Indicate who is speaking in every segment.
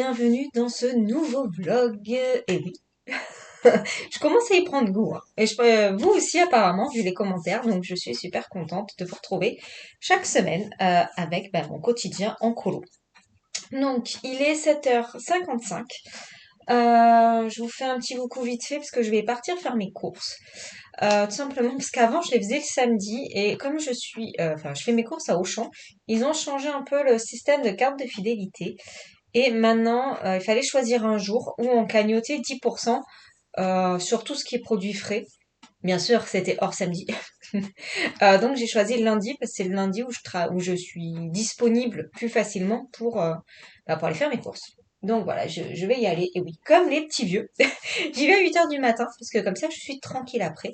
Speaker 1: bienvenue dans ce nouveau vlog. Et oui, je commence à y prendre goût, hein. Et vous aussi apparemment, vu les commentaires, donc je suis super contente de vous retrouver chaque semaine avec mon quotidien en colo. Donc il est 7h55. Je vous fais un petit coucou vite fait parce que je vais partir faire mes courses. Tout simplement parce qu'avant je les faisais le samedi et comme je fais mes courses à Auchan, ils ont changé un peu le système de carte de fidélité. Et maintenant, il fallait choisir un jour où on cagnotait 10% sur tout ce qui est produit frais. Bien sûr, c'était hors samedi. Donc j'ai choisi le lundi parce que c'est le lundi où je suis disponible plus facilement pour aller faire mes courses. Donc voilà, je vais y aller. Et oui, comme les petits vieux, j'y vais à 8 heures du matin parce que comme ça, je suis tranquille après.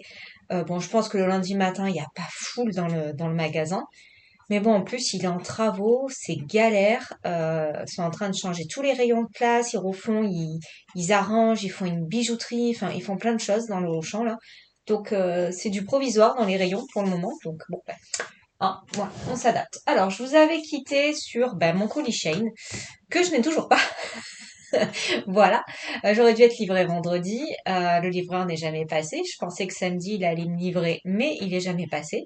Speaker 1: Bon, je pense que le lundi matin, il n'y a pas foule dans le magasin. Mais bon, en plus, il est en travaux, c'est galère. Ils sont en train de changer tous les rayons de place, ils arrangent, ils font une bijouterie, enfin, ils font plein de choses dans le Auchan, là. Donc, c'est du provisoire dans les rayons pour le moment. Donc, bon, voilà, on s'adapte. Alors, je vous avais quitté sur mon colis Shane, que je n'ai toujours pas. Voilà, j'aurais dû être livré vendredi. Le livreur n'est jamais passé. Je pensais que samedi il allait me livrer, mais il est jamais passé.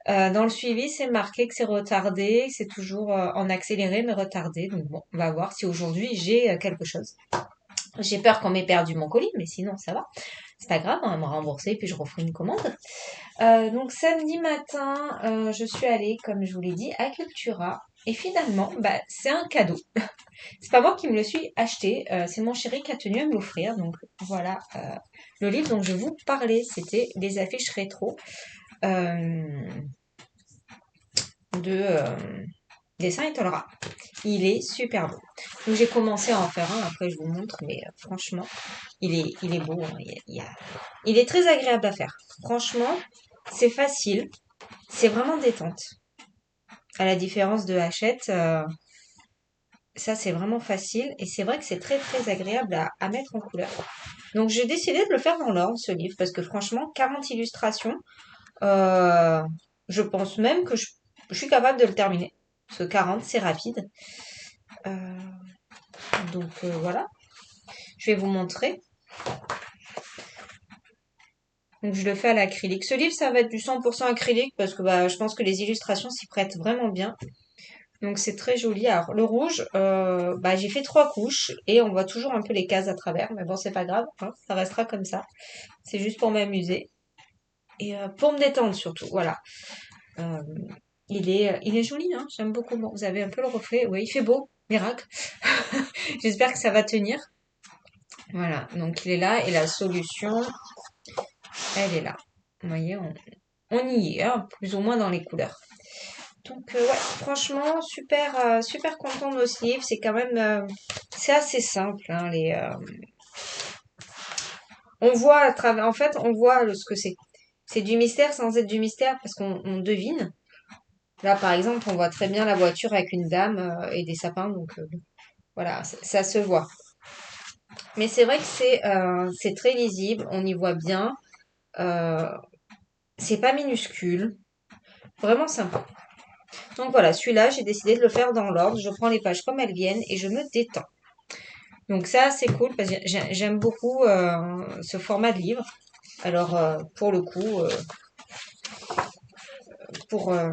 Speaker 1: Dans le suivi, c'est marqué que c'est retardé, que c'est toujours en accéléré mais retardé. Donc bon, on va voir si aujourd'hui j'ai quelque chose. J'ai peur qu'on m'ait perdu mon colis, mais sinon ça va. C'est pas grave, on va me rembourser puis je referai une commande. Donc samedi matin, je suis allée, comme je vous l'ai dit, à Cultura. Et finalement, c'est un cadeau. C'est pas moi qui me le suis acheté, c'est mon chéri qui a tenu à me l'offrir. Donc voilà, le livre dont je vous parlais, c'était les affiches rétro euh, de Dessin et Tolera. Il est super beau. Donc j'ai commencé à en faire un, après je vous montre, mais franchement, il est beau, hein. Il est très agréable à faire. Franchement, c'est facile, c'est vraiment détente. À la différence de Hachette, ça c'est vraiment facile et c'est vrai que c'est très très agréable à mettre en couleur. Donc j'ai décidé de le faire dans l'ordre, ce livre, parce que franchement, 40 illustrations, euh, je pense même que je suis capable de le terminer. Parce que 40, c'est rapide. Euh, donc voilà, je vais vous montrer. Donc je le fais à l'acrylique. Ce livre, ça va être du 100% acrylique parce que je pense que les illustrations s'y prêtent vraiment bien. Donc c'est très joli. Alors le rouge, j'ai fait 3 couches et on voit toujours un peu les cases à travers. Mais bon, c'est pas grave, hein, ça restera comme ça. C'est juste pour m'amuser. Et pour me détendre surtout, voilà. Euh, il est joli, hein, j'aime beaucoup. Bon, vous avez un peu le reflet. Oui, il fait beau, miracle. J'espère que ça va tenir. Voilà, donc il est là et la solution, elle est là. Vous voyez, on y est, hein, plus ou moins dans les couleurs. Donc ouais, franchement, super contente de ce livre. C'est quand même, c'est assez simple, hein, on voit à travers, en fait, on voit ce que c'est. C'est du mystère sans être du mystère parce qu'on devine. Là, par exemple, on voit très bien la voiture avec une dame et des sapins, donc voilà, ça se voit. Mais c'est vrai que c'est très lisible, on y voit bien. Euh, c'est pas minuscule, vraiment sympa. Donc voilà, celui-là, j'ai décidé de le faire dans l'ordre. Je prends les pages comme elles viennent et je me détends. Donc ça, c'est cool parce que j'aime beaucoup ce format de livre. Alors pour le coup, pour euh,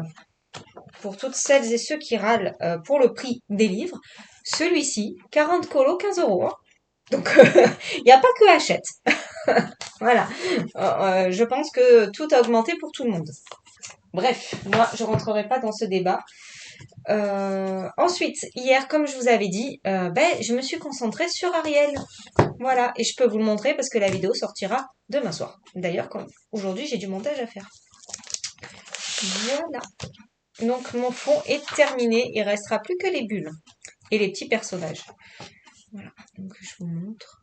Speaker 1: pour toutes celles et ceux qui râlent pour le prix des livres, celui-ci, 40 colos, 15 euros, hein. Donc, il n'y a pas que Hachette. Voilà. Je pense que tout a augmenté pour tout le monde. Bref, moi, je rentrerai pas dans ce débat. Ensuite, hier, comme je vous avais dit, je me suis concentrée sur Ariel. Voilà, et je peux vous le montrer parce que la vidéo sortira demain soir. D'ailleurs, aujourd'hui, j'ai du montage à faire. Voilà. Donc, mon fond est terminé. Il restera plus que les bulles et les petits personnages. Voilà, donc je vous montre.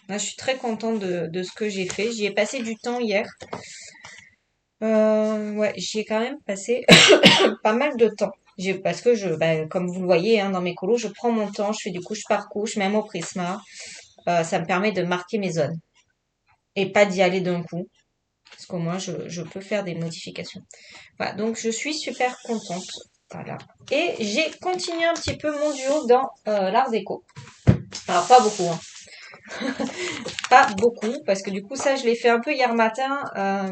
Speaker 1: Là, je suis très contente de ce que j'ai fait. J'y ai passé du temps hier. Ouais, j'y ai quand même passé pas mal de temps. Parce que comme vous le voyez hein, dans mes colos, je prends mon temps, je fais du couche par couche, même au Prisma. Ça me permet de marquer mes zones et pas d'y aller d'un coup. Parce qu'au moins, je peux faire des modifications. Voilà, donc je suis super contente. Voilà. Et j'ai continué un petit peu mon duo dans l'art déco. Alors pas beaucoup, hein. Pas beaucoup, parce que du coup ça je l'ai fait un peu hier matin,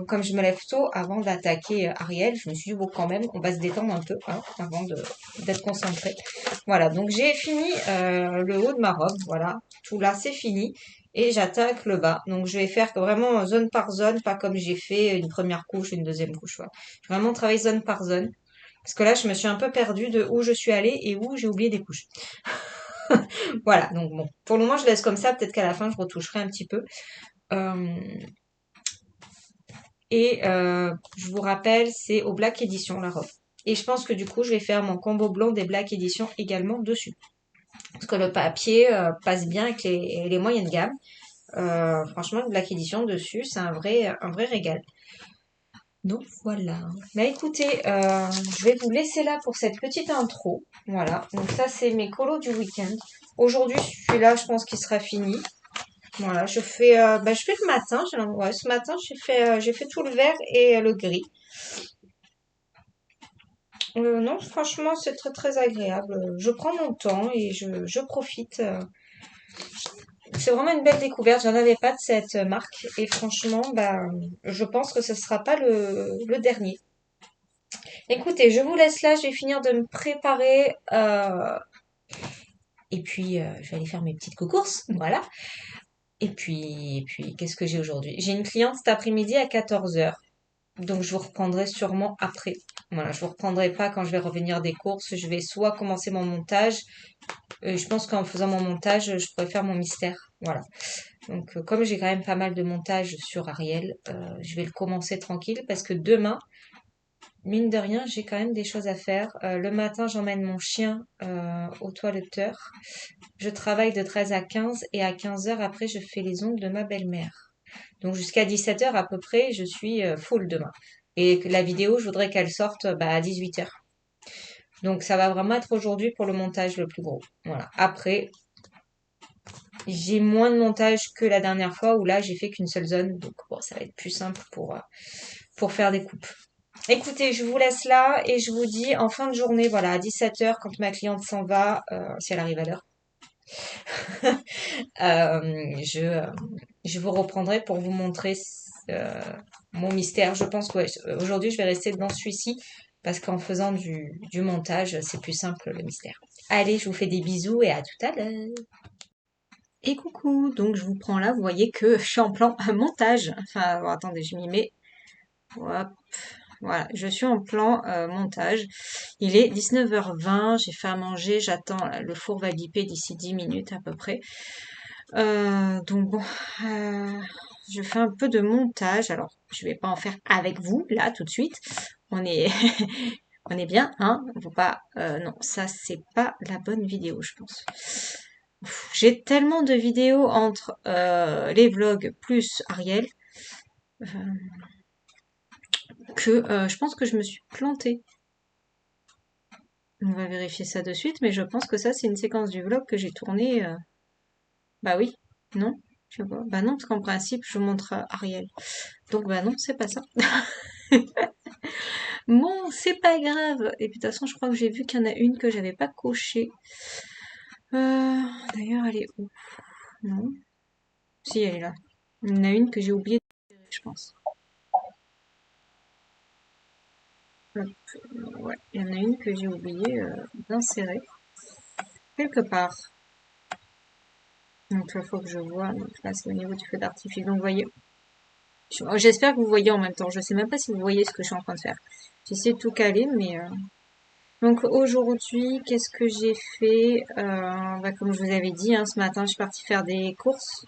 Speaker 1: comme je me lève tôt avant d'attaquer Ariel. Je me suis dit bon quand même on va se détendre un peu hein, avant d'être concentré. Voilà, donc j'ai fini le haut de ma robe, voilà, tout là c'est fini. Et j'attaque le bas. Donc je vais faire vraiment zone par zone, pas comme j'ai fait une première couche, une deuxième couche. Voilà. Je vais vraiment travailler zone par zone. Parce que là, je me suis un peu perdue de où je suis allée et où j'ai oublié des couches. Voilà, donc bon. Pour le moment, je laisse comme ça. Peut-être qu'à la fin, je retoucherai un petit peu. Euh, je vous rappelle, c'est au Black Edition, la robe. Et je pense que du coup, je vais faire mon combo blanc des Black Edition également dessus. Parce que le papier passe bien avec les moyennes gammes. Franchement, le Black Edition dessus, c'est un vrai régal. Donc voilà. Bah écoutez, je vais vous laisser là pour cette petite intro. Voilà. Donc ça, c'est mes colos du week-end. Aujourd'hui, celui-là, je pense qu'il sera fini. Voilà, je fais le matin. Ouais, ce matin, j'ai fait tout le vert et le gris. Non, franchement, c'est très très agréable. Je prends mon temps et je profite. C'est vraiment une belle découverte. J'en avais pas de cette marque et franchement, bah, je pense que ce sera pas le dernier. Écoutez, je vous laisse là. Je vais finir de me préparer et puis je vais aller faire mes petites courses. Voilà. Et puis qu'est-ce que j'ai aujourd'hui? J'ai une cliente cet après-midi à 14 heures. Donc je vous reprendrai sûrement après. Voilà, je vous reprendrai pas quand je vais revenir des courses. Je vais soit commencer mon montage. Je pense qu'en faisant mon montage, je pourrais faire mon mystère. Voilà. Donc comme j'ai quand même pas mal de montage sur Ariel, je vais le commencer tranquille parce que demain, mine de rien, j'ai quand même des choses à faire. Le matin, j'emmène mon chien au toiletteur. Je travaille de 13 à 15 et à 15 heures après, je fais les ongles de ma belle-mère. Donc jusqu'à 17 heures à peu près, je suis full demain. Et la vidéo, je voudrais qu'elle sorte à 18 heures. Donc ça va vraiment être aujourd'hui pour le montage le plus gros. Voilà. Après, j'ai moins de montage que la dernière fois où là j'ai fait qu'une seule zone. Donc bon, ça va être plus simple pour faire des coupes. Écoutez, je vous laisse là et je vous dis en fin de journée, voilà, à 17 heures quand ma cliente s'en va, si elle arrive à l'heure, euh, je, euh, je vous reprendrai pour vous montrer euh, mon mystère. Je pense que ouais, aujourd'hui je vais rester dans celui-ci parce qu'en faisant du montage, c'est plus simple le mystère. Allez, je vous fais des bisous et à tout à l'heure. Et coucou, donc je vous prends là, vous voyez que je suis en plan montage. Enfin, bon, attendez, je m'y mets. Hop, voilà, je suis en plan montage. Il est 19h20, j'ai fait à manger, j'attends, là, le four va biper d'ici 10 minutes à peu près. Donc bon, je fais un peu de montage. Alors, je vais pas en faire avec vous là tout de suite. On est, on est bien, hein? Faut pas, non, ça c'est pas la bonne vidéo, je pense. J'ai tellement de vidéos entre les vlogs plus Ariel euh, que je pense que je me suis plantée. On va vérifier ça de suite, mais je pense que ça c'est une séquence du vlog que j'ai tournée. Bah oui, non, je sais pas. Bah non, parce qu'en principe je montre à Ariel. Donc bah non, c'est pas ça. Bon, c'est pas grave. Et puis de toute façon, je crois que j'ai vu qu'il y en a une que j'avais pas cochée. D'ailleurs, elle est où? Non. Si, elle est là. Il y en a une que j'ai oublié de je pense. Hop, ouais, il y en a une que j'ai oublié d'insérer quelque part. Donc il faut que je vois. Donc là, c'est au niveau du feu d'artifice. Donc vous voyez. J'espère que vous voyez en même temps. Je sais même pas si vous voyez ce que je suis en train de faire. J'essaie de tout caler, mais donc aujourd'hui, qu'est-ce que j'ai fait comme je vous avais dit, hein, ce matin, je suis partie faire des courses.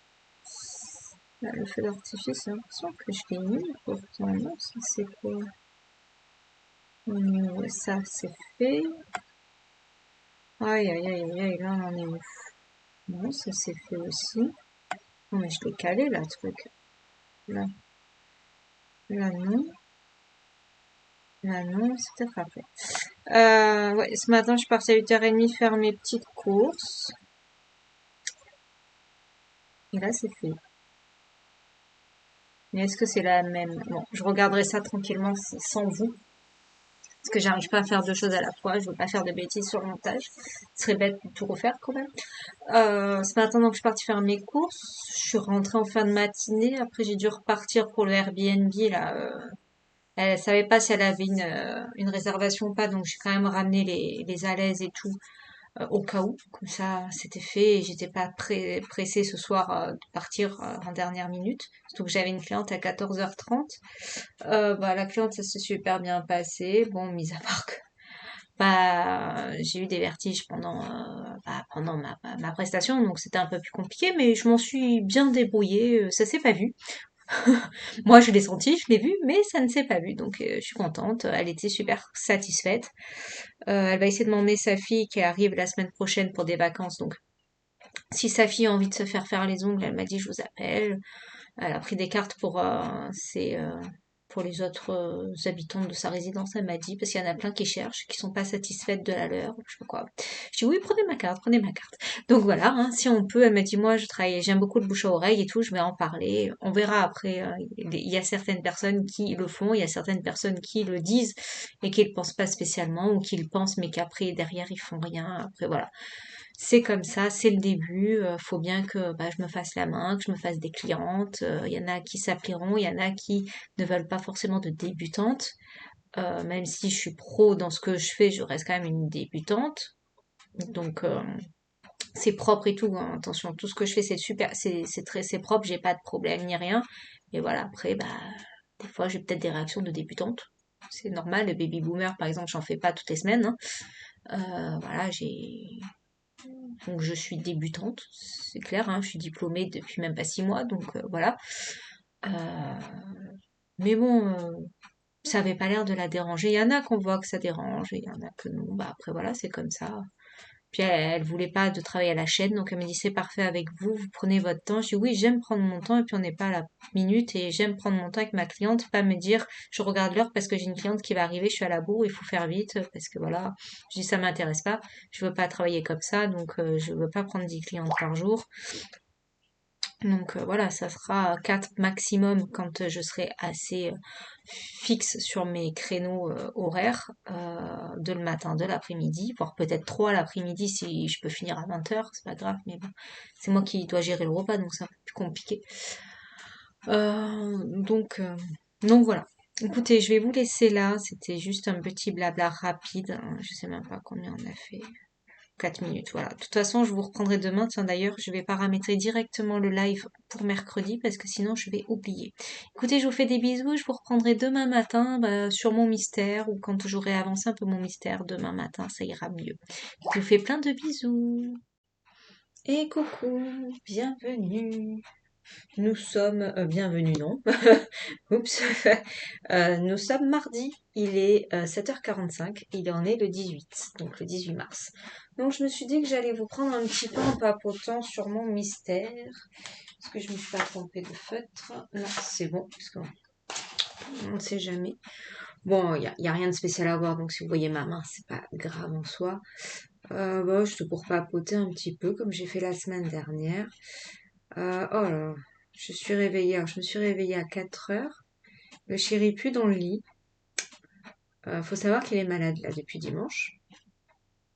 Speaker 1: Le feu d'artifice, j'ai l'impression que je l'ai mis. Pourtant, non, ça c'est quoi? Ça c'est fait. Aïe, aïe, aïe, aïe, aïe, là on en est où? Non, ça c'est fait aussi. Non, mais je l'ai calé là, le truc. Là, là non. Là non, c'est peut-être après. Ouais, ce matin, je suis partie à 8h30 faire mes petites courses. Et là, c'est fait. Mais est-ce que c'est la même? Bon, je regarderai ça tranquillement sans vous. Parce que j'arrive pas à faire deux choses à la fois. Je veux pas faire de bêtises sur le montage. Ce serait bête de tout refaire quand même. Ce matin, donc, je suis partie faire mes courses. Je suis rentrée en fin de matinée. Après, j'ai dû repartir pour le Airbnb, là. Elle savait pas si elle avait une réservation ou pas, donc j'ai quand même ramené les alaises et tout au cas où. Comme ça, c'était fait et j'étais pas pressée ce soir de partir en dernière minute. Surtout que j'avais une cliente à 14h30. Bah, la cliente, ça s'est super bien passé. Bon, mis à part que bah, j'ai eu des vertiges pendant ma prestation, donc c'était un peu plus compliqué, mais je m'en suis bien débrouillée. Ça s'est pas vu. Moi, je l'ai senti, je l'ai vu, mais ça ne s'est pas vu, donc je suis contente. Elle était super satisfaite. Elle va essayer de m'emmener sa fille qui arrive la semaine prochaine pour des vacances, donc si sa fille a envie de se faire les ongles, elle m'a dit je vous appelle. Elle a pris des cartes pour les autres habitants de sa résidence, elle m'a dit, parce qu'il y en a plein qui cherchent, qui sont pas satisfaites de la leur, je sais pas quoi. Je dis oui, prenez ma carte, prenez ma carte. Donc voilà, hein, si on peut, elle m'a dit moi je travaille, j'aime beaucoup le bouche à oreille et tout, je vais en parler. On verra après. Il y a certaines personnes qui le font, il y a certaines personnes qui le disent et qui le pensent pas spécialement ou qui le pensent mais qu'après derrière ils font rien. Après voilà, c'est comme ça, c'est le début. Faut bien que bah, je me fasse la main, que je me fasse des clientes. Il y en a qui s'applieront, il y en a qui ne veulent pas forcément de débutantes. Même si je suis pro dans ce que je fais, je reste quand même une débutante. Donc c'est propre et tout, hein. Attention, tout ce que je fais c'est super, c'est propre, j'ai pas de problème ni rien. Et voilà, après bah des fois j'ai peut-être des réactions de débutante. C'est normal, le baby boomer par exemple, j'en fais pas toutes les semaines, hein. Voilà, donc je suis débutante, c'est clair, hein, je suis diplômée depuis même pas 6 mois, donc voilà. Euh, mais bon, ça avait pas l'air de la déranger. Il y en a qu'on voit que ça dérange, et il y en a que non. Bah après voilà, c'est comme ça. Puis elle voulait pas de travailler à la chaîne, donc elle me dit c'est parfait avec vous, vous prenez votre temps. Je dis oui, j'aime prendre mon temps, et puis on n'est pas à la minute, et j'aime prendre mon temps avec ma cliente, pas me dire je regarde l'heure parce que j'ai une cliente qui va arriver, je suis à la bourre, il faut faire vite, parce que voilà, je dis ça m'intéresse pas, je veux pas travailler comme ça, donc je veux pas prendre 10 clientes par jour. Donc voilà, ça sera 4 maximum quand je serai assez fixe sur mes créneaux horaires de le matin, de l'après-midi, voire peut-être 3 l'après-midi si je peux finir à 20h, c'est pas grave, mais bon, c'est moi qui dois gérer le repas, donc c'est un peu plus compliqué. Euh, donc, euh, donc voilà. Écoutez, je vais vous laisser là, c'était juste un petit blabla rapide, hein. Je sais même pas combien on a fait. 4 minutes, voilà. De toute façon, je vous reprendrai demain. Tiens, d'ailleurs, je vais paramétrer directement le live pour mercredi parce que sinon, je vais oublier. Écoutez, je vous fais des bisous. Je vous reprendrai demain matin bah, sur mon mystère ou quand j'aurai avancé un peu mon mystère. Demain matin, ça ira mieux. Je vous fais plein de bisous. Et coucou, bienvenue. Nous sommes, bienvenue non, oups, nous sommes mardi, il est 7h45, il en est le 18, donc le 18 mars. Donc je me suis dit que j'allais vous prendre un petit peu en papotant sur mon mystère. Est-ce que je me suis pas trompée de feutre? Non, c'est bon, parce qu'on ne sait jamais. Bon, y a rien de spécial à voir, donc si vous voyez ma main, c'est pas grave en soi. Bah, je te pour papoter un petit peu, comme j'ai fait la semaine dernière. Oh là, je suis réveillée. Alors, je me suis réveillée à 4 heures. Le chéri pue dans le lit. Faut savoir qu'il est malade là depuis dimanche.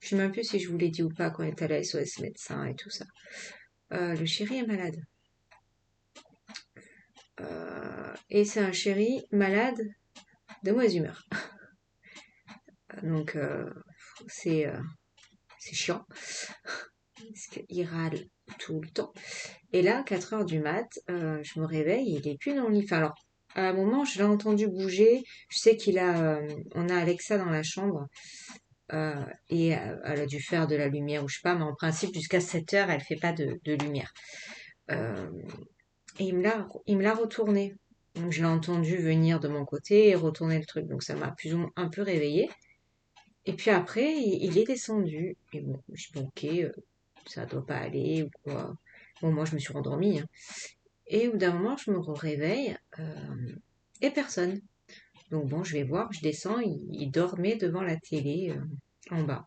Speaker 1: Je sais même plus si je vous l'ai dit ou pas quand on est allé à SOS médecin et tout ça. Le chéri est malade. Et c'est un chéri malade de mauvaise humeur. Donc c'est c'est chiant. Parce qu'il râle tout le temps. Et là, 4 heures du mat, je me réveille, il est plus dans le lit. Enfin, alors, à un moment, je l'ai entendu bouger. Je sais on a Alexa dans la chambre. Et elle a dû faire de la lumière ou je sais pas, mais en principe, jusqu'à 7 heures, elle fait pas de lumière. Euh, et il me l'a retourné. Donc, je l'ai entendu venir de mon côté et retourner le truc. Donc, ça m'a plus ou moins un peu réveillée. Et puis après, il est descendu. Et bon, je me suis dit, bon, ok, ça doit pas aller ou quoi. Bon, moi, je me suis rendormie, hein. Et au bout d'un moment, je me réveille et personne. Donc bon, je vais voir, je descends, il dormait devant la télé en bas.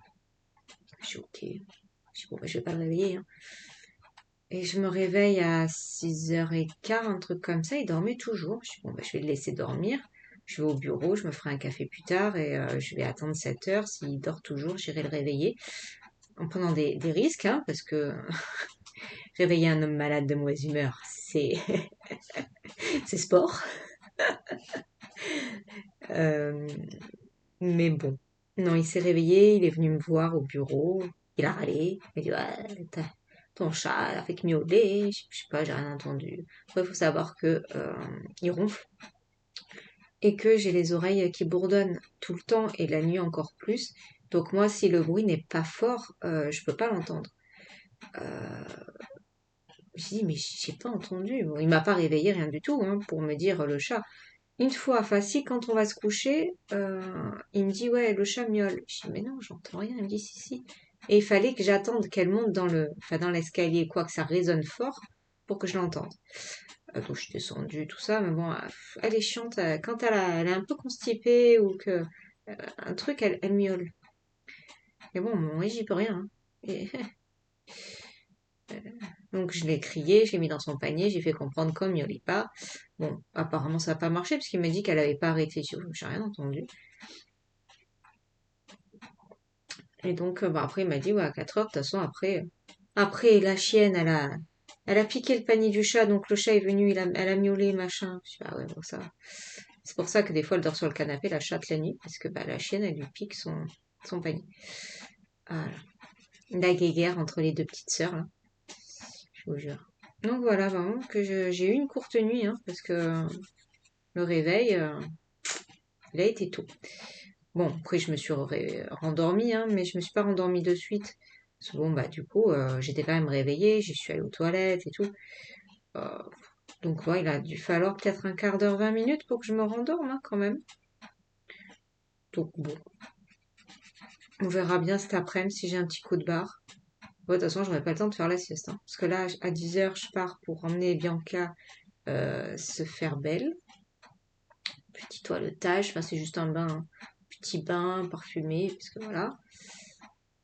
Speaker 1: Je suis ok. Je dis bon, bah, je vais pas le réveiller, hein. Et je me réveille à 6h15, un truc comme ça, il dormait toujours. Je dis bon, bah, je vais le laisser dormir. Je vais au bureau, je me ferai un café plus tard et je vais attendre 7 heures. S'il dort toujours, j'irai le réveiller en prenant des risques, hein, parce que réveiller un homme malade de mauvaise humeur, c'est sport. Euh, mais bon, non, il s'est réveillé, il est venu me voir au bureau, il a râlé, il m'a dit ouais, ton chat, elle a fait que miauler, je sais pas, j'ai rien entendu. Après, il faut savoir que il ronfle et que j'ai les oreilles qui bourdonnent tout le temps et la nuit encore plus. Donc moi, si le bruit n'est pas fort, je peux pas l'entendre. Euh, j'ai dit mais j'ai pas entendu. Bon, il m'a pas réveillé rien du tout hein, pour me dire le chat. Une fois, enfin si quand on va se coucher, il me dit ouais le chat miaule. Je dis mais non j'entends rien. Il me dit si si. Et il fallait que j'attende qu'elle monte enfin dans l'escalier quoi que ça résonne fort pour que je l'entende. Donc je suis descendue tout ça, mais bon elle est chiante quand elle est un peu constipée ou que un truc elle miaule. Mais bon moi j'y peux rien. Hein. Et, donc je l'ai crié, je l'ai mis dans son panier, j'ai fait comprendre comme il miaulait pas. Bon apparemment ça n'a pas marché parce qu'il m'a dit qu'elle avait pas arrêté. J'ai rien entendu. Et donc, bah, après, il m'a dit, ouais, à 4 heures, de toute façon, après, la chienne, elle a piqué le panier du chat, donc le chat est venu, elle a miaulé, machin. Je dis, ah ouais, bon, ça. C'est pour ça que des fois, elle dort sur le canapé, la chatte la nuit, parce que, bah, la chienne, elle lui pique son panier. Voilà. La guéguerre entre les deux petites sœurs, là, je vous jure. Donc voilà, vraiment, j'ai eu une courte nuit, hein, parce que le réveil, il a été tôt. Bon, après, je me suis rendormie, hein, mais je me suis pas rendormie de suite. Parce que bon, bah, du coup, j'étais quand même réveillée, j'y suis allée aux toilettes et tout. Euh, donc, ouais, il a dû falloir peut-être un quart d'heure, 20 minutes pour que je me rendorme, hein, quand même. Donc, bon, on verra bien cet après-midi si j'ai un petit coup de barre. Bon, de toute façon, j'aurai pas le temps de faire la sieste, hein, parce que là, à 10 heures, je pars pour emmener Bianca se faire belle. Petit toilettage, enfin, c'est juste un bain, hein. Petit bain parfumé, parce que voilà.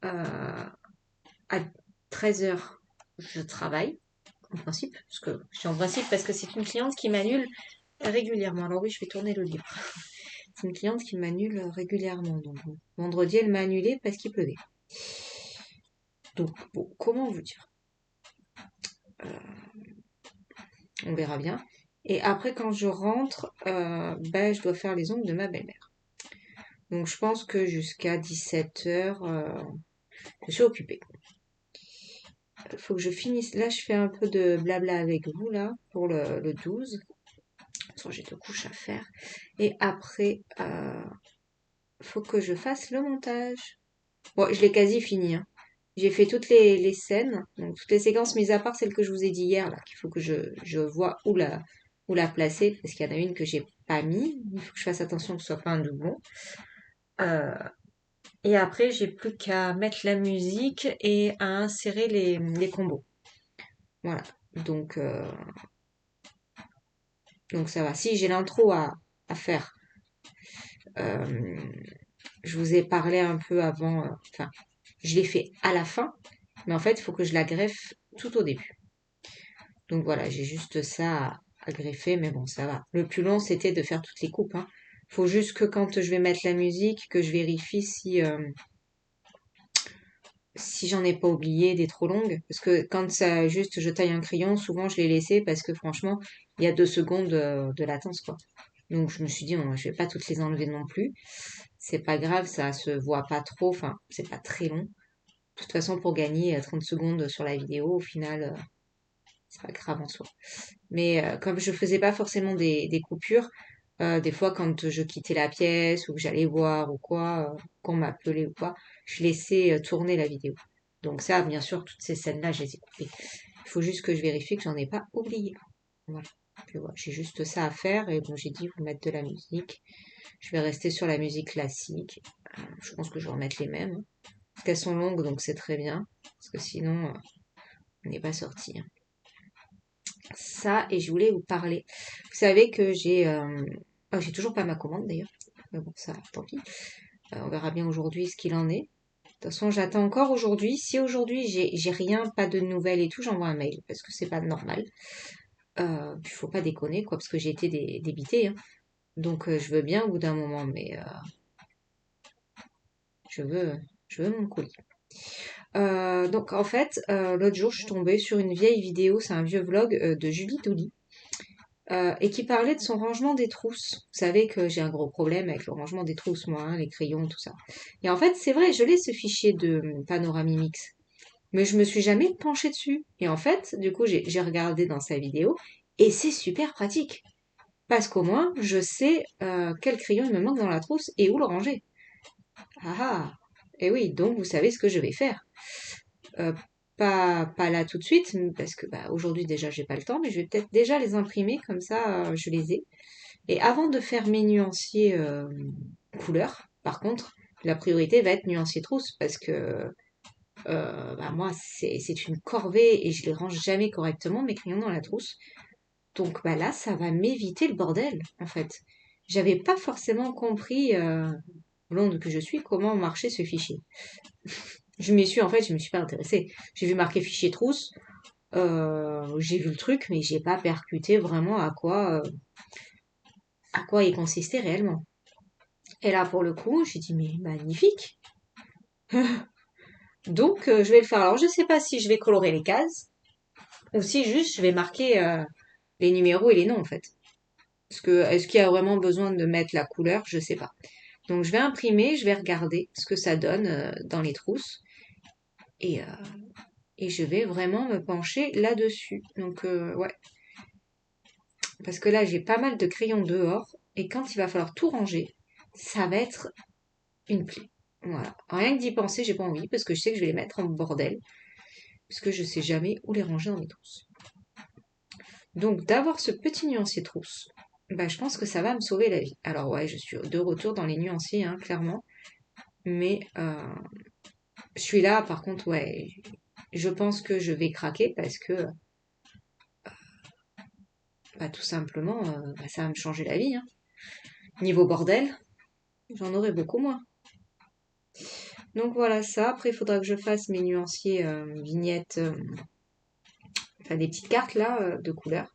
Speaker 1: À 13 heures, je travaille, en principe, parce que je suis en principe parce que c'est une cliente qui m'annule régulièrement. Alors oui, je vais tourner le livre. C'est une cliente qui m'annule régulièrement. Donc bon. Vendredi, elle m'a annulé parce qu'il pleuvait. Donc bon, comment vous dire? On verra bien. Et après, quand je rentre, ben, je dois faire les ongles de ma belle-mère. Donc je pense que jusqu'à 17 heures, je suis occupée. Il faut que je finisse. Là, je fais un peu de blabla avec vous, là, pour le 12. J'ai deux couches à faire. Et après, faut que je fasse le montage. Bon, je l'ai quasi fini, hein. J'ai fait toutes les scènes, donc toutes les séquences, mis à part celle que je vous ai dit hier, là, qu'il faut que je vois où la placer, parce qu'il y en a une que j'ai pas mis. Il faut que je fasse attention que ce soit pas un doublon. Euh, et après, j'ai plus qu'à mettre la musique et à insérer les combos. Voilà. Donc, euh, donc ça va. Si j'ai l'intro à faire. Euh, je vous ai parlé un peu avant, enfin, je l'ai fait à la fin, mais en fait, il faut que je la greffe tout au début. Donc voilà, j'ai juste ça à greffer, mais bon, ça va. Le plus long, c'était de faire toutes les coupes, hein. Faut juste que quand je vais mettre la musique, que je vérifie si j'en ai pas oublié des trop longues. Parce que quand ça juste je taille un crayon, souvent je l'ai laissé parce que franchement, il y a 2 secondes de latence, quoi. Donc je me suis dit, non, je vais pas toutes les enlever non plus. C'est pas grave, ça se voit pas trop, enfin, c'est pas très long. De toute façon, pour gagner 30 secondes sur la vidéo, au final, c'est pas grave en soi. Mais comme je faisais pas forcément des coupures, des fois quand je quittais la pièce ou que j'allais voir ou quoi, qu'on m'appelait ou quoi, je laissais tourner la vidéo. Donc ça, bien sûr, toutes ces scènes-là, je les ai coupées. Il faut juste que je vérifie que j'en ai pas oublié. Voilà. Puis voilà, j'ai juste ça à faire et bon, j'ai dit vous mettre de la musique. Je vais rester sur la musique classique. Je pense que je vais remettre les mêmes, hein. Parce qu'elles sont longues, donc c'est très bien. Parce que sinon, on n'est pas sorti, hein. Ça, et je voulais vous parler. Vous savez que j'ai toujours pas ma commande d'ailleurs. Mais bon, ça, tant pis. On verra bien aujourd'hui ce qu'il en est. De toute façon, j'attends encore aujourd'hui. Si aujourd'hui j'ai rien, pas de nouvelles et tout, j'envoie un mail parce que c'est pas normal. Il faut pas déconner quoi, parce que j'ai été débitée, hein. Donc je veux bien au bout d'un moment, mais je veux, je veux mon colis. Donc en fait, l'autre jour, je suis tombée sur une vieille vidéo, c'est un vieux vlog de Julie Dolly, et qui parlait de son rangement des trousses. Vous savez que j'ai un gros problème avec le rangement des trousses, moi, hein, les crayons, tout ça. Et en fait, c'est vrai, je l'ai ce fichier de Panoramimix, mais je me suis jamais penchée dessus. Et en fait, du coup, j'ai regardé dans sa vidéo, et c'est super pratique. Parce qu'au moins, je sais quel crayon il me manque dans la trousse et où le ranger. Ah ah! Et oui, donc vous savez ce que je vais faire. Euh, pas là tout de suite, parce que bah, aujourd'hui déjà j'ai pas le temps, mais je vais peut-être déjà les imprimer, comme ça je les ai. Et avant de faire mes nuanciers couleurs, par contre, la priorité va être nuancier trousse, parce que bah, moi c'est une corvée et je les range jamais correctement, mes crayons dans la trousse. Donc bah, là, ça va m'éviter le bordel, en fait. J'avais pas forcément compris, blonde que je suis, comment marchait ce fichier. Je m'y suis pas intéressée. J'ai vu marquer fichier trousse, j'ai vu le truc, mais j'ai pas percuté vraiment à quoi il consistait réellement. Et là, pour le coup, j'ai dit, mais magnifique. Donc, je vais le faire. Alors, je sais pas si je vais colorer les cases, ou si juste je vais marquer les numéros et les noms, en fait. Est-ce qu'il y a vraiment besoin de mettre la couleur? Je sais pas. Donc, je vais imprimer, je vais regarder ce que ça donne dans les trousses, et, euh, et je vais vraiment me pencher là-dessus. Donc, ouais. Parce que là, j'ai pas mal de crayons dehors, et quand il va falloir tout ranger, ça va être une plaie. Voilà. Rien que d'y penser, j'ai pas envie, parce que je sais que je vais les mettre en bordel, parce que je sais jamais où les ranger dans mes trousses. Donc, d'avoir ce petit nuancier trousse, bah, je pense que ça va me sauver la vie. Alors, ouais, je suis de retour dans les nuanciers, hein, clairement. Mais celui-là, par contre, ouais, je pense que je vais craquer parce que, bah, tout simplement, bah, ça va me changer la vie, hein. Niveau bordel, j'en aurai beaucoup moins. Donc voilà ça. Après, il faudra que je fasse mes nuanciers vignettes, enfin des petites cartes là de couleurs.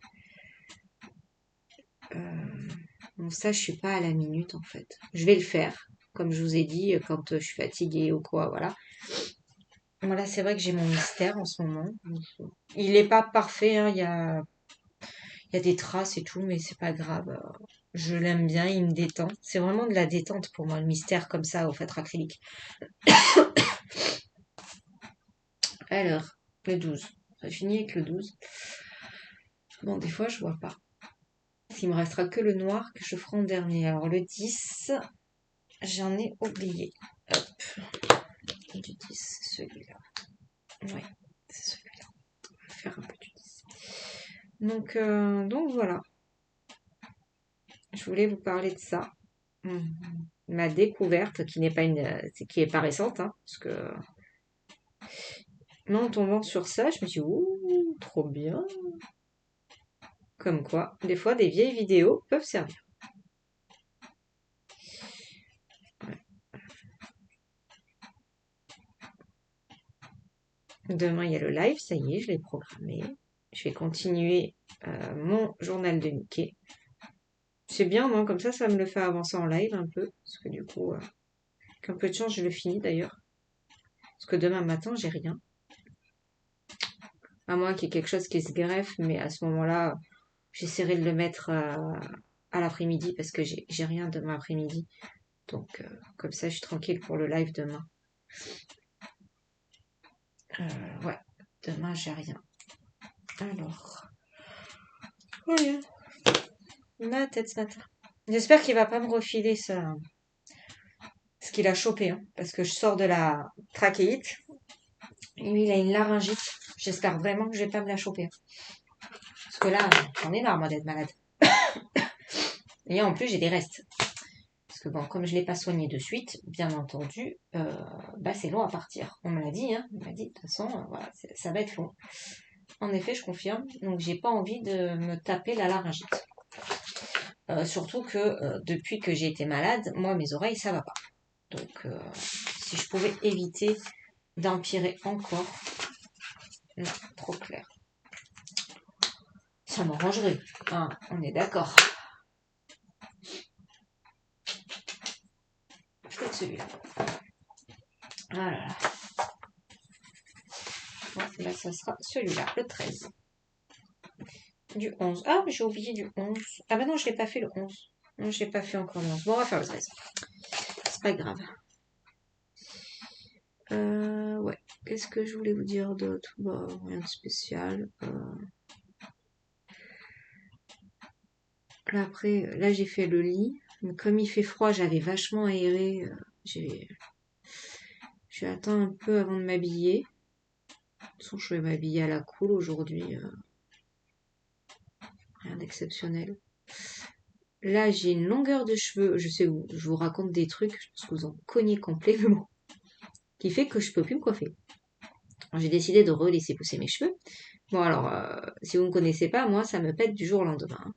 Speaker 1: Bon, ça, je suis pas à la minute en fait. Je vais le faire, comme je vous ai dit, quand je suis fatiguée ou quoi, voilà. Voilà, c'est vrai que j'ai mon mystère en ce moment. Il n'est pas parfait, hein, il y a des traces et tout, mais c'est pas grave. Je l'aime bien, il me détend. C'est vraiment de la détente pour moi, le mystère comme ça au feutre acrylique. Alors, le 12. On a fini avec le 12. Bon, des fois, je vois pas. Il me restera que le noir que je ferai en dernier. Alors, le 10, j'en ai oublié. Hop. Du 10, c'est celui-là. Oui, c'est celui-là. On va faire un peu du 10. Donc voilà. Je voulais vous parler de ça. Ma découverte, qui est pas récente, hein, parce que en tombant sur ça, je me suis dit, ouh, trop bien. Comme quoi, des fois, des vieilles vidéos peuvent servir. Demain, il y a le live, ça y est, je l'ai programmé. Je vais continuer mon journal de Mickey. C'est bien, moi, comme ça me le fait avancer en live un peu. Parce que du coup, avec un peu de chance, je le finis d'ailleurs. Parce que demain matin, j'ai rien. À moins qu'il y ait quelque chose qui se greffe, mais à ce moment-là, j'essaierai de le mettre à l'après-midi parce que j'ai rien demain après-midi. Donc, comme ça, je suis tranquille pour le live demain. Ouais, demain, j'ai rien. Alors, voilà. Ma tête ce matin. J'espère qu'il va pas me refiler ça, ce qu'il a chopé, hein, parce que je sors de la trachéite et lui, il a une laryngite. J'espère vraiment que je vais pas me la choper. Parce que là, j'en ai marre, moi, d'être malade. Et en plus, j'ai des restes. Parce que bon, comme je ne l'ai pas soigné de suite, bien entendu, bah, c'est long à partir. On me l'a dit, hein. On m'a dit, de toute façon, voilà, ça va être long. En effet, je confirme. Donc, j'ai pas envie de me taper la laryngite. Surtout que depuis que j'ai été malade, moi, mes oreilles, ça va pas. Donc, si je pouvais éviter d'empirer encore, non, trop clair. Ça m'arrangerait, hein, on est d'accord. celui-là. Ah là là. Bon, là, ça sera celui-là, le 13. Du 11. Ah, mais j'ai oublié du 11. Ah bah non, je l'ai pas fait le 11. Non, je l'ai pas fait encore le 11. Bon, on va faire le 13. C'est pas grave. Ouais. Qu'est-ce que je voulais vous dire d'autre? Bah, rien de spécial. Là, après, là, j'ai fait le lit. Mais comme il fait froid, j'avais vachement aéré. J'ai atteint un peu avant de m'habiller. De toute façon, je vais m'habiller à la cool aujourd'hui. Rien d'exceptionnel. Là, j'ai une longueur de cheveux. Je sais où, je vous raconte des trucs, je pense que vous en cognez complet, mais bon. Qui fait que je peux plus me coiffer. Alors, j'ai décidé de relaisser pousser mes cheveux. Bon, alors, si vous ne me connaissez pas, moi, ça me pète du jour au lendemain, hein.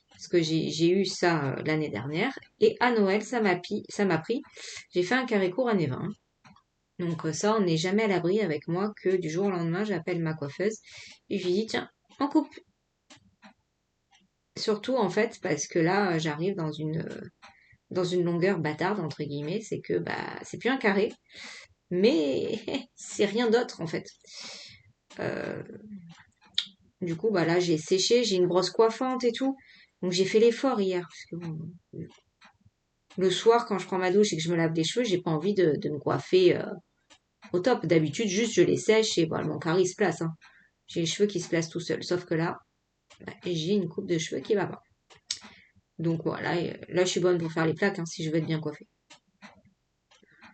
Speaker 1: Parce que j'ai eu ça l'année dernière. Et à Noël, ça m'a pris. J'ai fait un carré court à Névin, hein. Donc ça, on n'est jamais à l'abri avec moi que du jour au lendemain, j'appelle ma coiffeuse et je lui dis, tiens, on coupe. Surtout en fait, parce que là, j'arrive dans une longueur bâtarde, entre guillemets, c'est que bah c'est plus un carré, mais c'est rien d'autre en fait. Euh, du coup, bah là, j'ai séché, j'ai une brosse coiffante et tout. Donc j'ai fait l'effort hier. Parce que, bon, le soir, quand je prends ma douche et que je me lave les cheveux, j'ai pas envie de me coiffer au top. D'habitude, juste je les sèche et bon, mon carré il se place, hein. J'ai les cheveux qui se placent tout seuls. Sauf que là, bah, j'ai une coupe de cheveux qui va pas. Donc voilà, là je suis bonne pour faire les plaques, hein, si je veux être bien coiffée.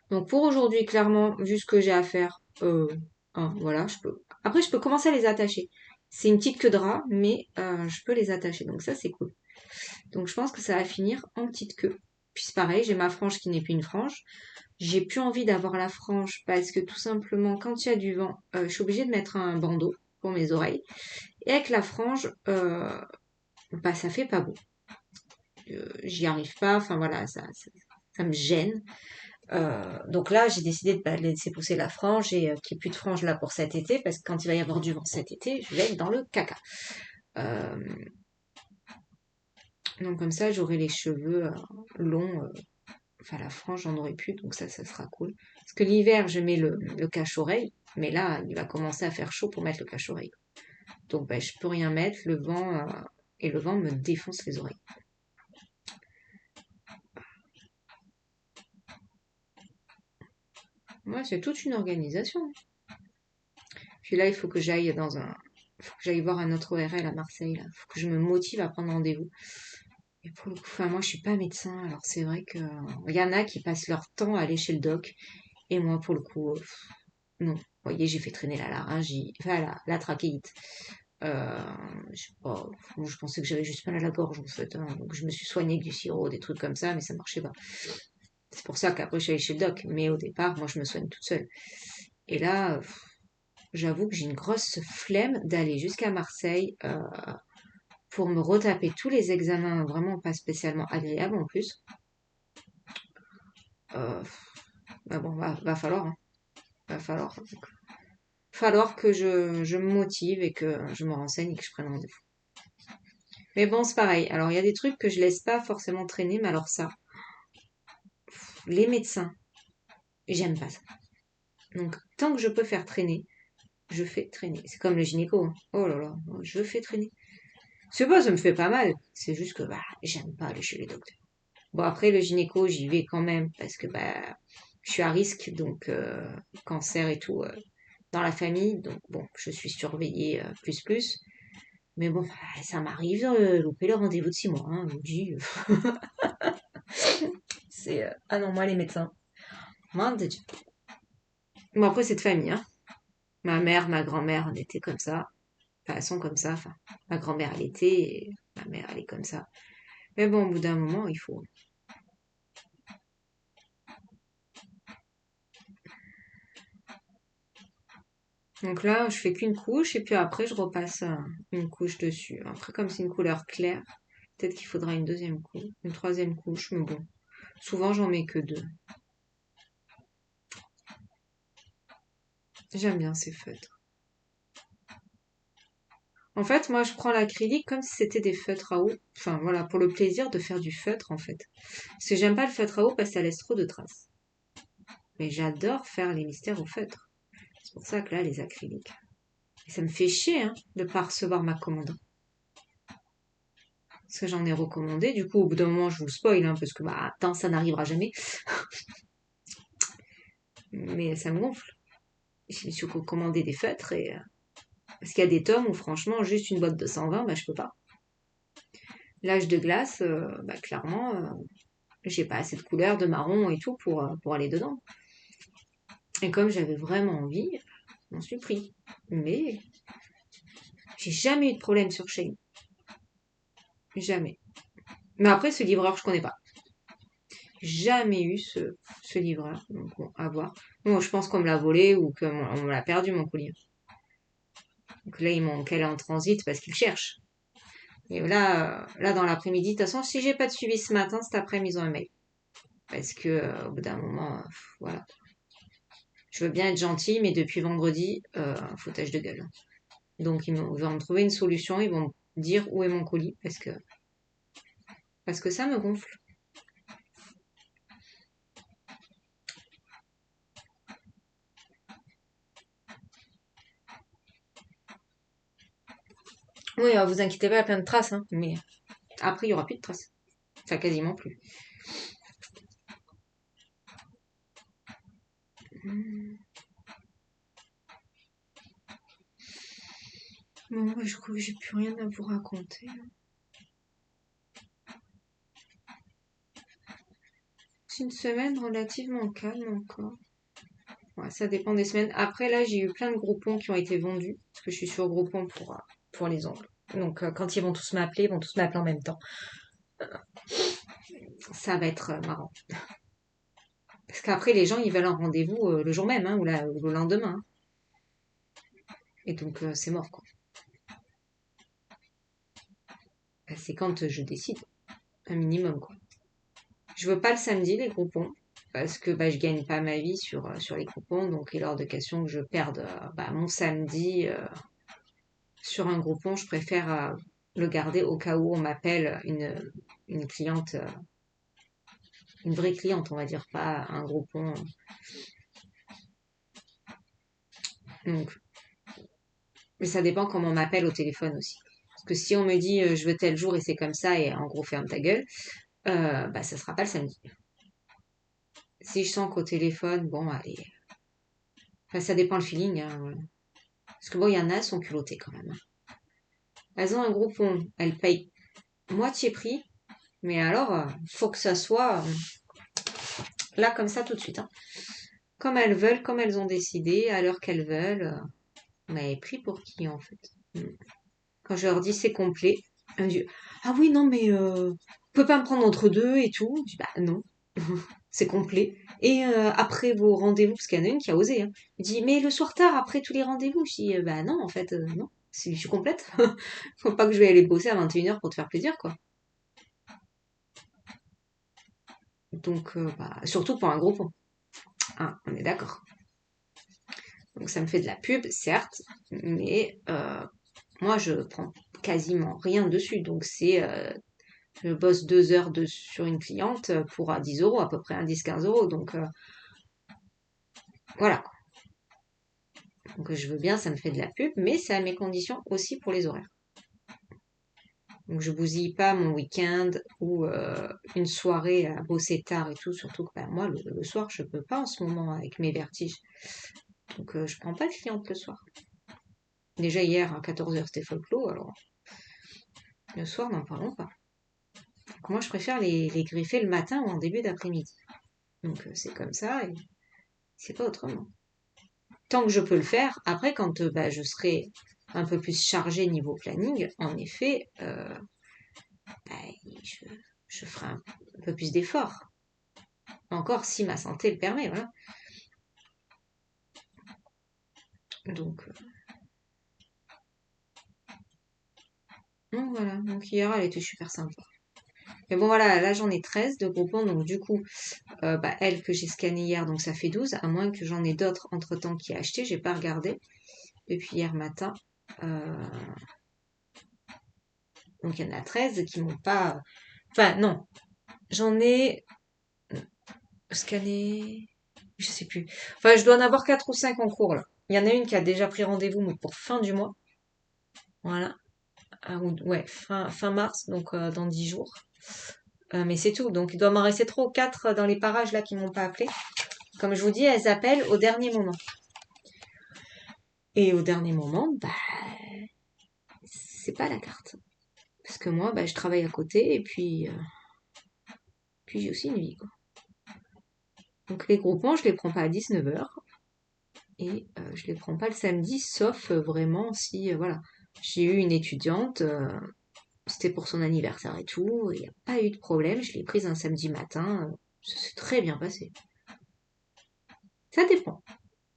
Speaker 1: Donc pour aujourd'hui, clairement, vu ce que j'ai à faire, hein, voilà, je peux. Après, je peux commencer à les attacher. C'est une petite queue de rat, mais je peux les attacher. Donc ça, c'est cool. Donc je pense que ça va finir en petite queue. Puis c'est pareil, j'ai ma frange qui n'est plus une frange. J'ai plus envie d'avoir la frange parce que tout simplement, quand il y a du vent, je suis obligée de mettre un bandeau pour mes oreilles. Et avec la frange, bah ça fait pas beau. J'y arrive pas. Enfin voilà, ça me gêne. Donc là, j'ai décidé de laisser pousser la frange et qu'il n'y ait plus de frange là pour cet été, parce que quand il va y avoir du vent cet été, je vais être dans le caca. Euh, donc comme ça, j'aurai les cheveux longs, enfin la frange, j'en aurai plus, donc ça sera cool. Parce que l'hiver, je mets le cache-oreille, mais là, il va commencer à faire chaud pour mettre le cache-oreille. Donc ben, je peux rien mettre, et le vent me défonce les oreilles. Ouais, c'est toute une organisation. Puis là, il faut que j'aille voir un autre ORL à Marseille, là. Il faut que je me motive à prendre rendez-vous. Et pour le coup, enfin, moi, je suis pas médecin, alors c'est vrai que il y en a qui passent leur temps à aller chez le doc, et moi, pour le coup, non. Vous voyez, j'ai fait traîner la laryngite, enfin, la trachéite. Euh, je sais pas, je pensais que j'avais juste mal à la gorge, en fait, hein. Donc, je me suis soignée avec du sirop, des trucs comme ça, mais ça marchait pas. C'est pour ça qu'après, je suis allée chez le doc. Mais au départ, moi, je me soigne toute seule. Et là, j'avoue que j'ai une grosse flemme d'aller jusqu'à Marseille pour me retaper tous les examens vraiment pas spécialement agréables en plus. Euh, bah bon, va falloir, hein. Va falloir que je me motive et que je me renseigne et que je prenne rendez-vous. Mais bon, c'est pareil. Alors, il y a des trucs que je laisse pas forcément traîner, mais alors ça, les médecins, j'aime pas ça. Donc, tant que je peux faire traîner, je fais traîner. C'est comme le gynéco, hein. Oh là là, je fais traîner. C'est pas, ça me fait pas mal. C'est juste que, bah, j'aime pas aller chez les docteurs. Bon, après, le gynéco, j'y vais quand même parce que bah, je suis à risque, donc cancer et tout dans la famille. Donc bon, je suis surveillée plus. Mais bon, ça m'arrive de louper le rendez-vous de 6 mois, hein, je vous dis. C'est ah non, moi les médecins. Main de Dieu. Bon, après, c'est de famille, hein. Ma mère, ma grand-mère, on était comme ça. Enfin, elles sont comme ça. Enfin, ma grand-mère, elle était, et ma mère, elle est comme ça. Mais bon, au bout d'un moment, il faut. Donc là, je fais qu'une couche et puis après, je repasse une couche dessus. Après, comme c'est une couleur claire, peut-être qu'il faudra une deuxième couche, une troisième couche, mais bon, souvent j'en mets que deux. J'aime bien ces feutres. En fait, moi, je prends l'acrylique comme si c'était des feutres à eau. Enfin, voilà, pour le plaisir de faire du feutre, en fait. Parce que j'aime pas le feutre à eau parce que ça laisse trop de traces. Mais j'adore faire les mystères au feutre. C'est pour ça que là, les acryliques. Et ça me fait chier, hein, de pas recevoir ma commande. Parce que j'en ai recommandé. Du coup, au bout d'un moment, je vous spoil, hein, parce que, bah, attends, ça n'arrivera jamais. Mais ça me gonfle. Je me suis commandé des feutres et... parce qu'il y a des tomes où, franchement, juste une boîte de 120, bah, je peux pas. L'âge de glace, bah, clairement, j'ai pas assez de couleurs, de marron et tout pour aller dedans. Et comme j'avais vraiment envie, je m'en suis pris. Mais j'ai jamais eu de problème sur Shein. Jamais. Mais après, ce livreur, je connais pas. Jamais eu ce livreur. Donc, bon, à voir. Bon, je pense qu'on me l'a volé ou qu'on me l'a perdu, mon colis. Donc là, ils m'ont calé en transit parce qu'ils cherchent. Et là, dans l'après-midi, de toute façon, si j'ai pas de suivi ce matin, cet après-midi, ils ont un mail. Parce que, au bout d'un moment, voilà. Je veux bien être gentille, mais depuis vendredi, foutage de gueule. Donc, ils vont me trouver une solution. Ils vont me dire où est mon colis parce que ça me gonfle. Oui, vous inquiétez pas, il y a plein de traces, hein, mais après, il n'y aura plus de traces. Enfin, quasiment plus. Bon, bah, je crois que j'ai plus rien à vous raconter. C'est une semaine relativement calme encore. Ouais, ça dépend des semaines. Après, là, j'ai eu plein de groupons qui ont été vendus, parce que je suis sur Groupon pour les ongles. Donc, quand ils vont tous m'appeler, ils vont tous m'appeler en même temps. Ça va être marrant. Parce qu'après, les gens, ils veulent un rendez-vous le jour même, hein, ou le lendemain, hein. Et donc, c'est mort, quoi. Bah, c'est quand je décide, un minimum, quoi. Je veux pas le samedi, les groupons, parce que bah, je gagne pas ma vie sur les groupons, donc il est hors de question que je perde bah, mon samedi sur un groupon. Je préfère le garder au cas où on m'appelle une cliente, une vraie cliente, on va dire, pas un groupon. Donc, mais ça dépend comment on m'appelle au téléphone aussi. Parce que si on me dit je veux tel jour et c'est comme ça et en gros ferme ta gueule, bah ça sera pas le samedi. Si je sens qu'au téléphone, bon allez, enfin ça dépend le feeling, hein, voilà. Parce que bon, il y en a, elles sont culottées quand même, hein. Elles ont un groupon, elles payent moitié prix, mais alors, faut que ça soit là comme ça tout de suite, hein. Comme elles veulent, comme elles ont décidé, à l'heure qu'elles veulent. Mais pris pour qui en fait? Quand je leur dis c'est complet, elles me disent ah oui, non, mais vous pouvez pas me prendre entre deux et tout. Je dis bah non, c'est complet. Et après vos rendez-vous, parce qu'il y en a une qui a osé, hein. Elle dit mais le soir tard, après tous les rendez-vous. Je dis bah non, en fait, non, je suis complète. Faut pas que je vais aller bosser à 21h pour te faire plaisir, quoi. Donc, bah, surtout pour un groupe. Hein, on est d'accord. Donc ça me fait de la pub, certes, mais moi je prends quasiment rien dessus. Donc je bosse 2 heures sur une cliente pour 10 euros, à peu près, 10-15 euros. Donc voilà. Donc je veux bien, ça me fait de la pub, mais c'est à mes conditions aussi pour les horaires. Donc je bousille pas mon week-end ou une soirée à bosser tard et tout, surtout que bah, moi le soir je peux pas en ce moment avec mes vertiges. Donc je prends pas de cliente le soir. Déjà hier à 14h c'était folklore, alors le soir n'en parlons pas. Donc moi je préfère les griffer le matin ou en début d'après-midi. Donc c'est comme ça et c'est pas autrement. Tant que je peux le faire, après quand bah, je serai un peu plus chargée niveau planning, en effet, bah, je, je ferai un peu plus d'efforts. Encore si ma santé le permet, voilà. Donc, voilà, donc hier elle était super sympa. Mais bon voilà, là j'en ai 13 de groupons, donc du coup, bah, elle que j'ai scanné hier, donc ça fait 12, à moins que j'en ai d'autres entre-temps qui a acheté, j'ai pas regardé depuis hier matin. Euh, donc il y en a 13 qui m'ont pas... Enfin non, j'en ai scanné... Je sais plus. Enfin, je dois en avoir 4 ou 5 en cours, là. Il y en a une qui a déjà pris rendez-vous, mais pour fin du mois. Voilà. Ah, ouais, fin mars, donc dans 10 jours. Mais c'est tout. Donc, il doit m'en rester 3 ou 4 dans les parages, là, qui m'ont pas appelé. Comme je vous dis, elles appellent au dernier moment. Et au dernier moment, bah, c'est pas la carte. Parce que moi, bah, je travaille à côté, et puis j'ai aussi une vie, quoi. Donc, les groupements, je les prends pas à 19h. Et je les prends pas le samedi, sauf vraiment si, voilà, j'ai eu une étudiante, c'était pour son anniversaire et tout, il n'y a pas eu de problème, je l'ai prise un samedi matin, ça s'est très bien passé. Ça dépend.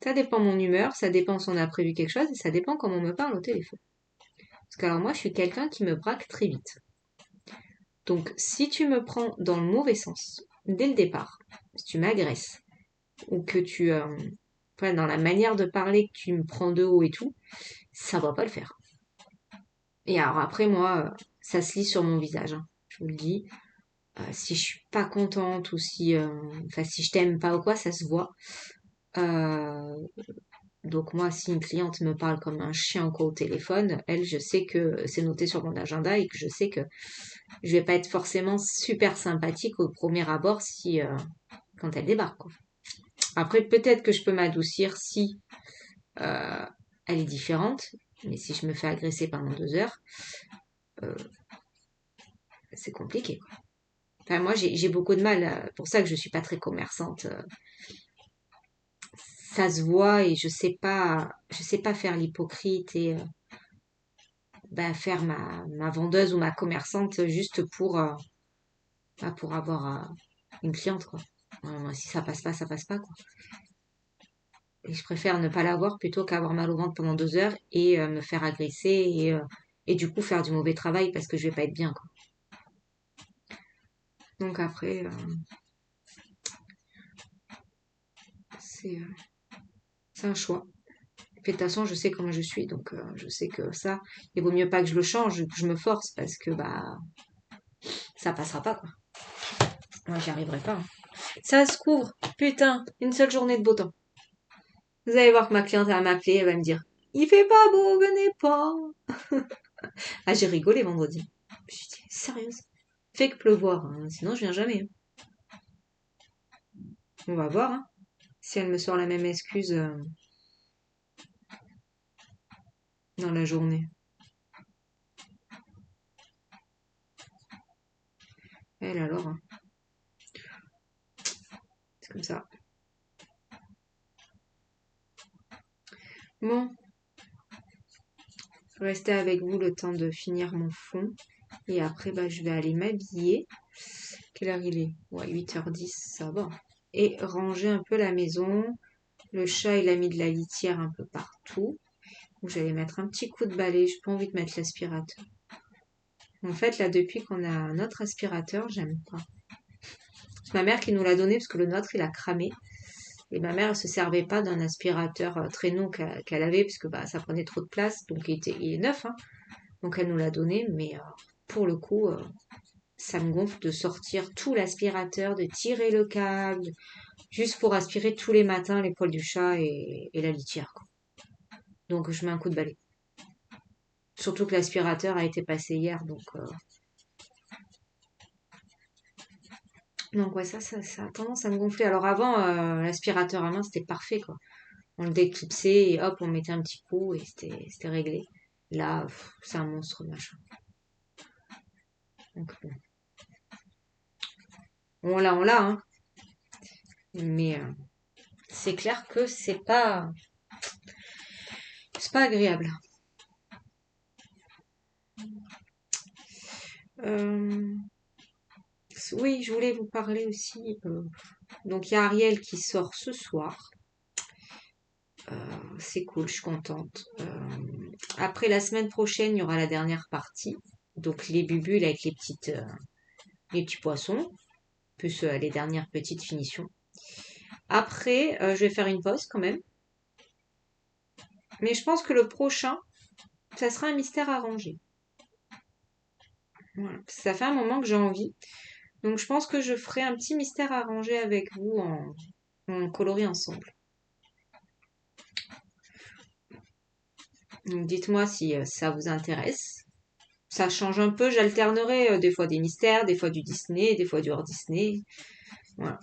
Speaker 1: Ça dépend mon humeur, ça dépend si on a prévu quelque chose, et ça dépend comment on me parle au téléphone. Parce que alors moi, je suis quelqu'un qui me braque très vite. Donc, si tu me prends dans le mauvais sens, dès le départ, si tu m'agresses, ou que tu, enfin, dans la manière de parler, que tu me prends de haut et tout, ça va pas le faire. Et alors après, moi, ça se lit sur mon visage, hein, je vous le dis. Si je suis pas contente ou si, enfin, si je t'aime pas ou quoi, ça se voit. Euh, donc moi, si une cliente me parle comme un chien quoi au téléphone, elle, je sais que c'est noté sur mon agenda et que je sais que je vais pas être forcément super sympathique au premier abord si quand elle débarque, quoi. Après, peut-être que je peux m'adoucir si euh, elle est différente, mais si je me fais agresser pendant 2 heures, euh, c'est compliqué, quoi. Enfin, moi, j'ai beaucoup de mal. Pour ça que je suis pas très commerçante. Ça se voit et je sais pas faire l'hypocrite et bah, faire ma vendeuse ou ma commerçante juste pour avoir une cliente, quoi. Si ça passe pas, ça passe pas, quoi. Et je préfère ne pas l'avoir plutôt qu'avoir mal au ventre pendant 2 heures et me faire agresser et du coup faire du mauvais travail parce que je vais pas être bien, quoi. Donc après, c'est euh, c'est un choix. Puis de toute façon, je sais comment je suis, donc je sais que ça, il vaut mieux pas que je le change, que je me force, parce que bah ça passera pas, quoi. Moi, j'y arriverai pas, hein. Ça se couvre, putain, une seule journée de beau temps. Vous allez voir que ma cliente elle va m'appeler, elle va me dire, il fait pas beau, venez pas. Ah, j'ai rigolé vendredi. Je suis dit, sérieuse? Fait que pleuvoir, hein, sinon je viens jamais, hein. On va voir, hein, si elle me sort la même excuse dans la journée. Elle alors, hein, c'est comme ça. Bon, je vais rester avec vous le temps de finir mon fond. Et après, bah, je vais aller m'habiller. Quelle heure il est? Ouais, 8h10, ça va. Et ranger un peu la maison. Le chat, il a mis de la litière un peu partout. Donc, j'allais mettre un petit coup de balai. J'ai pas envie de mettre l'aspirateur. En fait, là, depuis qu'on a notre aspirateur, j'aime pas. C'est ma mère qui nous l'a donné parce que le nôtre, il a cramé. Et ma mère, elle se servait pas d'un aspirateur traîneau qu'elle avait parce que bah, ça prenait trop de place. Donc, il est neuf, hein. Donc, elle nous l'a donné. Mais pour le coup, ça me gonfle de sortir tout l'aspirateur, de tirer le câble, juste pour aspirer tous les matins les poils du chat et la litière, quoi. Donc je mets un coup de balai. Surtout que l'aspirateur a été passé hier, donc ouais, ça a tendance à me gonfler. Alors avant, l'aspirateur à main, c'était parfait, quoi. On le déclipsait et hop, on mettait un petit coup et c'était réglé. Là, c'est un monstre, machin. Donc bon, on l'a, hein. Mais c'est clair que c'est pas agréable. Euh, oui, je voulais vous parler aussi. Donc il y a Ariel qui sort ce soir. C'est cool, je suis contente. Après la semaine prochaine, il y aura la dernière partie. Donc les bubules avec les petits poissons, plus les dernières petites finitions. Après, je vais faire une pause quand même. Mais je pense que le prochain, ça sera un mystère arrangé. Voilà. Ça fait un moment que j'ai envie. Donc je pense que je ferai un petit mystère arrangé avec vous on colorie ensemble. Donc dites-moi si ça vous intéresse. Ça change un peu, j'alternerai des fois des mystères, des fois du Disney, des fois du hors Disney. Voilà.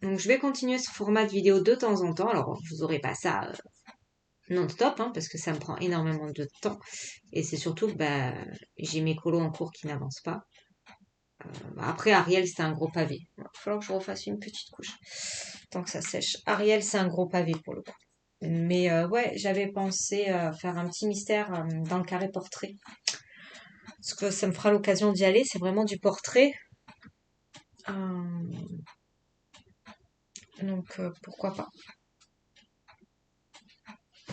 Speaker 1: Donc je vais continuer ce format de vidéo de temps en temps. Alors vous aurez pas ça non-stop, hein, parce que ça me prend énormément de temps. Et c'est surtout que bah, j'ai mes colos en cours qui n'avancent pas. Après, Ariel, c'est un gros pavé. Il va falloir que je refasse une petite couche. Tant que ça sèche. Ariel, c'est un gros pavé pour le coup. Mais ouais, j'avais pensé faire un petit mystère dans le carré portrait. Parce que ça me fera l'occasion d'y aller. C'est vraiment du portrait. Euh, donc pourquoi pas.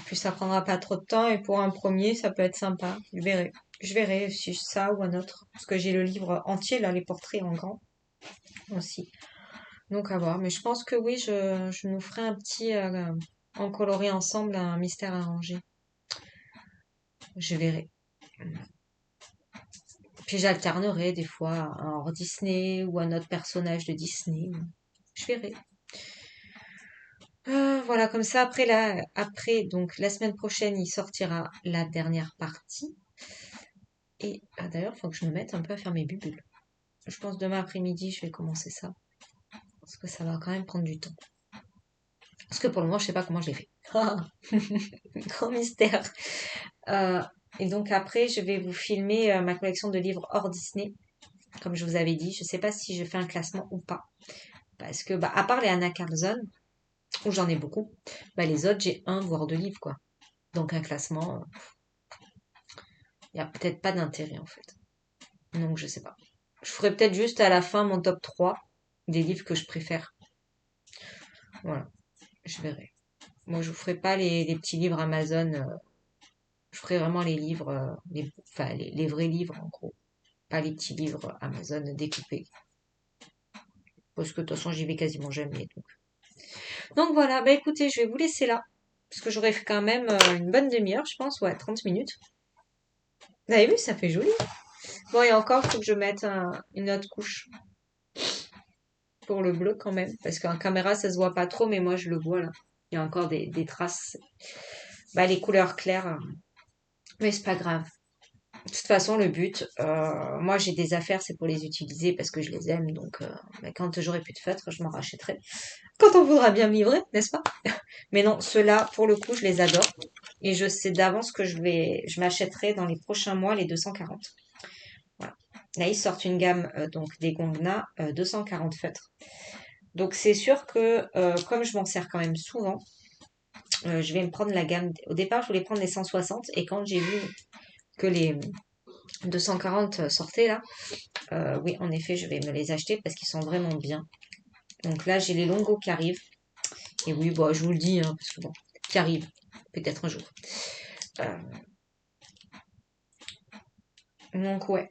Speaker 1: Puis ça prendra pas trop de temps. Et pour un premier, ça peut être sympa. Je verrai. Je verrai si ça ou un autre. Parce que j'ai le livre entier, là, les portraits en grand aussi. Donc à voir. Mais je pense que oui, je nous ferai un petit en coloré ensemble un mystère arrangé. Je verrai. Puis j'alternerai des fois un hors Disney ou un autre personnage de Disney. Je verrai. Voilà, comme ça après donc la semaine prochaine, il sortira la dernière partie. Et d'ailleurs, il faut que je me mette un peu à faire mes bulles. Je pense demain après-midi, je vais commencer ça. Parce que ça va quand même prendre du temps. Parce que pour le moment, je sais pas comment je l'ai fait. Grand mystère. Euh, et donc après, je vais vous filmer ma collection de livres hors Disney. Comme je vous avais dit, je sais pas si je fais un classement ou pas. Parce que, bah, à part les Anna Carlson, où j'en ai beaucoup, bah, les autres, j'ai un, voire deux livres, quoi. Donc un classement, il n'y a peut-être pas d'intérêt, en fait. Donc je sais pas. Je ferai peut-être juste à la fin mon top 3 des livres que je préfère. Voilà, je verrai. Moi, je vous ferai pas les petits livres Amazon. Je ferai vraiment les livres, enfin, les vrais livres, en gros. Pas les petits livres Amazon découpés. Parce que de toute façon, j'y vais quasiment jamais. Donc voilà, bah écoutez, je vais vous laisser là. Parce que j'aurais fait quand même une bonne demi-heure, je pense. Ouais, 30 minutes. Vous avez vu, ça fait joli. Bon, et encore, il faut que je mette une autre couche pour le bleu quand même. Parce qu'en caméra, ça se voit pas trop, mais moi, je le vois là. Il y a encore des traces. Bah, les couleurs claires. Mais c'est pas grave. De toute façon, le but, moi j'ai des affaires, c'est pour les utiliser parce que je les aime. Donc, bah, quand j'aurai plus de feutres, je m'en rachèterai. Quand on voudra bien me livrer, n'est-ce pas? Mais non, ceux-là, pour le coup, je les adore. Et je sais d'avance que je m'achèterai dans les prochains mois les 240. Voilà. Là, ils sortent une gamme, donc des Gongna 240 feutres. Donc, c'est sûr que, comme je m'en sers quand même souvent, je vais me prendre la gamme. Au départ, je voulais prendre les 160 et quand j'ai vu que les 240 sortaient là, oui, en effet, je vais me les acheter parce qu'ils sont vraiment bien. Donc là, j'ai les Longo qui arrivent. Et oui, bon, je vous le dis, hein, parce que bon, qui arrivent, peut-être un jour. Euh, donc ouais,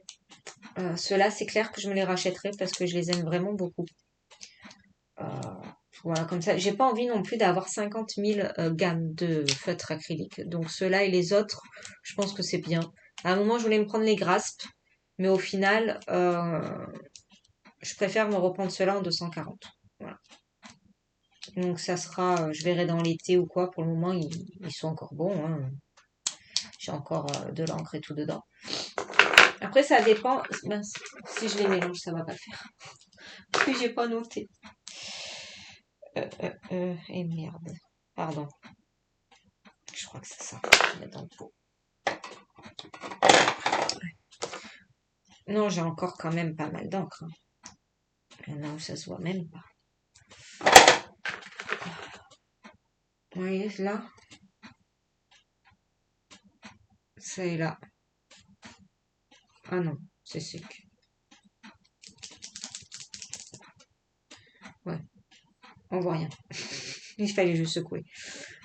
Speaker 1: ceux-là, c'est clair que je me les rachèterai parce que je les aime vraiment beaucoup. Euh, voilà, comme ça. J'ai pas envie non plus d'avoir 50 000 gammes de feutres acryliques. Donc ceux-là et les autres, je pense que c'est bien. À un moment, je voulais me prendre les graspes, mais au final, je préfère me reprendre ceux-là en 240. Voilà. Donc ça sera, je verrai dans l'été ou quoi. Pour le moment, ils sont encore bons, hein. J'ai encore de l'encre et tout dedans. Après, ça dépend. Mince, si je les mélange, ça va pas le faire. Parce que j'ai pas noté. Et merde. Pardon. Je crois que c'est ça. Je vais mettre dans le pot. Non, j'ai encore quand même pas mal d'encre. Il y en a où ça se voit même pas. Vous voyez, là. Ça est là. Ah non, c'est sec. Ouais, on voit rien. Il fallait juste secouer.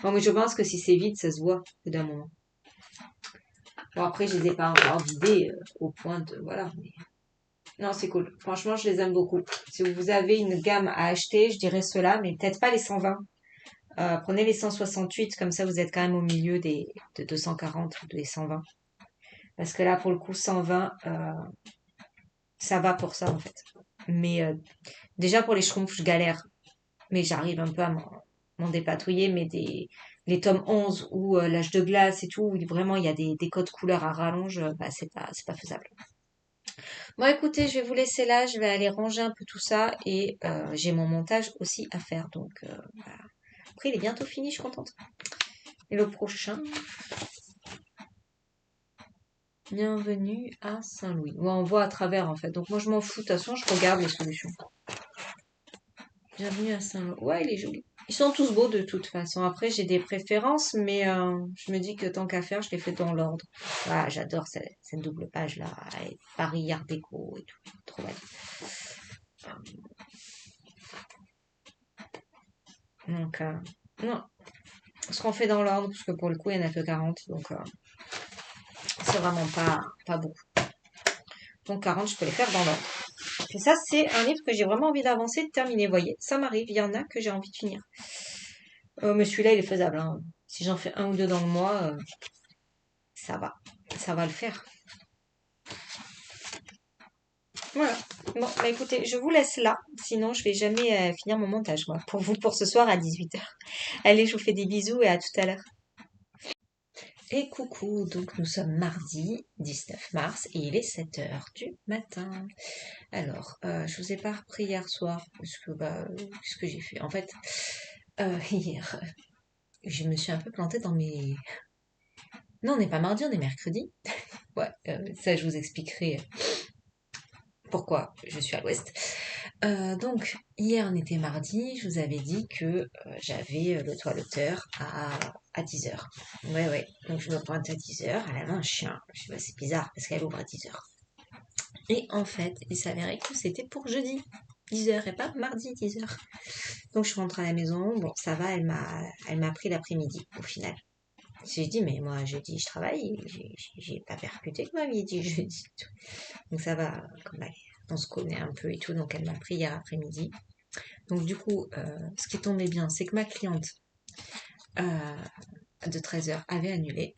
Speaker 1: Bon, mais je pense que si c'est vide, ça se voit au bout d'un moment. Bon, après, je les ai pas encore vidés au point de... Voilà. Mais... Non, c'est cool. Franchement, je les aime beaucoup. Si vous avez une gamme à acheter, je dirais ceux-là, mais peut-être pas les 120. Prenez les 168, comme ça vous êtes quand même au milieu de 240 ou des 120. Parce que là, pour le coup, 120, ça va pour ça en fait. Mais déjà pour les schtroumpfs, je galère. mais j'arrive un peu à m'en dépatouiller, mais les tomes 11 ou l'âge de glace et tout, où vraiment il y a des codes couleurs à rallonge, bah, c'est pas faisable. Bon, écoutez, je vais vous laisser là, je vais aller ranger un peu tout ça et j'ai mon montage aussi à faire, donc voilà. Après, il est bientôt fini, je suis contente. Et le prochain, bienvenue à Saint-Louis. Ouais, on voit à travers en fait, donc moi je m'en fous, de toute façon, je regarde les solutions. Bienvenue à Saint-Louis. Ouais, il est joli. Ils sont tous beaux de toute façon. Après, j'ai des préférences, mais je me dis que tant qu'à faire, je les fais dans l'ordre. Ah, j'adore cette double page là, avec Paris Art Déco et tout. Trop belle. Donc, non, ce qu'on fait dans l'ordre, parce que pour le coup, il n'y en a que 40, donc c'est vraiment pas beaucoup. Donc 40, je peux les faire dans l'ordre. Et ça, c'est un livre que j'ai vraiment envie d'avancer, de terminer. Vous voyez, ça m'arrive, il y en a que j'ai envie de finir. Mais celui-là, il est faisable, hein. Si j'en fais un ou deux dans le mois, ça va. Ça va le faire. Voilà. Bon, bah écoutez, je vous laisse là. Sinon, je vais jamais finir mon montage, moi. Pour vous, pour ce soir à 18h. Allez, je vous fais des bisous et à tout à l'heure. Et coucou, donc nous sommes mardi 19 mars et il est 7h du matin. Alors, je vous ai pas repris hier soir parce que qu'est-ce que j'ai fait? En fait, hier, je me suis un peu plantée dans mes. Non, on n'est pas mardi, on est mercredi. Ouais, ça je vous expliquerai pourquoi je suis à l'ouest. Donc, hier on était mardi, je vous avais dit que j'avais le toiletteur à 10h. Ouais, ouais, donc je me pointe à 10h, elle avait un chien. Je sais pas, c'est bizarre parce qu'elle ouvre à 10h. Et en fait, il s'avérait que c'était pour jeudi 10h et pas mardi 10h. Donc je suis rentrée à la maison, bon ça va, elle m'a pris l'après-midi au final. J'ai dit, mais moi jeudi je travaille, j'ai pas percuté que ma vie dit jeudi. Donc ça va, comme on se connaît un peu et tout, donc elle m'a pris hier après-midi. Donc du coup, ce qui tombait bien, c'est que ma cliente euh, de 13h avait annulé.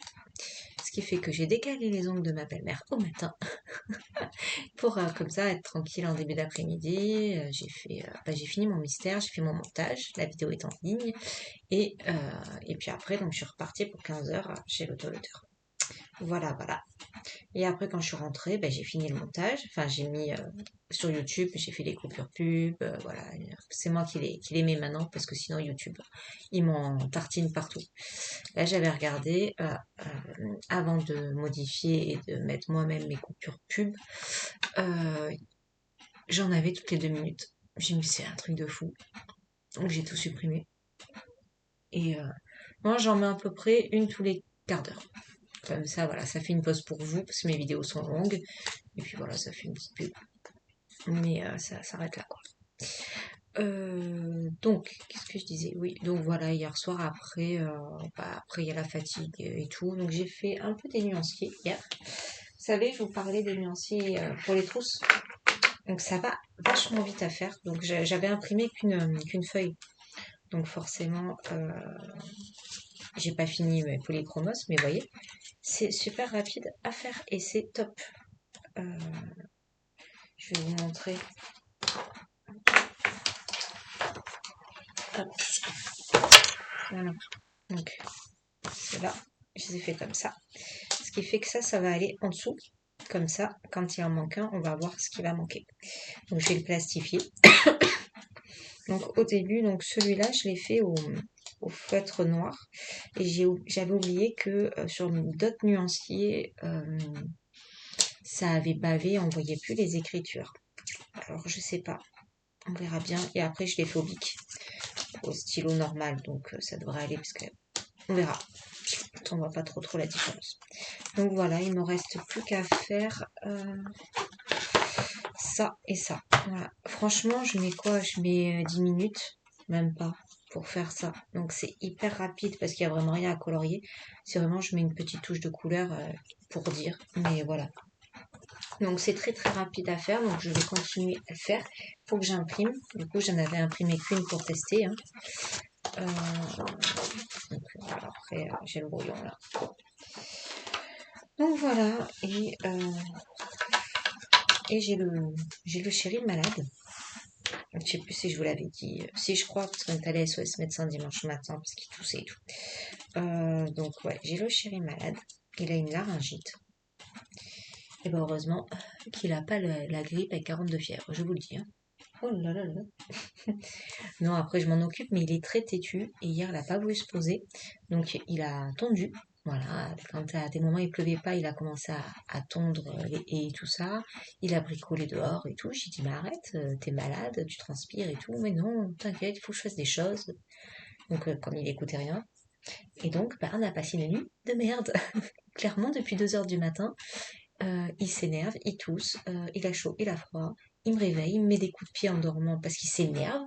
Speaker 1: Ce qui fait que j'ai décalé les ongles de ma belle-mère au matin pour comme ça être tranquille en début d'après-midi. J'ai fini mon mystère, j'ai fait mon montage, la vidéo est en ligne. Et puis après, donc je suis repartie pour 15h chez l'autoloteur. Voilà, voilà. Et après, quand je suis rentrée, j'ai fini le montage. Enfin, j'ai mis sur YouTube, j'ai fait les coupures pub. Voilà, c'est moi qui les mets maintenant parce que sinon YouTube, ils m'en tartinent partout. Là, j'avais regardé avant de modifier et de mettre moi-même mes coupures pub. euh, J'en avais toutes les 2 minutes. J'ai mis c'est un truc de fou. Donc j'ai tout supprimé. Et moi, j'en mets à peu près une tous les quarts d'heure. Comme ça, voilà, ça fait une pause pour vous, parce que mes vidéos sont longues. Et puis voilà, ça fait une petite pub. Mais ça s'arrête là, quoi. Donc, qu'est-ce que je disais? Oui, donc voilà, hier soir, après il y a la fatigue et tout. Donc j'ai fait un peu des nuanciers hier. Vous savez, je vous parlais des nuanciers pour les trousses. Donc ça va vachement vite à faire. Donc j'avais imprimé qu'une feuille. Donc forcément, j'ai pas fini mes polychromos, mais vous voyez, c'est super rapide à faire et c'est top. Euh, je vais vous montrer. Hop. Voilà. Donc, c'est là. Je les ai fait comme ça. Ce qui fait que ça va aller en dessous. Comme ça, quand il en manque un, on va voir ce qui va manquer. Donc, je vais le plastifier. Donc, au début, donc celui-là, je l'ai fait au feutre noir. Et j'avais oublié que sur d'autres nuanciers, ça avait bavé, on voyait plus les écritures. Alors, je sais pas. On verra bien. Et après, je l'ai fait au bic. Au stylo normal. Donc, ça devrait aller parce que on verra. On voit pas trop la différence. Donc voilà, il me reste plus qu'à faire ça et ça. Voilà. Franchement, je mets quoi? Je mets 10 minutes, même pas, pour faire ça. Donc c'est hyper rapide parce qu'il n'y a vraiment rien à colorier. C'est vraiment, je mets une petite touche de couleur pour dire. Mais voilà. Donc c'est très rapide à faire. Donc je vais continuer à le faire. Il faut que j'imprime. Du coup, j'en avais imprimé qu'une pour tester. Hein. Donc, voilà, après, j'ai le brouillon là. Donc voilà, et j'ai le chéri malade. Je sais plus si je vous l'avais dit. Si, je crois, parce qu'on est allé à SOS médecin dimanche matin, parce qu'il toussait et tout. Donc, ouais, j'ai le chéri malade. Il a une laryngite. Et ben heureusement qu'il a pas la grippe avec 42 fièvre, je vous le dis. Hein. Oh là là là. Non, après je m'en occupe, mais il est très têtu. Et hier, il n'a pas voulu se poser. Donc il a tondu. Voilà, quand à des moments il pleuvait pas, il a commencé à tondre et tout ça. Il a bricolé dehors et tout. J'ai dit, mais arrête, t'es malade, tu transpires et tout. Mais non, t'inquiète, il faut que je fasse des choses. Donc comme il écoutait rien. Et donc, bah, on a passé une nuit de merde. Clairement, depuis 2 heures du matin, il s'énerve, il tousse, il a chaud, il a froid. Il me réveille, il me met des coups de pied en dormant parce qu'il s'énerve.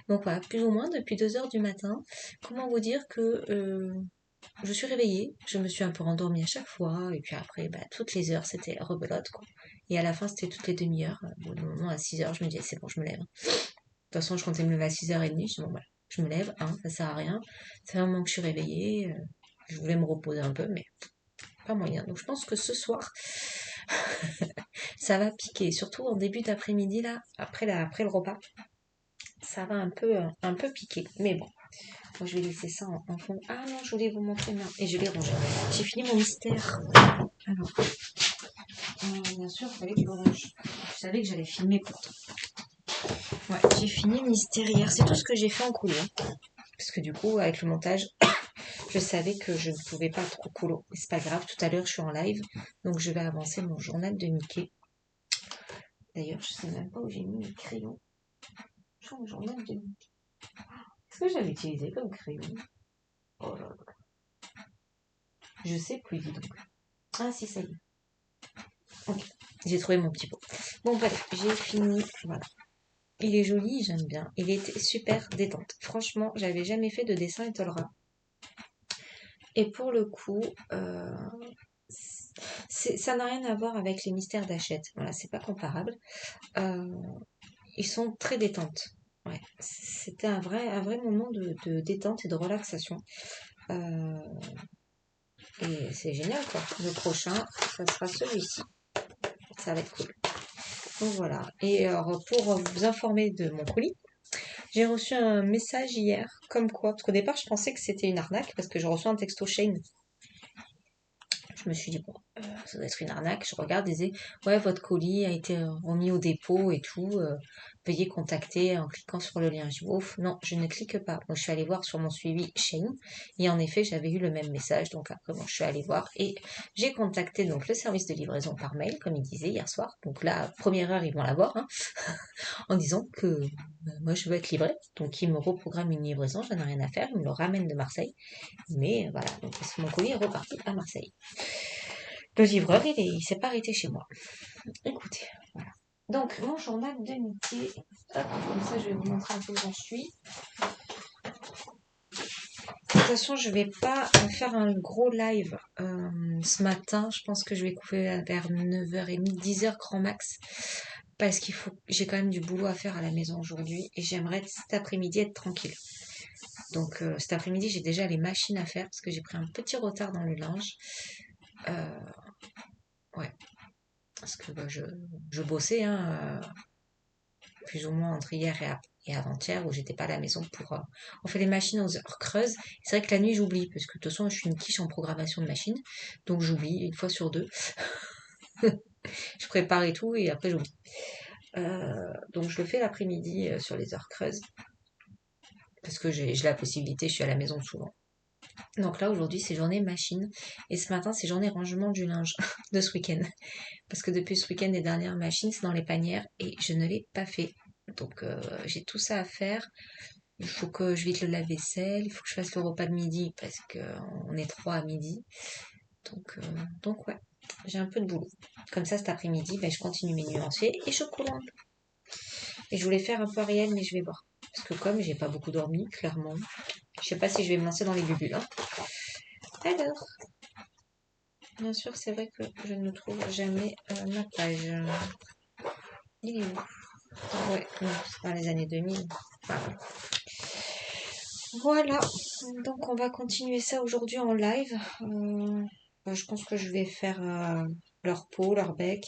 Speaker 1: Donc voilà, plus ou moins depuis 2 heures du matin. Comment vous dire que je suis réveillée, je me suis un peu rendormie à chaque fois, et puis après, bah, toutes les heures, c'était rebelote, quoi. Et à la fin, c'était toutes les demi-heures. Au bout d'un moment, à 6 heures, je me disais, c'est bon, je me lève. De toute façon, je comptais me lever à 6h30, je dis, bon, voilà, je me lève, hein, ça sert à rien. C'est un moment que je suis réveillée, je voulais me reposer un peu, mais pas moyen. Donc je pense que ce soir, ça va piquer, surtout en début d'après-midi, là, après le repas. Ça va un peu piquer, mais bon. Moi, je vais laisser ça en fond. Ah non, je voulais vous montrer, non. Et je l'ai rangé. J'ai fini mon mystère. Alors, bien sûr, il fallait que je le range. Je savais que j'allais filmer pourtant. Ouais, j'ai fini le mystère hier. C'est tout ce que j'ai fait en coulo. Parce que du coup, avec le montage, je savais que je ne pouvais pas trop coulo. Mais c'est pas grave, tout à l'heure, je suis en live. Donc, je vais avancer mon journal de Mickey. D'ailleurs, je sais même pas où j'ai mis mes crayons. Je suis en journal de Mickey. Qu'est-ce que j'avais utilisé comme crayon? Oh là là. Je sais plus, dis donc. Ah si, ça y est. Ok, j'ai trouvé mon petit pot. Bon, bref, j'ai fini. Voilà. Il est joli, j'aime bien. Il était super détente. Franchement, j'avais jamais fait de dessin étolera. Et pour le coup, ça n'a rien à voir avec les mystères d'Hachette. Voilà, c'est pas comparable. Euh, Ils sont très détentes. Ouais, c'était un vrai moment de détente et de relaxation. Euh, et c'est génial, quoi. Le prochain, ça sera celui-ci. Ça va être cool. Donc voilà. Et alors, pour vous informer de mon colis, j'ai reçu un message hier, comme quoi, parce qu'au départ, je pensais que c'était une arnaque, parce que je reçois un texto Shane. Je me suis dit, bon, ça doit être une arnaque. Je regarde, il disait, ouais, votre colis a été remis au dépôt et tout. Veuillez contacter en cliquant sur le lien. Je dis, ouf, non, je ne clique pas. Donc, je suis allée voir sur mon suivi Shane. Et en effet, j'avais eu le même message. Donc, après, bon, je suis allée voir et j'ai contacté donc le service de livraison par mail, comme il disait hier soir. Donc, là, première heure, ils vont l'avoir, hein, en disant que moi, je veux être livrée. Donc, ils me reprogramment une livraison. J'en ai rien à faire. Ils me le ramènent de Marseille. Mais voilà, donc mon colis est reparti à Marseille. Le livreur, il s'est pas arrêté chez moi. Écoutez, voilà. Donc, mon journal de métier. Hop, comme ça, je vais vous montrer un peu où j'en suis. De toute façon, je vais pas faire un gros live ce matin. Je pense que je vais couper vers 9h30, 10h grand max. Parce qu'il faut, j'ai quand même du boulot à faire à la maison aujourd'hui. Et j'aimerais cet après-midi être tranquille. Donc, cet après-midi, j'ai déjà les machines à faire parce que j'ai pris un petit retard dans le linge. Ouais, parce que bah, je bossais, hein, plus ou moins entre hier et avant-hier, où j'étais pas à la maison pour... on fait les machines aux heures creuses. C'est vrai que la nuit, j'oublie, parce que de toute façon, je suis une quiche en programmation de machine, donc j'oublie une fois sur deux. Je prépare et tout, et après, j'oublie. Donc, je le fais l'après-midi sur les heures creuses, parce que j'ai la possibilité, je suis à la maison souvent. Donc là, aujourd'hui, c'est journée machine, et ce matin, c'est journée rangement du linge de ce week-end. Parce que depuis ce week-end, les dernières machines, c'est dans les panières et je ne l'ai pas fait. Donc j'ai tout ça à faire. Il faut que je vide le lave-vaisselle, il faut que je fasse le repas de midi parce qu'on est trois à midi. Donc ouais, j'ai un peu de boulot. Comme ça, cet après-midi, ben, je continue mes nuanciers et je cours un peu. Et je voulais faire un peu Ariel, mais je vais voir. Parce que comme j'ai pas beaucoup dormi, clairement, je sais pas si je vais me lancer dans les bubules. Hein. Alors, bien sûr, c'est vrai que je ne trouve jamais ma page. Il est où? Ouais, non, c'est dans les années 2000. Voilà. Voilà, donc on va continuer ça aujourd'hui en live. Je pense que je vais faire leur peau, leur bec.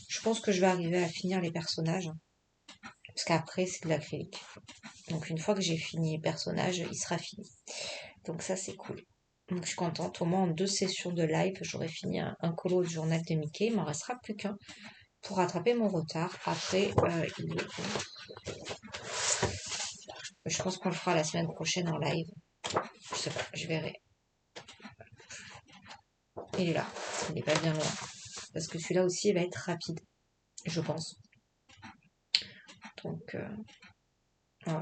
Speaker 1: Je pense que je vais arriver à finir les personnages. Parce qu'après, c'est de l'acrylique. Donc une fois que j'ai fini le personnage, il sera fini. Donc ça, c'est cool. Donc je suis contente. Au moins en 2 sessions de live, j'aurai fini un colo du journal de Mickey. Il m'en restera plus qu'un pour rattraper mon retard. Après, je pense qu'on le fera la semaine prochaine en live. Je sais pas, je verrai. Il est là. Il n'est pas bien loin. Parce que celui-là aussi, il va être rapide, je pense. Donc, voilà.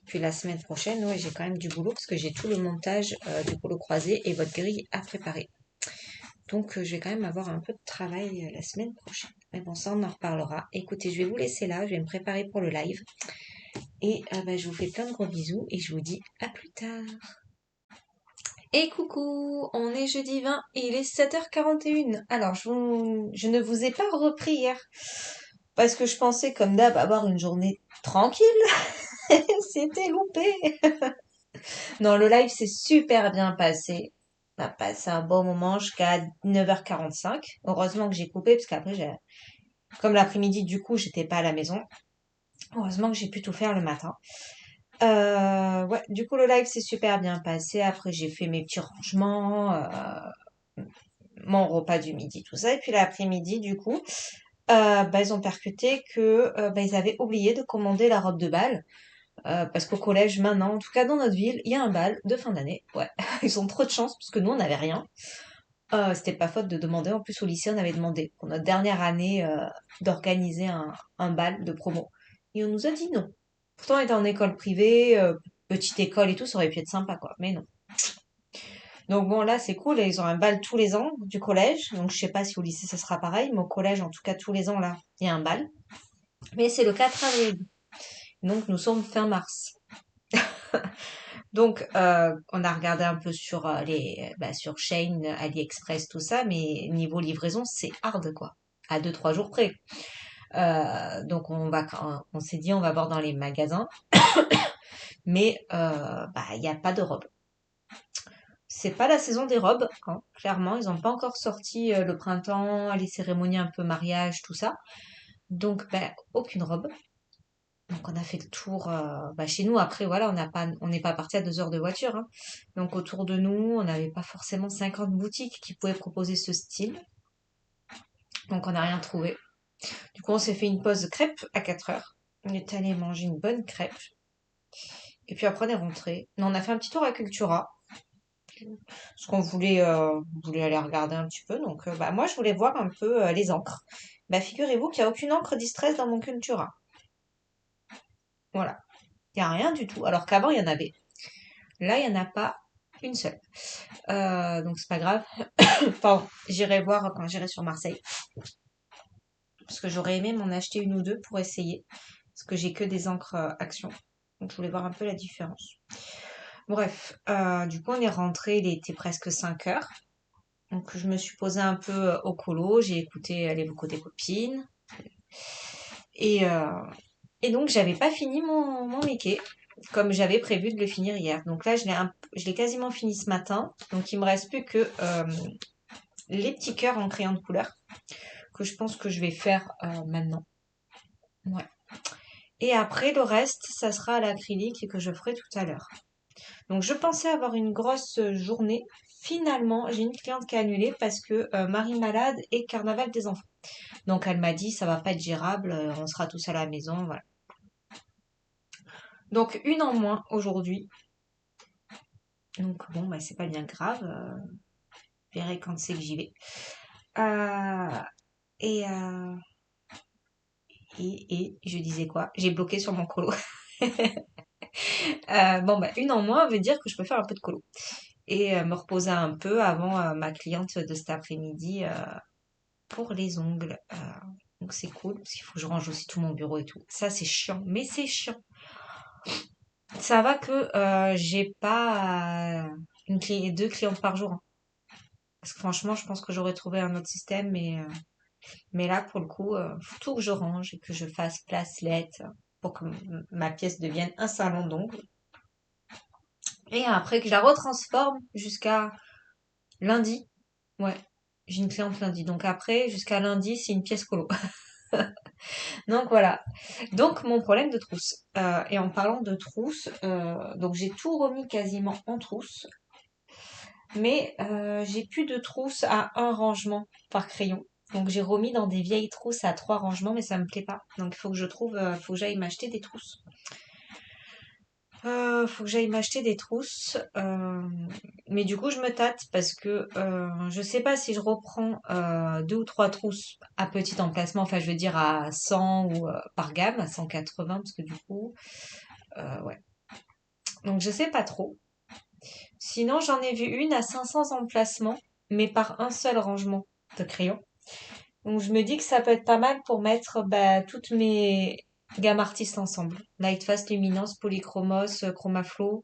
Speaker 1: Puis la semaine prochaine, ouais, j'ai quand même du boulot parce que j'ai tout le montage du polo croisé et votre grille à préparer. Donc, je vais quand même avoir un peu de travail la semaine prochaine. Mais bon, ça, on en reparlera. Écoutez, je vais vous laisser là. Je vais me préparer pour le live. Et je vous fais plein de gros bisous et je vous dis à plus tard. Et coucou, on est jeudi 20 et il est 7h41. Alors, je ne vous ai pas repris hier parce que je pensais comme d'hab avoir une journée tranquille. C'était loupé. Non, le live s'est super bien passé. On a passé un bon moment jusqu'à 9h45. Heureusement que j'ai coupé parce qu'après, comme l'après-midi, du coup, j'étais pas à la maison. Heureusement que j'ai pu tout faire le matin. Ouais, du coup, le live s'est super bien passé. Après, j'ai fait mes petits rangements, mon repas du midi, tout ça. Et puis l'après-midi, du coup, ils ont percuté que ils avaient oublié de commander la robe de bal. Parce qu'au collège, maintenant, en tout cas dans notre ville, il y a un bal de fin d'année. Ouais, ils ont trop de chance parce que nous, on n'avait rien. C'était pas faute de demander. En plus, au lycée, on avait demandé pour notre dernière année d'organiser un bal de promo. Et on nous a dit non. Pourtant, on était en école privée, petite école et tout, ça aurait pu être sympa, quoi. Mais non. Donc bon, là, c'est cool. Ils ont un bal tous les ans du collège. Donc je sais pas si au lycée, ça sera pareil. Mais au collège, en tout cas, tous les ans, là, il y a un bal. Mais c'est le 4 avril. Donc nous sommes fin mars. Donc, on a regardé un peu sur sur Shein, AliExpress, tout ça, mais niveau livraison, c'est hard, quoi. À 2, 3 jours près. Donc, on s'est dit, on va voir dans les magasins, mais il n'y a pas de robes. C'est pas la saison des robes, hein, clairement. Ils n'ont pas encore sorti le printemps, les cérémonies un peu mariage, tout ça. Donc, aucune robe. Donc on a fait le tour chez nous. Après, voilà, on n'est pas parti à 2 heures de voiture, hein. Donc autour de nous, on n'avait pas forcément 50 boutiques qui pouvaient proposer ce style. Donc on n'a rien trouvé. Du coup, on s'est fait une pause crêpe à 4 heures. On est allé manger une bonne crêpe. Et puis après, on est rentré. Non, on a fait un petit tour à Cultura. Parce qu'on voulait aller regarder un petit peu. Donc moi, je voulais voir un peu les encres. Figurez-vous qu'il n'y a aucune encre Distress dans mon Cultura. Voilà. Il n'y a rien du tout. Alors qu'avant, il y en avait. Là, il n'y en a pas une seule. Donc c'est pas grave. Enfin, j'irai voir quand j'irai sur Marseille. Parce que j'aurais aimé m'en acheter une ou deux pour essayer. Parce que j'ai que des encres Action. Donc je voulais voir un peu la différence. Bref, du coup on est rentré, il était presque 5 heures. Donc je me suis posée un peu au colo, j'ai écouté les vocaux des copines. Et, euh, et donc j'avais pas fini mon Mickey, comme j'avais prévu de le finir hier. Donc là je l'ai quasiment fini ce matin. Donc il me reste plus que les petits cœurs en crayon de couleur que je pense que je vais faire maintenant. Ouais. Et après, le reste, ça sera à l'acrylique et que je ferai tout à l'heure. Donc, je pensais avoir une grosse journée. Finalement, j'ai une cliente qui a annulé parce que Marie malade et carnaval des enfants. Donc, elle m'a dit, ça va pas être gérable, on sera tous à la maison, voilà. Donc, une en moins aujourd'hui. Donc, bon, c'est pas bien grave. Je verrai quand c'est que j'y vais. Euh, et, euh, et je disais quoi? J'ai bloqué sur mon colo. Une en moins veut dire que je peux faire un peu de colo et me reposer un peu avant ma cliente de cet après-midi pour les ongles. Donc c'est cool parce qu'il faut que je range aussi tout mon bureau et tout. Ça c'est chiant, mais c'est chiant. Ça va que j'ai pas deux clientes par jour, hein. Parce que franchement, je pense que j'aurais trouvé un autre système, mais là pour le coup, faut tout que je range et que je fasse placelette pour que ma pièce devienne un salon d'ongles. Et après que je la retransforme jusqu'à lundi. Ouais, j'ai une cliente lundi. Donc après, jusqu'à lundi, c'est une pièce colo. Donc voilà. Donc mon problème de trousse. Et en parlant de trousse, donc j'ai tout remis quasiment en trousse, mais j'ai plus de trousse à un rangement par crayon. Donc j'ai remis dans des vieilles trousses à 3 rangements, mais ça me plaît pas. Donc il faut que je trouve, faut que j'aille m'acheter des trousses. Faut que j'aille m'acheter des trousses. Mais du coup, je me tâte parce que je sais pas si je reprends 2 ou 3 trousses à petit emplacement, enfin je veux dire à 100 ou par gamme, à 180 parce que du coup, ouais. Donc je sais pas trop. Sinon, j'en ai vu une à 500 emplacements, mais par un seul rangement de crayons. Donc je me dis que ça peut être pas mal pour mettre bah, toutes mes gammes artistes ensemble. Lightfast, Luminance, Polychromos, Chromaflow.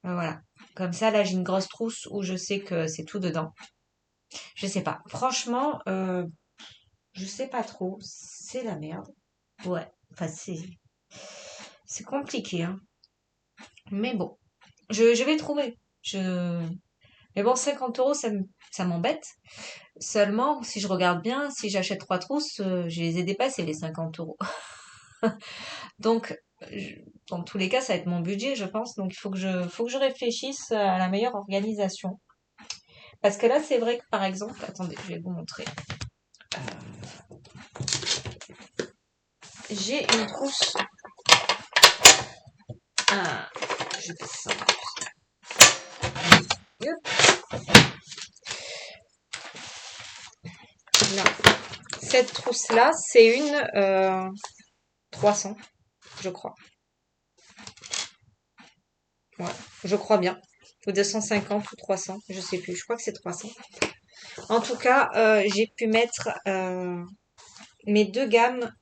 Speaker 1: Voilà. Comme ça, là, j'ai une grosse trousse où je sais que c'est tout dedans. Je sais pas. Franchement, je sais pas trop. C'est la merde. Ouais. Enfin, c'est compliqué, hein. Mais bon, je vais trouver. Mais bon, 50 euros, ça m'embête. Seulement, si je regarde bien, si j'achète 3 trousses, je les ai dépassés, les 50 euros. Donc, je- dans tous les cas, ça va être mon budget, je pense. Donc, faut que je réfléchisse à la meilleure organisation. Parce que là, c'est vrai que par exemple, attendez, je vais vous montrer. J'ai une trousse. Ah, je fais ça. Hop, là. Cette trousse-là, c'est une 300, je crois. Ouais, je crois bien. Ou 250 ou 300, je sais plus. Je crois que c'est 300. En tout cas, j'ai pu mettre mes 2 gammes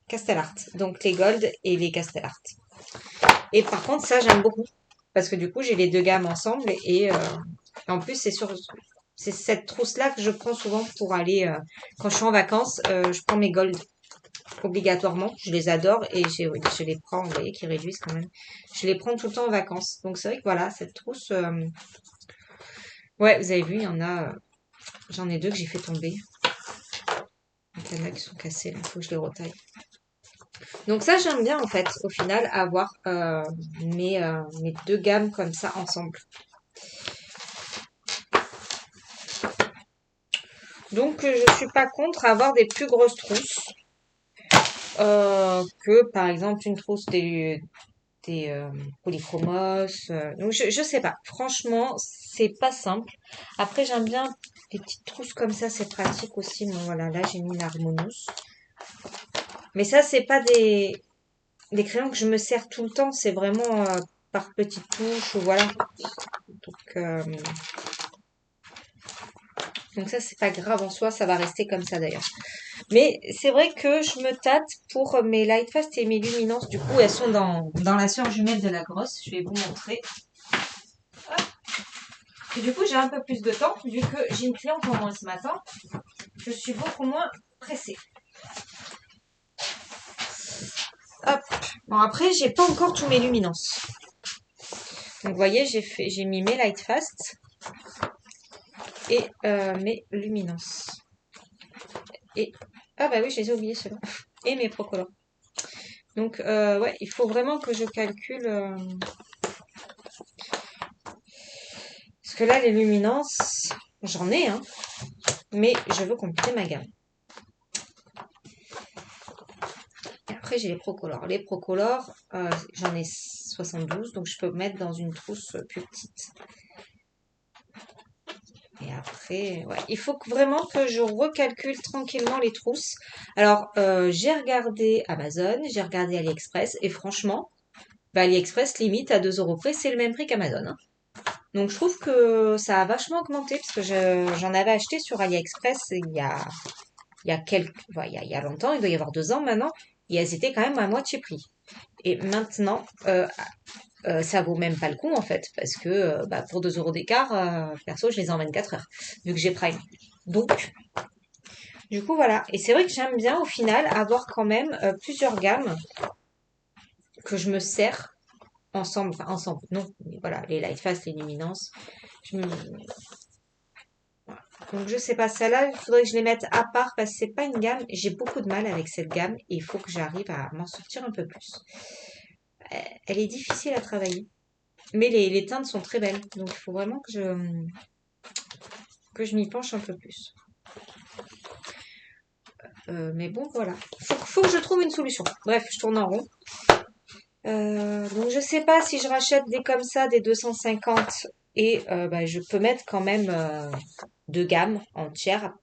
Speaker 1: Castellart. Donc les Gold et les Castellart. Et par contre, ça, j'aime beaucoup. Parce que du coup, j'ai les 2 gammes ensemble. Et en plus, c'est cette trousse-là que je prends souvent pour aller, quand je suis en vacances, je prends mes Gold obligatoirement. Je les adore et oui, je les prends, vous voyez, qui réduisent quand même. Je les prends tout le temps en vacances. Donc c'est vrai que voilà, cette trousse, ouais, vous avez vu, il y en a, j'en ai 2 que j'ai fait tomber. Donc il y en a qui sont cassés, là, il faut que je les retaille. Donc ça, j'aime bien en fait, au final, avoir mes 2 gammes comme ça ensemble. Donc je suis pas contre avoir des plus grosses trousses que par exemple une trousse des polychromos. Donc je sais pas. Franchement, c'est pas simple. Après, j'aime bien les petites trousses comme ça, c'est pratique aussi. Bon voilà, là j'ai mis une Harmonious. Mais ça, c'est pas des crayons que je me sers tout le temps, c'est vraiment par petites touches ou voilà. Donc, euh, donc ça, c'est pas grave en soi, ça va rester comme ça d'ailleurs. Mais c'est vrai que je me tâte pour mes Lightfast et mes Luminance. Du coup, elles sont dans la sœur jumelle de la grosse. Je vais vous montrer. Et du coup, j'ai un peu plus de temps, vu que j'ai une cliente en moins ce matin. Je suis beaucoup moins pressée. Hop. Bon, après, j'ai pas encore tous mes Luminance. Donc, vous voyez, j'ai mis mes Lightfast et mes Luminance. Et, ah bah oui, je les ai oubliés ceux-là. Et mes Procolor. Donc, ouais, il faut vraiment que je calcule. Parce que là, les luminances, j'en ai, hein. Mais je veux compléter ma gamme. Et après, j'ai les Procolor. Les Procolor, j'en ai 72, donc je peux mettre dans une trousse plus petite. Et après, ouais, il faut vraiment que je recalcule tranquillement les trousses. Alors, j'ai regardé Amazon, j'ai regardé AliExpress, et franchement, bah, AliExpress, limite, à 2 euros près, c'est le même prix qu'Amazon, hein. Donc, je trouve que ça a vachement augmenté, parce que j'en avais acheté sur AliExpress il y a longtemps, il doit y avoir 2 ans maintenant, et elles étaient quand même à moitié prix. Et maintenant, ça vaut même pas le coup en fait, parce que bah, pour 2 euros d'écart, perso, je les ai en 24 heures, vu que j'ai Prime. Donc, du coup, voilà. Et c'est vrai que j'aime bien au final avoir quand même plusieurs gammes que je me sers ensemble, enfin ensemble, non, mais voilà, les Lightfast, les Luminance. Je me- Donc je sais pas, celle-là, il faudrait que je les mette à part parce que c'est pas une gamme. J'ai beaucoup de mal avec cette gamme et il faut que j'arrive à m'en sortir un peu plus. Elle est difficile à travailler, mais les teintes sont très belles. Donc il faut vraiment que je m'y penche un peu plus. Mais bon, voilà. Faut que je trouve une solution. Bref, je tourne en rond. Donc je sais pas si je rachète des comme ça, des 250 et bah, je peux mettre quand même deux gammes entières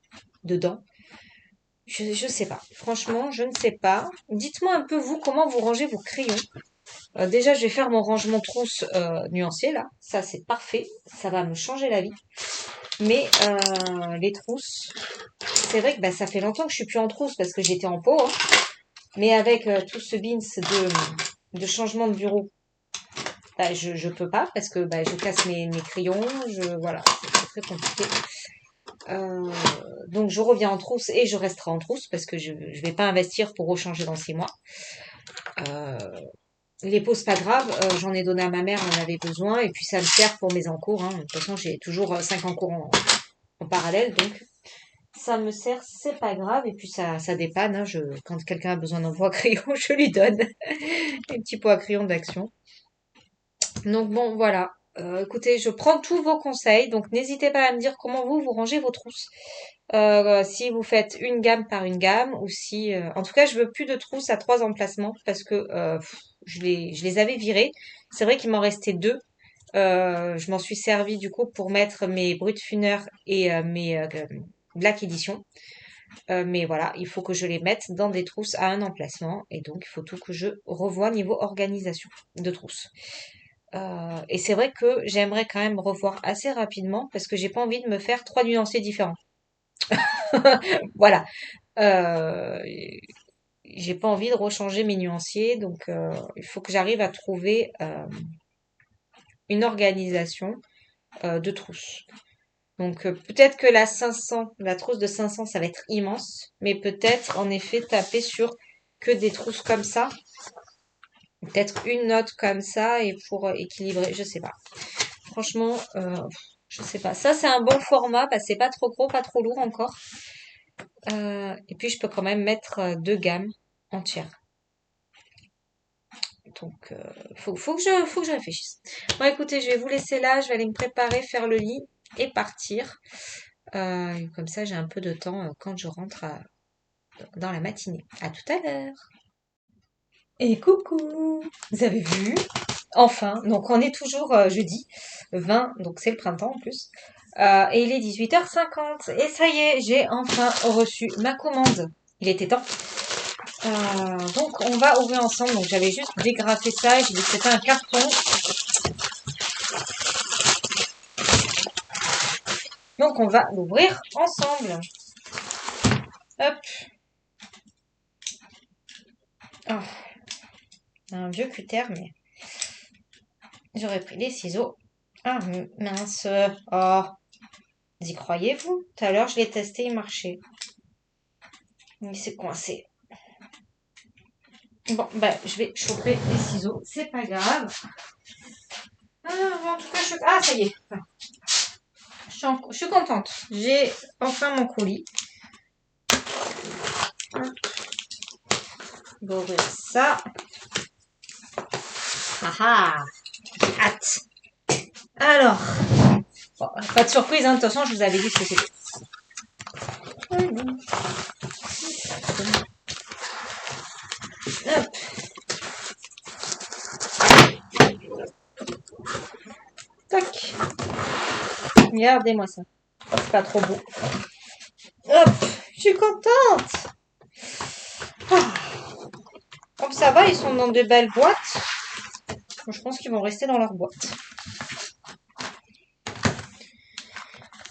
Speaker 1: dedans. Je sais pas. Franchement, je ne sais pas. Dites-moi un peu vous comment vous rangez vos crayons. Déjà, je vais faire mon rangement trousse nuancier là. Ça, c'est parfait. Ça va me changer la vie. Mais les trousses, c'est vrai que bah, ça fait longtemps que je suis plus en trousse parce que j'étais en pot. Hein. Mais avec tout ce bins de changement de bureau, bah, je peux pas parce que bah, je casse mes crayons. Voilà, c'est très compliqué. Euh, donc je reviens en trousse et je resterai en trousse parce que je vais pas investir pour rechanger dans 6 mois. Euh, les pots, c'est pas grave, j'en ai donné à ma mère, elle en avait besoin, et puis ça me sert pour mes encours. Hein. De toute façon, j'ai toujours 5 encours en parallèle, donc ça me sert, c'est pas grave, et puis ça dépanne. Hein. Quand quelqu'un a besoin d'un pot à crayon, je lui donne un petit pot à crayon d'action. Donc bon, voilà. Écoutez, je prends tous vos conseils, donc n'hésitez pas à me dire comment vous rangez vos trousses. Si vous faites une gamme par une gamme ou si en tout cas je veux plus de trousses à 3 emplacements parce que je les avais virées. C'est vrai qu'il m'en restait deux. Je m'en suis servi du coup pour mettre mes Brutfuner et mes Black Edition. Mais voilà, il faut que je les mette dans des trousses à un emplacement et donc il faut tout que je revoie niveau organisation de trousses. Et c'est vrai que j'aimerais quand même revoir assez rapidement parce que j'ai pas envie de me faire 3 nuanciers différents. Voilà. Euh, j'ai pas envie de rechanger mes nuanciers, donc il faut que j'arrive à trouver une organisation de trousses. Donc peut-être que la trousse de 500, ça va être immense, mais peut-être en effet taper sur que des trousses comme ça, peut-être une note comme ça et pour équilibrer, je sais pas. Franchement, je sais pas. Ça c'est un bon format, parce que c'est pas trop gros, pas trop lourd encore. Et puis je peux quand même mettre 2 gammes entières. Donc, faut que je réfléchisse. Bon, écoutez, je vais vous laisser là. Je vais aller me préparer, faire le lit et partir. Comme ça, j'ai un peu de temps quand je rentre dans la matinée. À tout à l'heure. Et coucou! Vous avez vu? Enfin, donc on est toujours jeudi 20, donc c'est le printemps en plus. Et il est 18h50. Et ça y est, j'ai enfin reçu ma commande. Il était temps. Donc on va ouvrir ensemble. Donc j'avais juste dégrafé ça. J'ai dit que c'était un carton. Donc on va l'ouvrir ensemble. Hop. Oh, un vieux cutter, mais j'aurais pris des ciseaux. Ah mince. Oh, y croyez-vous? Tout à l'heure je l'ai testé, il marchait. Il s'est coincé. Bon, bah je vais choper les ciseaux. C'est pas grave. En tout cas, ah ça y est. Je suis contente. J'ai enfin mon colis. On va ouvrir ça. Ah ah, j'ai hâte. Alors, bon, pas de surprise, hein, de toute façon, je vous avais dit ce que c'était. Hop. Tac. Regardez-moi ça. C'est pas trop beau. Hop. Je suis contente. Ah. Comme ça va, ils sont dans de belles boîtes. Je pense qu'ils vont rester dans leur boîte.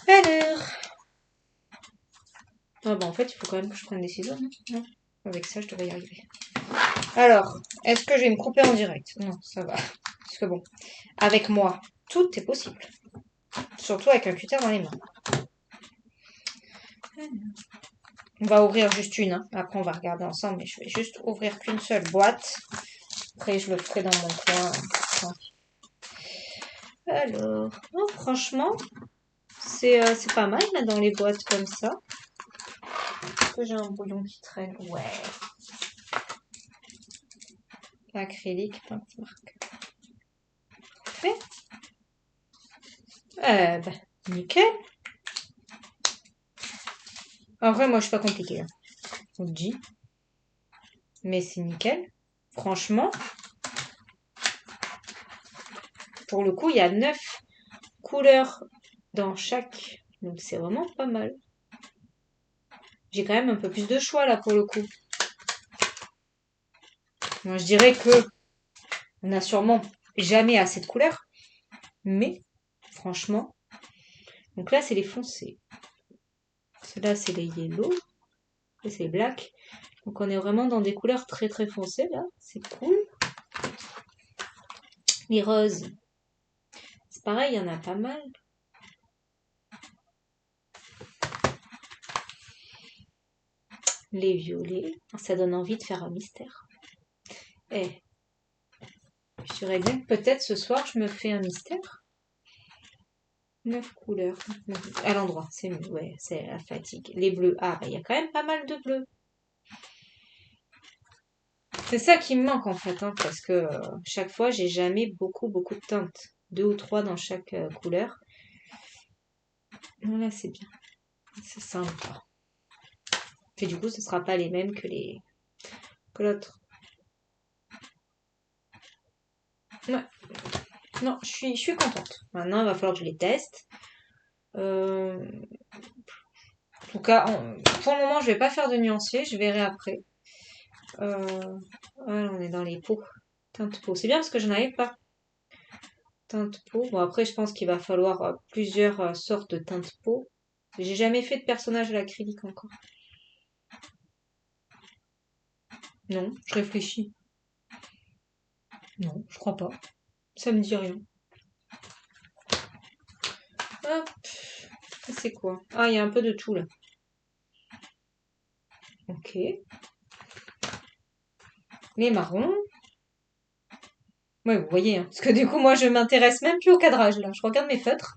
Speaker 1: Alors. Ah bah en fait, il faut quand même que je prenne des ciseaux, non? Avec ça, je devrais y arriver. Alors, est-ce que je vais me couper en direct? Non, ça va. Parce que bon, avec moi, tout est possible. Surtout avec un cutter dans les mains. On va ouvrir juste une. Hein. Après, on va regarder ensemble. Mais je vais juste ouvrir qu'une seule boîte. Après, je le ferai dans mon coin. Alors, oh, franchement, c'est pas mal là dans les boîtes comme ça. Est-ce que j'ai un brouillon qui traîne? Ouais. Acrylique, peinture marque. Fait. Bah, nickel. En vrai, moi, je suis pas compliquée. Hein. On le dit. Mais c'est nickel. Franchement. Pour le coup, il y a 9 couleurs dans chaque. Donc, c'est vraiment pas mal. J'ai quand même un peu plus de choix, là, pour le coup. Moi, je dirais que on n'a sûrement jamais assez de couleurs. Mais, franchement. Donc là, c'est les foncés. Là, c'est les yellow. Là, c'est les black. Donc, on est vraiment dans des couleurs très, très foncées, là. C'est cool. Les roses. C'est pareil, il y en a pas mal. Les violets. Ça donne envie de faire un mystère. Eh, je dirais bien que peut-être ce soir, je me fais un mystère. 9 couleurs. À l'endroit, c'est mieux. Ouais, c'est la fatigue. Les bleus. Ah, bah, il y a quand même pas mal de bleus. C'est ça qui me manque en fait, hein, parce que chaque fois, j'ai jamais beaucoup, beaucoup de teintes. 2 ou 3 dans chaque couleur. Là, c'est bien. C'est sympa. Et du coup, ce sera pas les mêmes que l'autre. Ouais. Non, je suis contente. Maintenant, il va falloir que je les teste. En tout cas, pour le moment, je vais pas faire de nuancier. Je verrai après. Voilà, on est dans les peaux. Teinte peau. C'est bien parce que je n'avais pas. Teinte peau. Bon, après, je pense qu'il va falloir plusieurs sortes de teinte peau. J'ai jamais fait de personnage à l'acrylique encore. Non, je réfléchis. Non, je crois pas. Ça me dit rien. Hop. C'est quoi? Ah, il y a un peu de tout là. Ok. Les marrons. Ouais, vous voyez, hein. Parce que du coup, moi, je m'intéresse même plus au cadrage là. Je regarde mes feutres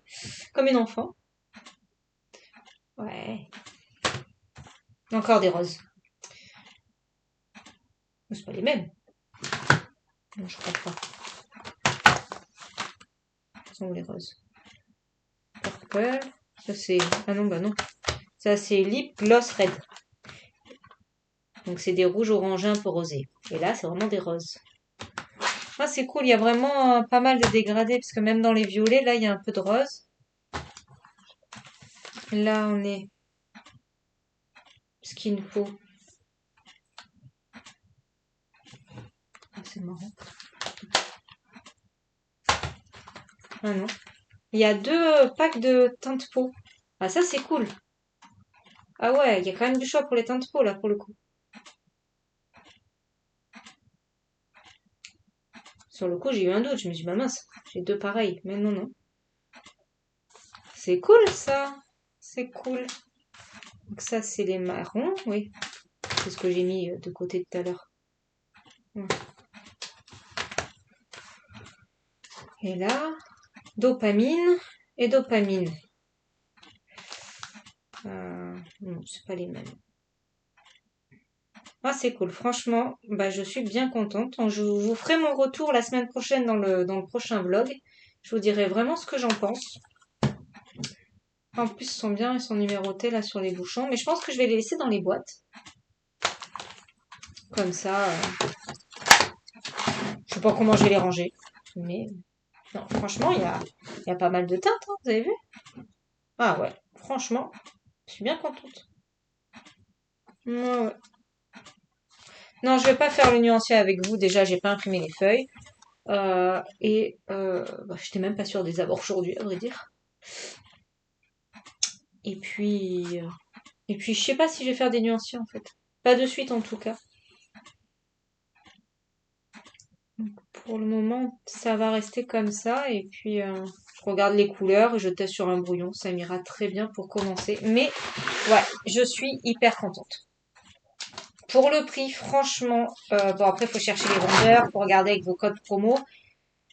Speaker 1: comme une enfant. Ouais. Encore des roses. Mais c'est pas les mêmes. Non, je crois pas. Ce sont les roses. Purple. Ça c'est. Ah non, bah non. Ça c'est Lip Gloss Red. Donc c'est des rouges orangés un peu rosés. Et là, c'est vraiment des roses. Ah, c'est cool. Il y a vraiment pas mal de dégradés. Parce que même dans les violets, là, il y a un peu de rose. Là, on est skin peau. Ah, c'est marrant. Ah non. Il y a 2 packs de teintes peau. Ah, ça, c'est cool. Ah ouais, il y a quand même du choix pour les teintes peau, là, pour le coup. Sur le coup, j'ai eu un doute. Je me suis dit, bah mince, j'ai 2 pareils. Mais non, non. C'est cool, ça. C'est cool. Donc ça, c'est les marrons, oui. C'est ce que j'ai mis de côté tout à l'heure. Ouais. Et là, dopamine et dopamine. Non, c'est pas les mêmes. Ah, c'est cool. Franchement, bah, je suis bien contente. Je vous ferai mon retour la semaine prochaine dans le prochain vlog. Je vous dirai vraiment ce que j'en pense. En plus, ils sont bien, ils sont numérotés là sur les bouchons. Mais je pense que je vais les laisser dans les boîtes. Comme ça, je sais pas comment je vais les ranger. Mais non, franchement, il y a pas mal de teintes, hein, vous avez vu? Ah ouais, franchement, je suis bien contente. Ouais, ouais. Non, je vais pas faire le nuancier avec vous. Déjà, j'ai pas imprimé les feuilles. Bah, j'étais même pas sûre de les avoir aujourd'hui, à vrai dire. Et puis, euh, et puis, je sais pas si je vais faire des nuanciers en fait. Pas de suite en tout cas. Donc, pour le moment, ça va rester comme ça. Et puis, je regarde les couleurs et je teste sur un brouillon. Ça m'ira très bien pour commencer. Mais ouais, je suis hyper contente. Pour le prix, franchement, bon après, il faut chercher les vendeurs, faut regarder avec vos codes promo.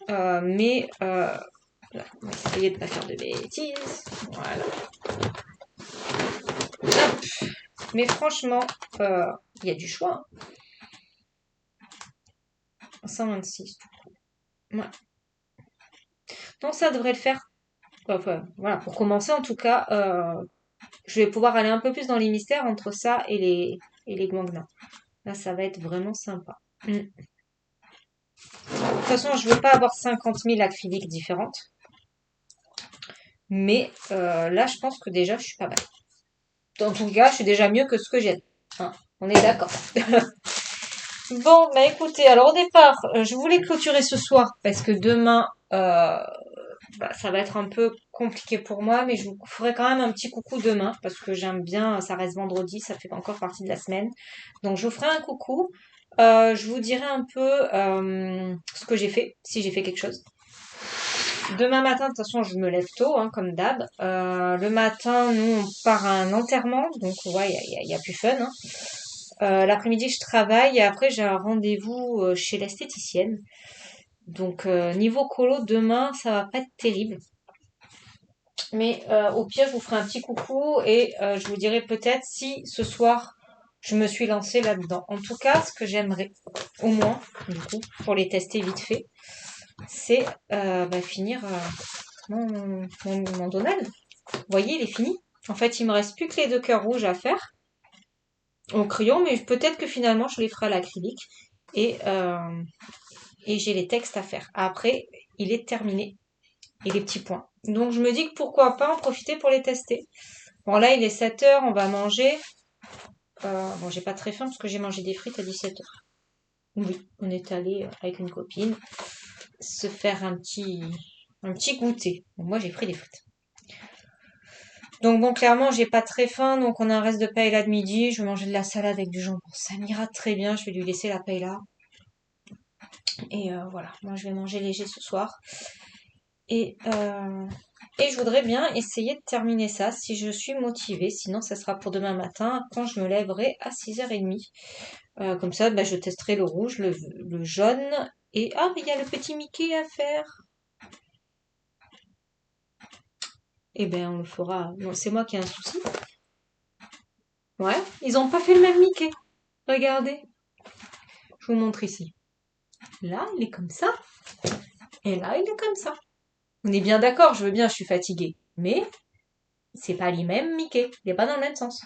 Speaker 1: Mais voilà, on va essayer de pas faire de bêtises. Voilà. Mais franchement, il y a du choix. 126. Ouais. Donc ça devrait le faire. Enfin, voilà, pour commencer en tout cas, je vais pouvoir aller un peu plus dans les mystères entre ça et les guangnans. Là, ça va être vraiment sympa. De toute façon, je veux pas avoir 50 000 acryliques différentes. Mais là, je pense que déjà, je suis pas mal. En tout cas, je suis déjà mieux que ce que j'ai. Hein, on est d'accord. Bon, bah écoutez, alors au départ, je voulais clôturer ce soir parce que demain, ça va être un peu compliqué pour moi, mais je vous ferai quand même un petit coucou demain parce que j'aime bien, ça reste vendredi, ça fait encore partie de la semaine. Donc je vous ferai un coucou. Je vous dirai un peu ce que j'ai fait, si j'ai fait quelque chose. Demain matin, de toute façon, je me lève tôt, hein, comme d'hab. Le matin, nous, on part à un enterrement, donc ouais, y a plus fun. Hein. L'après-midi, je travaille et après, j'ai un rendez-vous chez l'esthéticienne. Donc, niveau colo, demain, ça va pas être terrible. Mais au pire, je vous ferai un petit coucou et je vous dirai peut-être si ce soir, je me suis lancée là-dedans. En tout cas, ce que j'aimerais, au moins, du coup, pour les tester vite fait, c'est finir mon Donald. Vous voyez, il est fini. En fait, il me reste plus que les deux cœurs rouges à faire au crayon, mais peut-être que finalement, je les ferai à l'acrylique. Et j'ai les textes à faire. Après, il est terminé. Et les petits points. Donc, je me dis que pourquoi pas en profiter pour les tester. Bon, là, il est 7 heures, on va manger. Bon, j'ai pas très faim parce que j'ai mangé des frites à 17 heures. Oui, on est allé avec une copine se faire un petit goûter. Bon, moi, j'ai pris des frites. Donc bon, clairement, j'ai pas très faim, donc on a un reste de paella de midi. Je vais manger de la salade avec du jambon. Ça m'ira très bien, je vais lui laisser la paella. Et voilà, moi je vais manger léger ce soir. Et, euh, et je voudrais bien essayer de terminer ça si je suis motivée. Sinon, ça sera pour demain matin quand je me lèverai à 6h30. Comme ça, je testerai le rouge, le jaune. Et ah, mais il y a le petit Mickey à faire. Eh ben, on le fera. Non, c'est moi qui ai un souci. Ouais, ils ont pas fait le même Mickey. Regardez. Je vous montre ici. Là, il est comme ça. Et là, il est comme ça. On est bien d'accord, je veux bien, je suis fatiguée. Mais c'est pas les mêmes Mickey. Il est pas dans le même sens.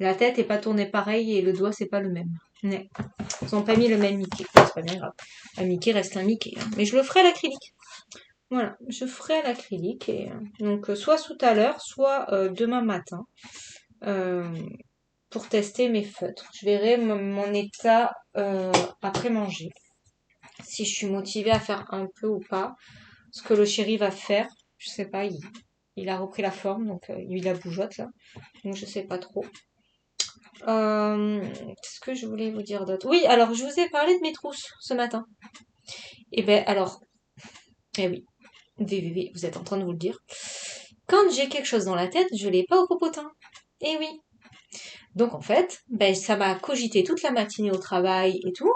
Speaker 1: La tête est pas tournée pareil et le doigt, c'est pas le même. Ouais. Ils ont pas mis le même Mickey. C'est pas bien grave. Un Mickey reste un Mickey. Hein. Mais je le ferai à l'acrylique. Voilà, je ferai à l'acrylique. Et, donc, soit tout à l'heure, soit demain matin. euh, pour tester mes feutres. Je verrai mon état après manger. Si je suis motivée à faire un peu ou pas. Ce que le chéri va faire, je sais pas, il a repris la forme, donc il a bougeotte là. Donc je sais pas trop. Qu'est-ce que je voulais vous dire d'autre? Oui, alors je vous ai parlé de mes trousses ce matin. Et ben alors, eh oui, vous êtes en train de vous le dire. Quand j'ai quelque chose dans la tête, je l'ai pas au popotin. Eh oui. Donc en fait, ça m'a cogité toute la matinée au travail et tout.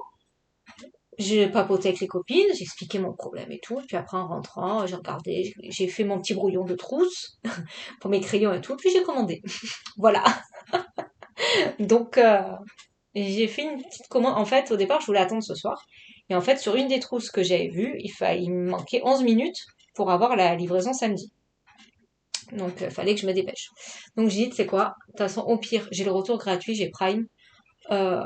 Speaker 1: J'ai papoté avec les copines, j'expliquais mon problème et tout. Puis après, en rentrant, j'ai regardé, j'ai fait mon petit brouillon de trousse pour mes crayons et tout. Puis j'ai commandé. Voilà. Donc, j'ai fait une petite commande. En fait, au départ, je voulais attendre ce soir. Et en fait, sur une des trousses que j'avais vues, il me manquait 11 minutes pour avoir la livraison samedi. Donc, il fallait que je me dépêche. Donc, j'ai dit, tu sais quoi, de toute façon, au pire, j'ai le retour gratuit, j'ai Prime. Euh,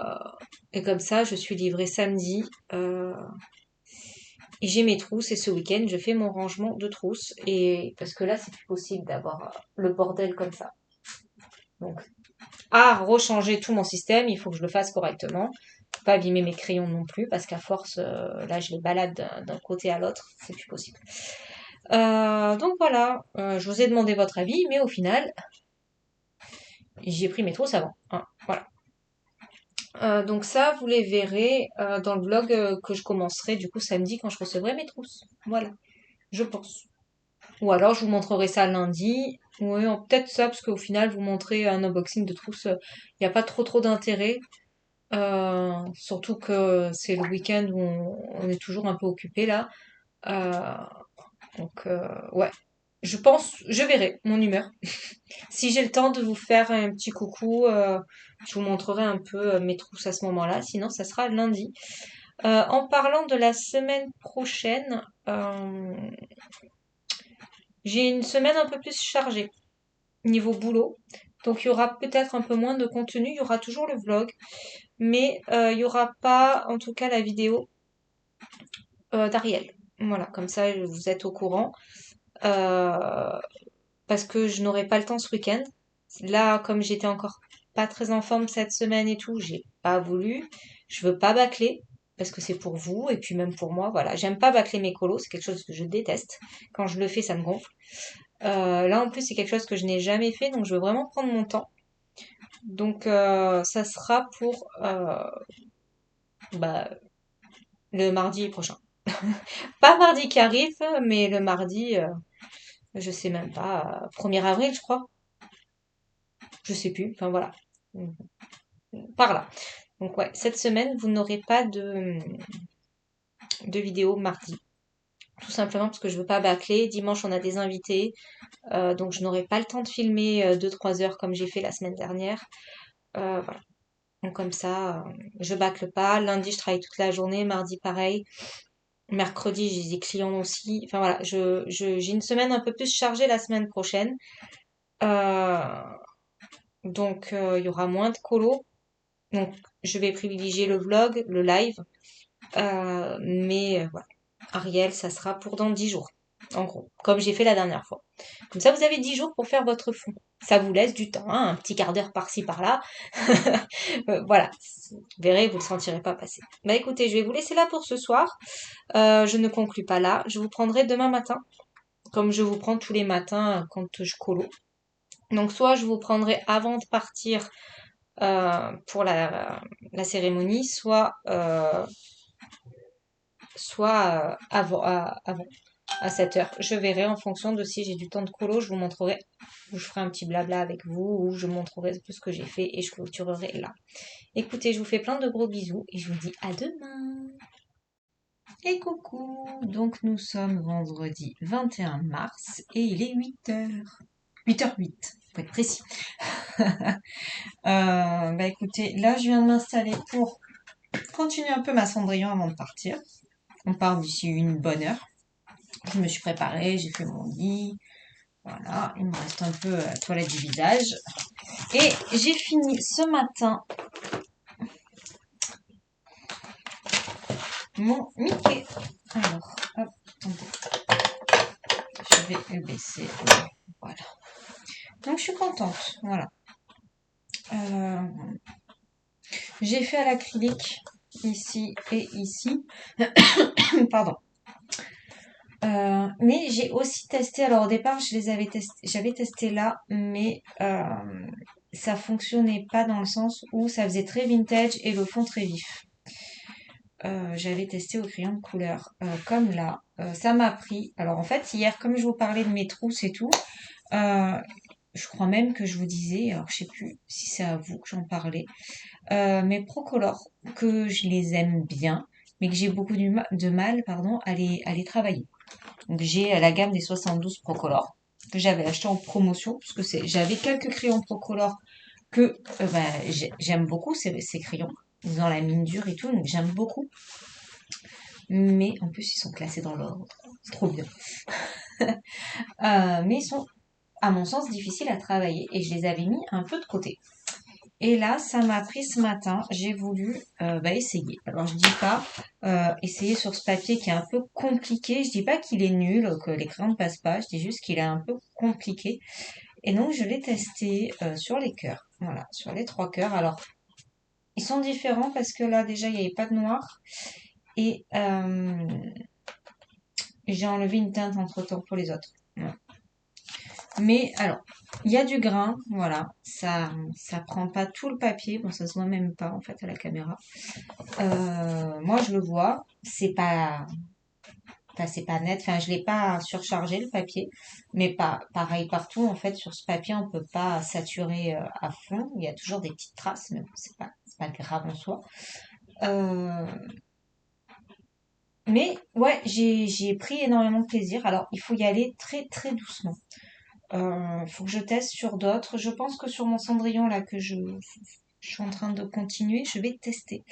Speaker 1: et comme ça, je suis livrée samedi. Et j'ai mes trousses et ce week-end, je fais mon rangement de trousses. Et parce que là, c'est plus possible d'avoir le bordel comme ça. Donc, à rechanger tout mon système, il faut que je le fasse correctement. Faut pas abîmer mes crayons non plus, parce qu'à force, là, je les balade d'un côté à l'autre, c'est plus possible. Donc voilà, je vous ai demandé votre avis, mais au final, j'ai pris mes trousses avant. Hein, voilà. Donc ça, vous les verrez dans le vlog que je commencerai du coup samedi quand je recevrai mes trousses. Voilà, je pense. Ou alors je vous montrerai ça lundi. Oui, peut-être ça, parce qu'au final, vous montrer un unboxing de trousses, il n'y a pas trop d'intérêt. Surtout que c'est le week-end où on est toujours un peu occupé là. Euh, donc ouais, je pense, je verrai mon humeur. Si j'ai le temps de vous faire un petit coucou, je vous montrerai un peu mes trousses à ce moment-là. Sinon, ça sera lundi. En parlant de la semaine prochaine, j'ai une semaine un peu plus chargée niveau boulot. Donc il y aura peut-être un peu moins de contenu. Il y aura toujours le vlog, mais il y aura pas, en tout cas, la vidéo d'Ariel. Voilà, comme ça vous êtes au courant. Euh, Parce que je n'aurai pas le temps ce week-end. Là, comme j'étais encore pas très en forme cette semaine et tout, j'ai pas voulu. Je veux pas bâcler parce que c'est pour vous et puis même pour moi. Voilà, j'aime pas bâcler mes colos, c'est quelque chose que je déteste. Quand je le fais, ça me gonfle. Là, en plus, c'est quelque chose que je n'ai jamais fait, donc je veux vraiment prendre mon temps. Donc, ça sera pour bah, le mardi prochain. Pas mardi qui arrive, mais le mardi, je sais même pas, 1er avril, je crois. Je sais plus. Enfin voilà. Par là. Donc ouais, cette semaine, vous n'aurez pas de vidéo mardi. Tout simplement parce que je veux pas bâcler. Dimanche, on a des invités. Donc je n'aurai pas le temps de filmer 2-3 heures comme j'ai fait la semaine dernière. Voilà. Donc comme ça, je bâcle pas. Lundi, je travaille toute la journée. Mardi, pareil. Mercredi, j'ai des clients aussi. Enfin voilà, j'ai une semaine un peu plus chargée la semaine prochaine. Euh, donc il y aura moins de colo. Donc je vais privilégier le vlog, le live. Mais voilà. Ariel, ça sera pour dans 10 jours, en gros, comme j'ai fait la dernière fois. Comme ça, vous avez 10 jours pour faire votre fond. Ça vous laisse du temps, hein, un petit quart d'heure par-ci, par-là. Voilà, vous verrez, vous ne le sentirez pas passer. Bah écoutez, je vais vous laisser là pour ce soir. Je ne conclus pas là. Je vous prendrai demain matin, comme je vous prends tous les matins quand je colo. Donc soit je vous prendrai avant de partir pour la cérémonie, soit avant, à 7 heures. Je verrai en fonction de si j'ai du temps de colo, je vous montrerai, ou je ferai un petit blabla avec vous, ou je montrerai tout ce que j'ai fait et je clôturerai là. Écoutez, je vous fais plein de gros bisous et je vous dis à demain. Et coucou, donc nous sommes vendredi 21 mars et il est 8 heures. 8h08, faut être précis. Bah écoutez, là je viens de m'installer pour continuer un peu ma Cendrillon avant de partir. On part d'ici une bonne heure. Je me suis préparée, j'ai fait mon lit. Voilà, il me reste un peu toilette du visage. Et j'ai fini ce matin mon Mickey. Alors, hop, attendez, je vais le baisser. Voilà. Donc je suis contente. Voilà. Euh, j'ai fait à l'acrylique ici et ici. Pardon. Mais j'ai aussi testé. Alors au départ, j'avais testé là, mais ça fonctionnait pas dans le sens où ça faisait très vintage et le fond très vif. J'avais testé au crayon de couleur, comme là. Ça m'a pris. Alors en fait, hier, comme je vous parlais de mes trousses et tout, euh, je crois même que je vous disais, alors je sais plus si c'est à vous que j'en parlais, mes Procolor, que je les aime bien, mais que j'ai beaucoup de mal, pardon, à les travailler. Donc j'ai la gamme des 72 Procolor que j'avais acheté en promotion parce que j'avais quelques crayons Procolor que bah, j'aime beaucoup ces crayons dans la mine dure et tout, donc j'aime beaucoup. Mais en plus ils sont classés dans l'ordre, c'est trop bien. Mais ils sont à mon sens difficiles à travailler et je les avais mis un peu de côté. Et là, ça m'a pris ce matin, j'ai voulu essayer. Alors je dis pas essayer sur ce papier qui est un peu compliqué, je dis pas qu'il est nul, que les crayons ne passent pas, je dis juste qu'il est un peu compliqué. Et donc je l'ai testé sur les cœurs, voilà, sur les 3 cœurs. Alors ils sont différents parce que là déjà il n'y avait pas de noir et j'ai enlevé une teinte entre temps pour les autres. Voilà. Mais alors, il y a du grain, voilà, ça prend pas tout le papier, bon ça se voit même pas en fait à la caméra. Moi je le vois, c'est pas net, enfin je l'ai pas surchargé le papier, mais pas pareil partout en fait sur ce papier on peut pas saturer à fond, il y a toujours des petites traces, mais bon, c'est pas grave en soi. Euh, Mais ouais, j'ai pris énormément de plaisir. Alors, il faut y aller très très doucement. Faut que je teste sur d'autres. Je pense que sur mon Cendrillon là je suis en train de continuer, je vais tester.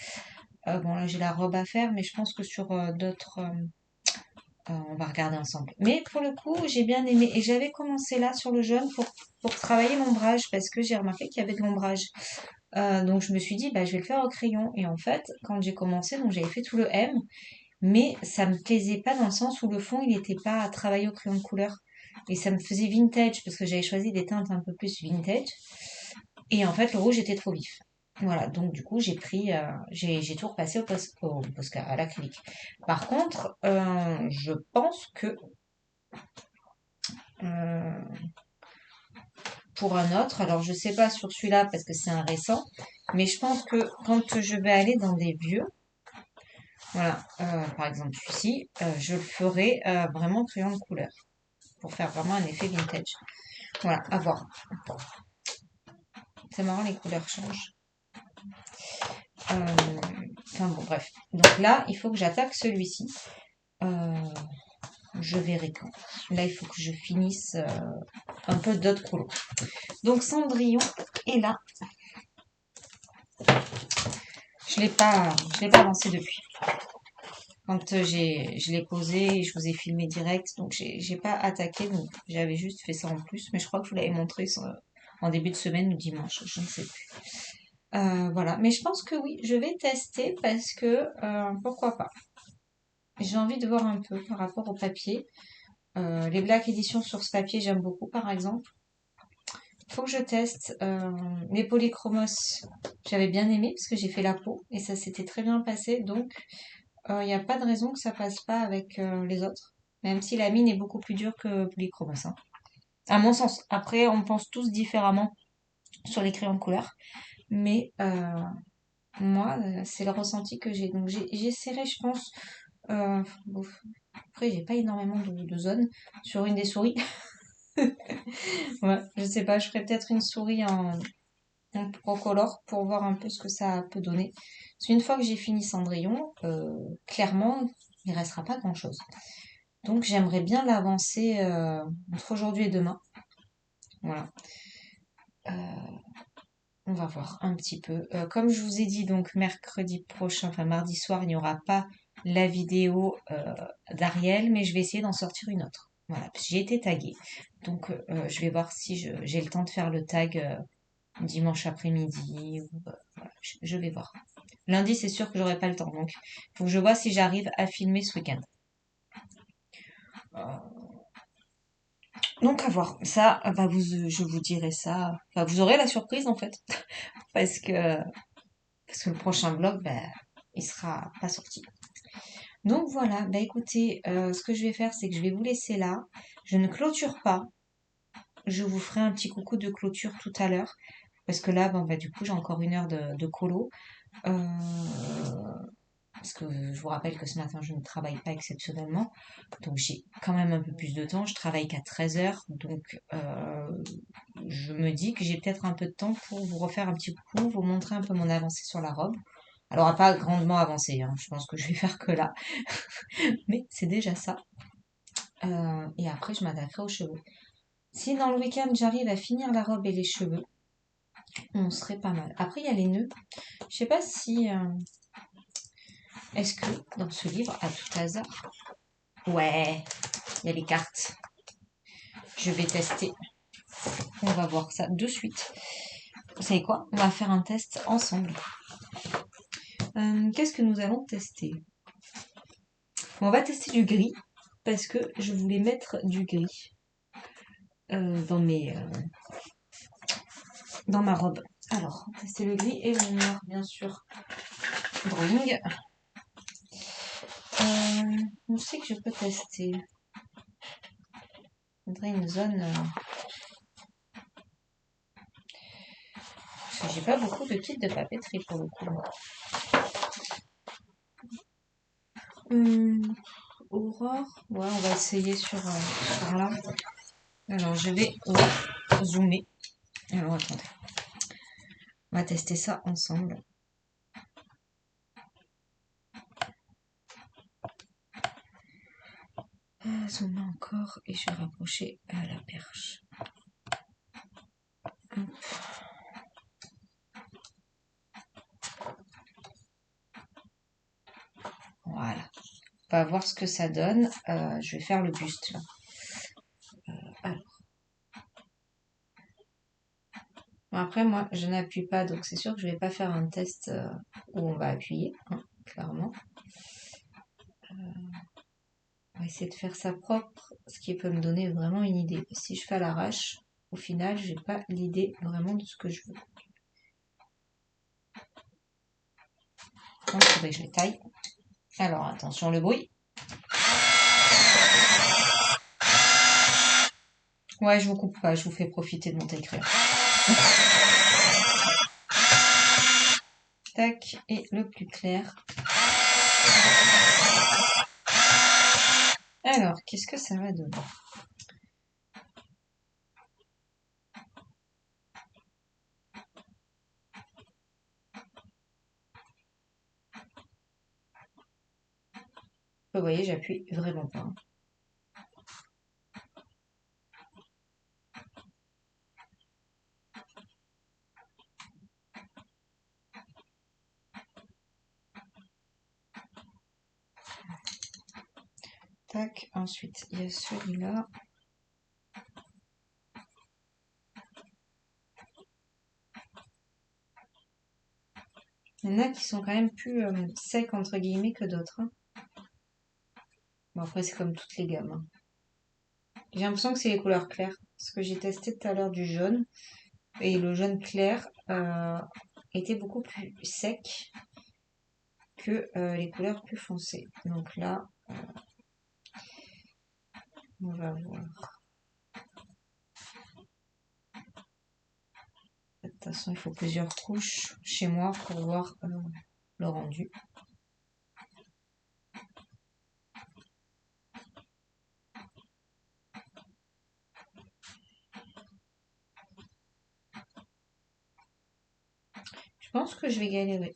Speaker 1: Bon là j'ai la robe à faire, mais je pense que sur d'autres, on va regarder ensemble. Mais pour le coup, j'ai bien aimé et j'avais commencé là sur le jaune pour travailler l'ombrage parce que j'ai remarqué qu'il y avait de l'ombrage. Donc je me suis dit bah je vais le faire au crayon et en fait quand j'ai commencé donc j'avais fait tout le M mais ça me plaisait pas dans le sens où le fond il n'était pas travaillé au crayon de couleur et ça me faisait vintage parce que j'avais choisi des teintes un peu plus vintage et en fait le rouge était trop vif. Voilà, donc du coup j'ai tout repassé au Posca, à l'acrylique. Par contre, je pense que euh, pour un autre, alors je sais pas sur celui-là parce que c'est un récent, mais je pense que quand je vais aller dans des vieux, voilà, par exemple celui-ci, je le ferai vraiment crayon de couleur pour faire vraiment un effet vintage. Voilà, à voir. C'est marrant, les couleurs changent. Enfin bon, bref. Donc là, il faut que j'attaque celui-ci. Euh, je verrai quand. Là, il faut que je finisse un peu d'autres couleurs. Donc Cendrillon est là. Je l'ai pas avancé depuis. Quand je l'ai posé, je vous ai filmé direct, donc j'ai pas attaqué, donc j'avais juste fait ça en plus, mais je crois que je vous l'avais montré en début de semaine ou dimanche, je ne sais plus. Voilà, mais je pense que oui, je vais tester parce que pourquoi pas. J'ai envie de voir un peu par rapport au papier. Les Black Editions sur ce papier, j'aime beaucoup par exemple. Il faut que je teste les polychromos. J'avais bien aimé parce que j'ai fait la peau et ça s'était très bien passé, donc il n'y a pas de raison que ça passe pas avec les autres. Même si la mine est beaucoup plus dure que polychromos, hein. À mon sens. Après, on pense tous différemment sur les crayons de couleur. Mais moi, c'est le ressenti que j'ai. Donc j'essaierai, je pense. Bon, après, j'ai pas énormément de zones sur une des souris. Ouais, je sais pas, je ferai peut-être une souris en procolore pour voir un peu ce que ça peut donner. Parce qu'une fois que j'ai fini Cendrillon, clairement, il restera pas grand-chose. Donc j'aimerais bien l'avancer entre aujourd'hui et demain. Voilà. On va voir un petit peu. Comme je vous ai dit, donc mercredi prochain, enfin mardi soir, il n'y aura pas la vidéo d'Ariel, mais je vais essayer d'en sortir une autre. Voilà, parce que j'ai été taguée. Donc je vais voir si j'ai le temps de faire le tag dimanche après-midi. Voilà, je vais voir. Lundi, c'est sûr que j'aurai pas le temps. Donc, il faut que je vois si j'arrive à filmer ce week-end. Donc, à voir. Ça, bah, je vous dirai ça. Enfin, vous aurez la surprise, en fait. Parce que, parce que le prochain vlog, bah, il sera pas sorti. Donc, voilà. Bah, écoutez, ce que je vais faire, c'est que je vais vous laisser là. Je ne clôture pas. Je vous ferai un petit coucou de clôture tout à l'heure. Parce que là, bon, bah, du coup, j'ai encore une heure de colo. Euh, parce que je vous rappelle que ce matin, je ne travaille pas exceptionnellement. Donc j'ai quand même un peu plus de temps. Je travaille qu'à 13 heures. Donc je me dis que j'ai peut-être un peu de temps pour vous refaire un petit coucou, vous montrer un peu mon avancée sur la robe. Alors, elle n'a pas grandement avancé, hein. Je pense que je vais faire que là. Mais c'est déjà ça. Et après, je m'attaquerai aux cheveux. Si dans le week-end, j'arrive à finir la robe et les cheveux, on serait pas mal. Après, il y a les nœuds. Je sais pas si... est-ce que dans ce livre, à tout hasard... Ouais, il y a les cartes. Je vais tester. On va voir ça de suite. Vous savez quoi? On va faire un test ensemble. Qu'est-ce que nous allons tester? On va tester du gris parce que je voulais mettre du gris dans ma robe. Alors, tester le gris et le noir, bien sûr. Drawing. Je sais que je peux tester. Il faudrait une zone. Parce que j'ai pas beaucoup de kits de papeterie pour le coup. Aurore. Ouais, on va essayer sur là. Alors, je vais zoomer. Alors, attendez. On va tester ça ensemble. Zoom encore et je vais rapprocher à la perche. Hop. Voilà. On va voir ce que ça donne. Je vais faire le buste là. Alors. Bon, après, moi, je n'appuie pas, donc c'est sûr que je vais pas faire un test où on va appuyer, hein, clairement. On va essayer de faire ça propre, ce qui peut me donner vraiment une idée. Si je fais à l'arrache, au final, j'ai pas l'idée vraiment de ce que je veux. Donc, il faudrait que je les taille. Alors, attention le bruit. Ouais, je vous coupe pas, je vous fais profiter de mon taille-crayon. Tac, et le plus clair. Alors, qu'est-ce que ça va donner? Vous voyez, j'appuie vraiment pas. Tac, ensuite, il y a celui-là. Il y en a qui sont quand même plus secs, entre guillemets, que d'autres. Hein. Bon, après, c'est comme toutes les gammes. Hein. J'ai l'impression que c'est les couleurs claires. Parce que j'ai testé tout à l'heure du jaune. Et le jaune clair était beaucoup plus sec que les couleurs plus foncées. Donc là, on va voir. De toute façon, il faut plusieurs couches chez moi pour voir le rendu. Je pense que je vais galérer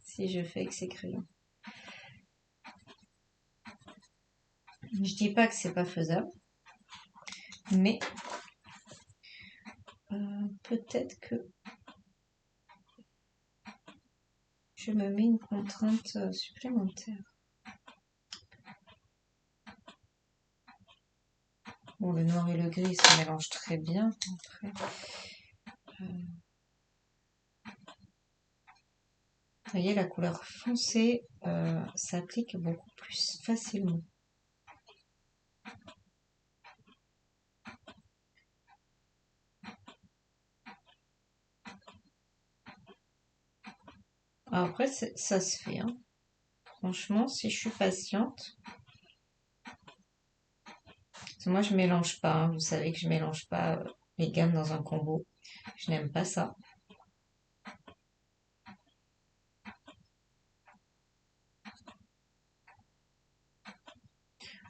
Speaker 1: si je fais avec ces crayons. Je dis pas que c'est pas faisable, mais peut-être que je me mets une contrainte supplémentaire. Bon, le noir et le gris, ça mélange très bien. Après, vous voyez, la couleur foncée s'applique beaucoup plus facilement. Après, ça se fait. Hein. Franchement, si je suis patiente, parce que moi je mélange pas. Hein. Vous savez que je mélange pas les gammes dans un combo. Je n'aime pas ça.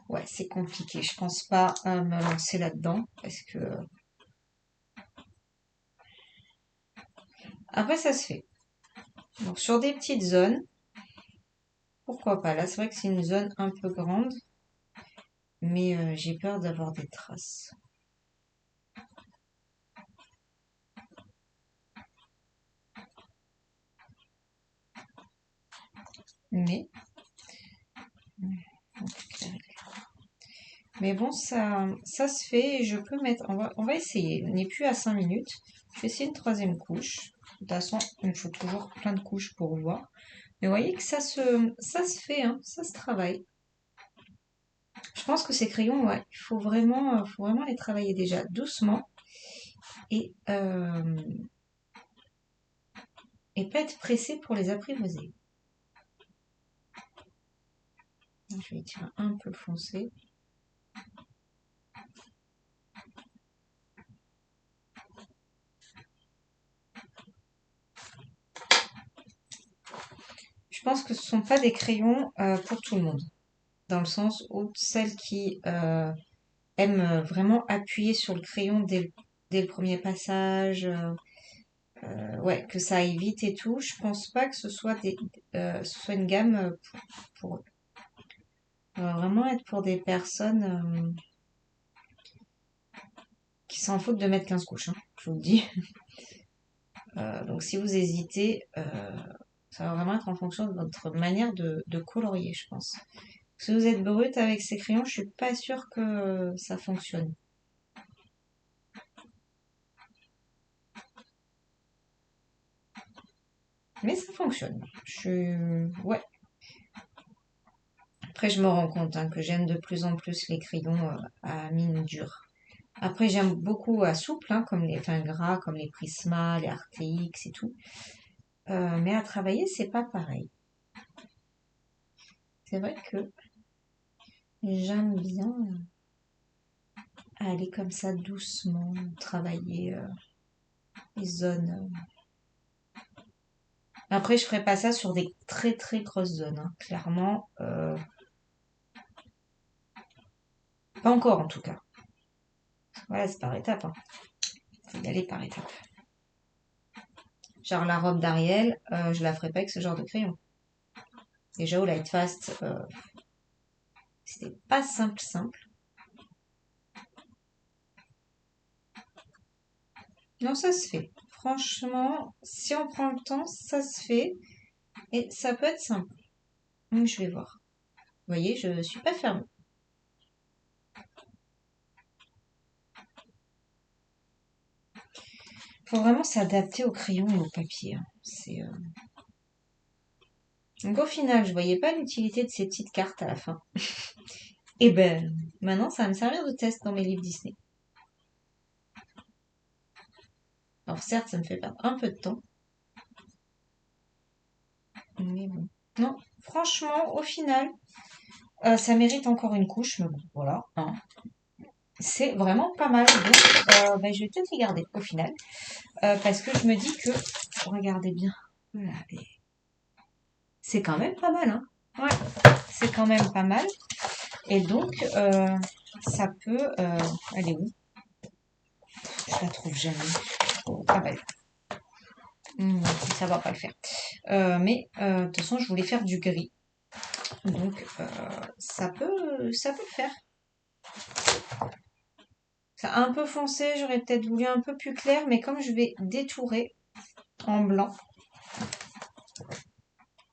Speaker 1: Ouais, c'est compliqué. Je pense pas à me lancer là-dedans parce que après ça se fait. Donc sur des petites zones, pourquoi pas. Là, c'est vrai que c'est une zone un peu grande, mais j'ai peur d'avoir des traces. Mais bon, ça se fait et je peux mettre. On va essayer. On n'est plus à 5 minutes. Je vais essayer une troisième couche. De toute façon, il me faut toujours plein de couches pour voir. Mais vous voyez que ça se fait, hein, ça se travaille. Je pense que ces crayons, ouais, il faut vraiment les travailler déjà doucement et, euh, et pas être pressé pour les apprivoiser. Je vais tirer un peu foncé. Je pense que ce ne sont pas des crayons pour tout le monde. Dans le sens où celles qui aiment vraiment appuyer sur le crayon dès le premier passage, ouais, que ça aille vite et tout, je pense pas que ce soit une gamme pour eux. Ça va vraiment être pour des personnes qui s'en foutent de mettre 15 couches, hein, je vous le dis. Donc si vous hésitez, ça va vraiment être en fonction de votre manière de colorier, je pense. Si vous êtes brut avec ces crayons, je suis pas sûre que ça fonctionne. Mais ça fonctionne. Ouais. Après, je me rends compte hein, que j'aime de plus en plus les crayons à mine dure. Après, j'aime beaucoup à souple, hein, comme les fins gras, comme les Prisma, les Arcteryx et tout. Mais à travailler, c'est pas pareil. C'est vrai que j'aime bien aller comme ça doucement, travailler les zones. Après, je ferai pas ça sur des très très grosses zones, hein. Clairement, pas encore en tout cas. Voilà, c'est par étapes, hein. Faut y aller par étapes. Genre la robe d'Ariel, je la ferai pas avec ce genre de crayon. Déjà au Light Fast, c'était pas simple simple. Non, ça se fait. Franchement, si on prend le temps, ça se fait. Et ça peut être simple. Donc, je vais voir. Vous voyez, je suis pas fermée. Faut vraiment s'adapter au crayon et au papier, hein. Donc au final, je voyais pas l'utilité de ces petites cartes à la fin. Et ben, maintenant, ça va me servir de test dans mes livres Disney. Alors certes, ça me fait perdre un peu de temps. Mais bon. Non, franchement, au final, ça mérite encore une couche, mais bon, voilà, hein. C'est vraiment pas mal. Donc, ben, je vais peut-être les garder au final. Parce que je me dis que, regardez bien, voilà, c'est quand même pas mal, hein. Ouais, c'est quand même pas mal. Et donc, ça peut... elle est où? Je la trouve jamais. Ah bah, ça va pas le faire. Mais de toute façon, je voulais faire du gris. Donc, ça peut le faire. C'est un peu foncé, j'aurais peut-être voulu un peu plus clair, mais comme je vais détourer en blanc,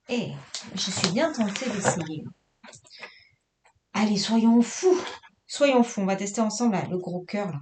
Speaker 1: et je suis bien tentée d'essayer. Allez, soyons fous. Soyons fous, on va tester ensemble là, le gros cœur là.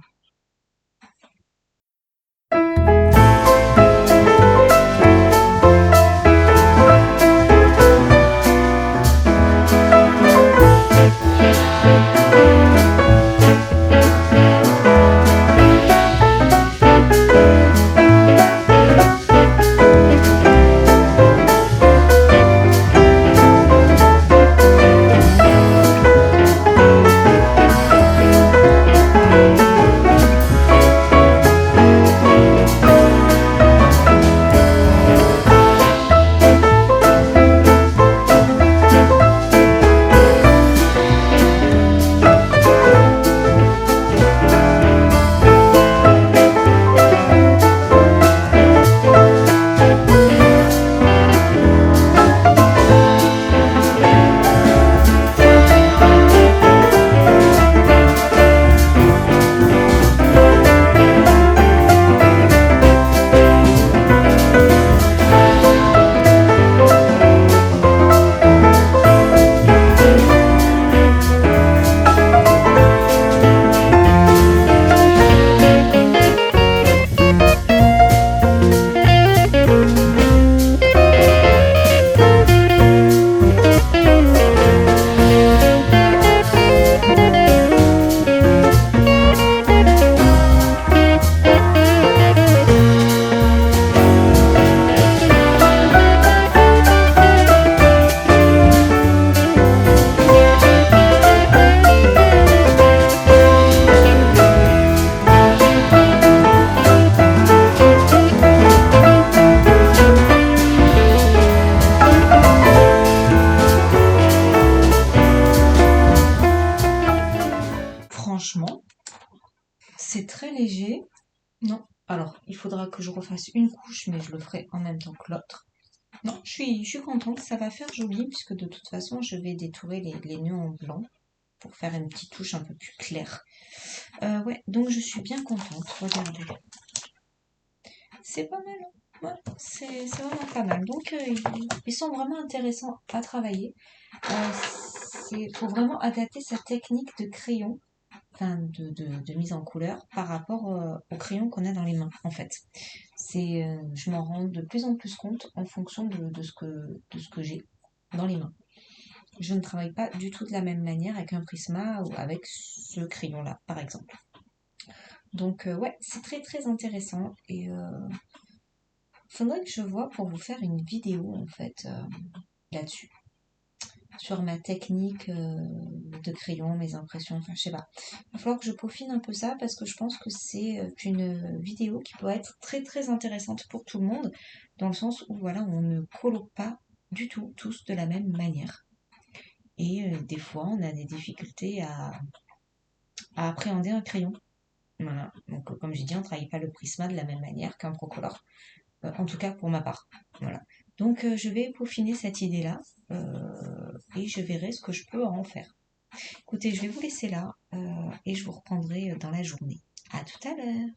Speaker 1: Franchement, c'est très léger. Non. Alors, il faudra que je refasse une couche, mais je le ferai en même temps que l'autre. Non, je suis contente, ça va faire joli, puisque de toute façon, je vais détourer les nœuds en blanc pour faire une petite touche un peu plus claire. Ouais, donc je suis bien contente, regardez. C'est pas mal, hein. Ouais, c'est vraiment pas mal. Donc, ils sont vraiment intéressants à travailler. Il faut vraiment adapter sa technique de crayon, enfin de mise en couleur par rapport au crayon qu'on a dans les mains, en fait. Je m'en rends de plus en plus compte en fonction de ce que j'ai dans les mains. Je ne travaille pas du tout de la même manière avec un Prisma ou avec ce crayon-là, par exemple. Donc, ouais, c'est très très intéressant et faudrait que je vois pour vous faire une vidéo en fait là-dessus, sur ma technique de crayon, mes impressions, enfin je sais pas. Il va falloir que je peaufine un peu ça parce que je pense que c'est une vidéo qui peut être très très intéressante pour tout le monde, dans le sens où voilà, on ne colore pas du tout tous de la même manière. Et des fois, on a des difficultés à appréhender un crayon. Voilà. Donc, comme j'ai dit, on ne travaille pas le prisma de la même manière qu'un Procolor. En tout cas, pour ma part. Voilà. Donc, je vais peaufiner cette idée-là et je verrai ce que je peux en faire. Écoutez, je vais vous laisser là et je vous reprendrai dans la journée. À tout à l'heure.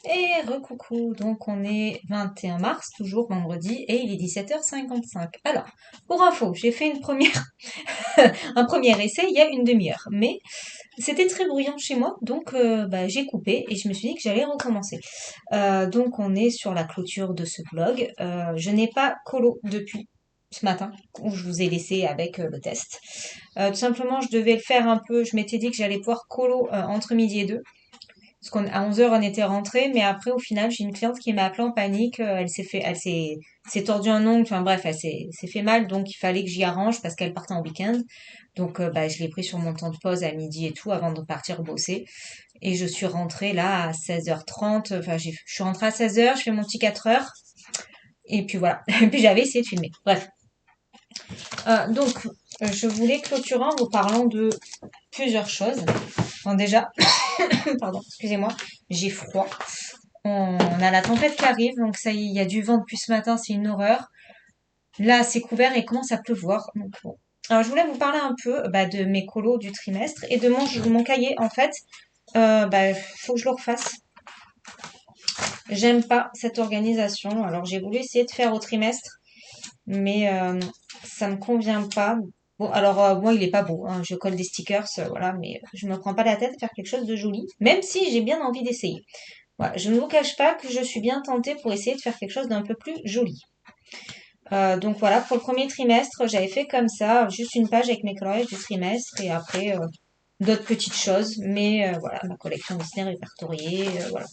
Speaker 1: Et recoucou, donc on est 21 mars, toujours vendredi, et il est 17h55. Alors, pour info, j'ai fait un premier essai il y a une demi-heure, mais c'était très bruyant chez moi, donc bah, j'ai coupé et je me suis dit que j'allais recommencer. Donc on est sur la clôture de ce vlog. Je n'ai pas colo depuis ce matin, où je vous ai laissé avec le test. Tout simplement, je devais le faire un peu, je m'étais dit que j'allais pouvoir colo entre midi et 2. Parce qu'à 11 heures, on était rentré, mais après, au final, j'ai une cliente qui m'a appelé en panique. Elle s'est tordu un ongle. Enfin bref, elle s'est fait mal, donc il fallait que j'y arrange parce qu'elle partait en week-end. Donc, bah, je l'ai pris sur mon temps de pause à midi et tout avant de partir bosser. Et je suis rentrée là à 16h30. Enfin, je suis rentrée à 16h, je fais mon petit 4 heures. Et puis voilà. Et puis j'avais essayé de filmer. Bref. Donc, je voulais clôturer en vous parlant de plusieurs choses. Bon, déjà, pardon, excusez-moi, j'ai froid. On a la tempête qui arrive, donc ça y est, il y a du vent depuis ce matin, c'est une horreur. Là, c'est couvert et il commence à pleuvoir. Donc, bon. Alors, je voulais vous parler un peu bah, de mes colos du trimestre et de mon cahier. En fait, bah, faut que je le refasse. J'aime pas cette organisation. Alors, j'ai voulu essayer de faire au trimestre, mais ça me convient pas. Bon, alors moi, il est pas beau, hein. Je colle des stickers, voilà, mais je me prends pas la tête à faire quelque chose de joli, même si j'ai bien envie d'essayer. Voilà, je ne vous cache pas que je suis bien tentée pour essayer de faire quelque chose d'un peu plus joli. Donc voilà, pour le premier trimestre, j'avais fait comme ça, juste une page avec mes coloriages du trimestre et après d'autres petites choses. Mais voilà, ma collection Disney répertoriée, voilà,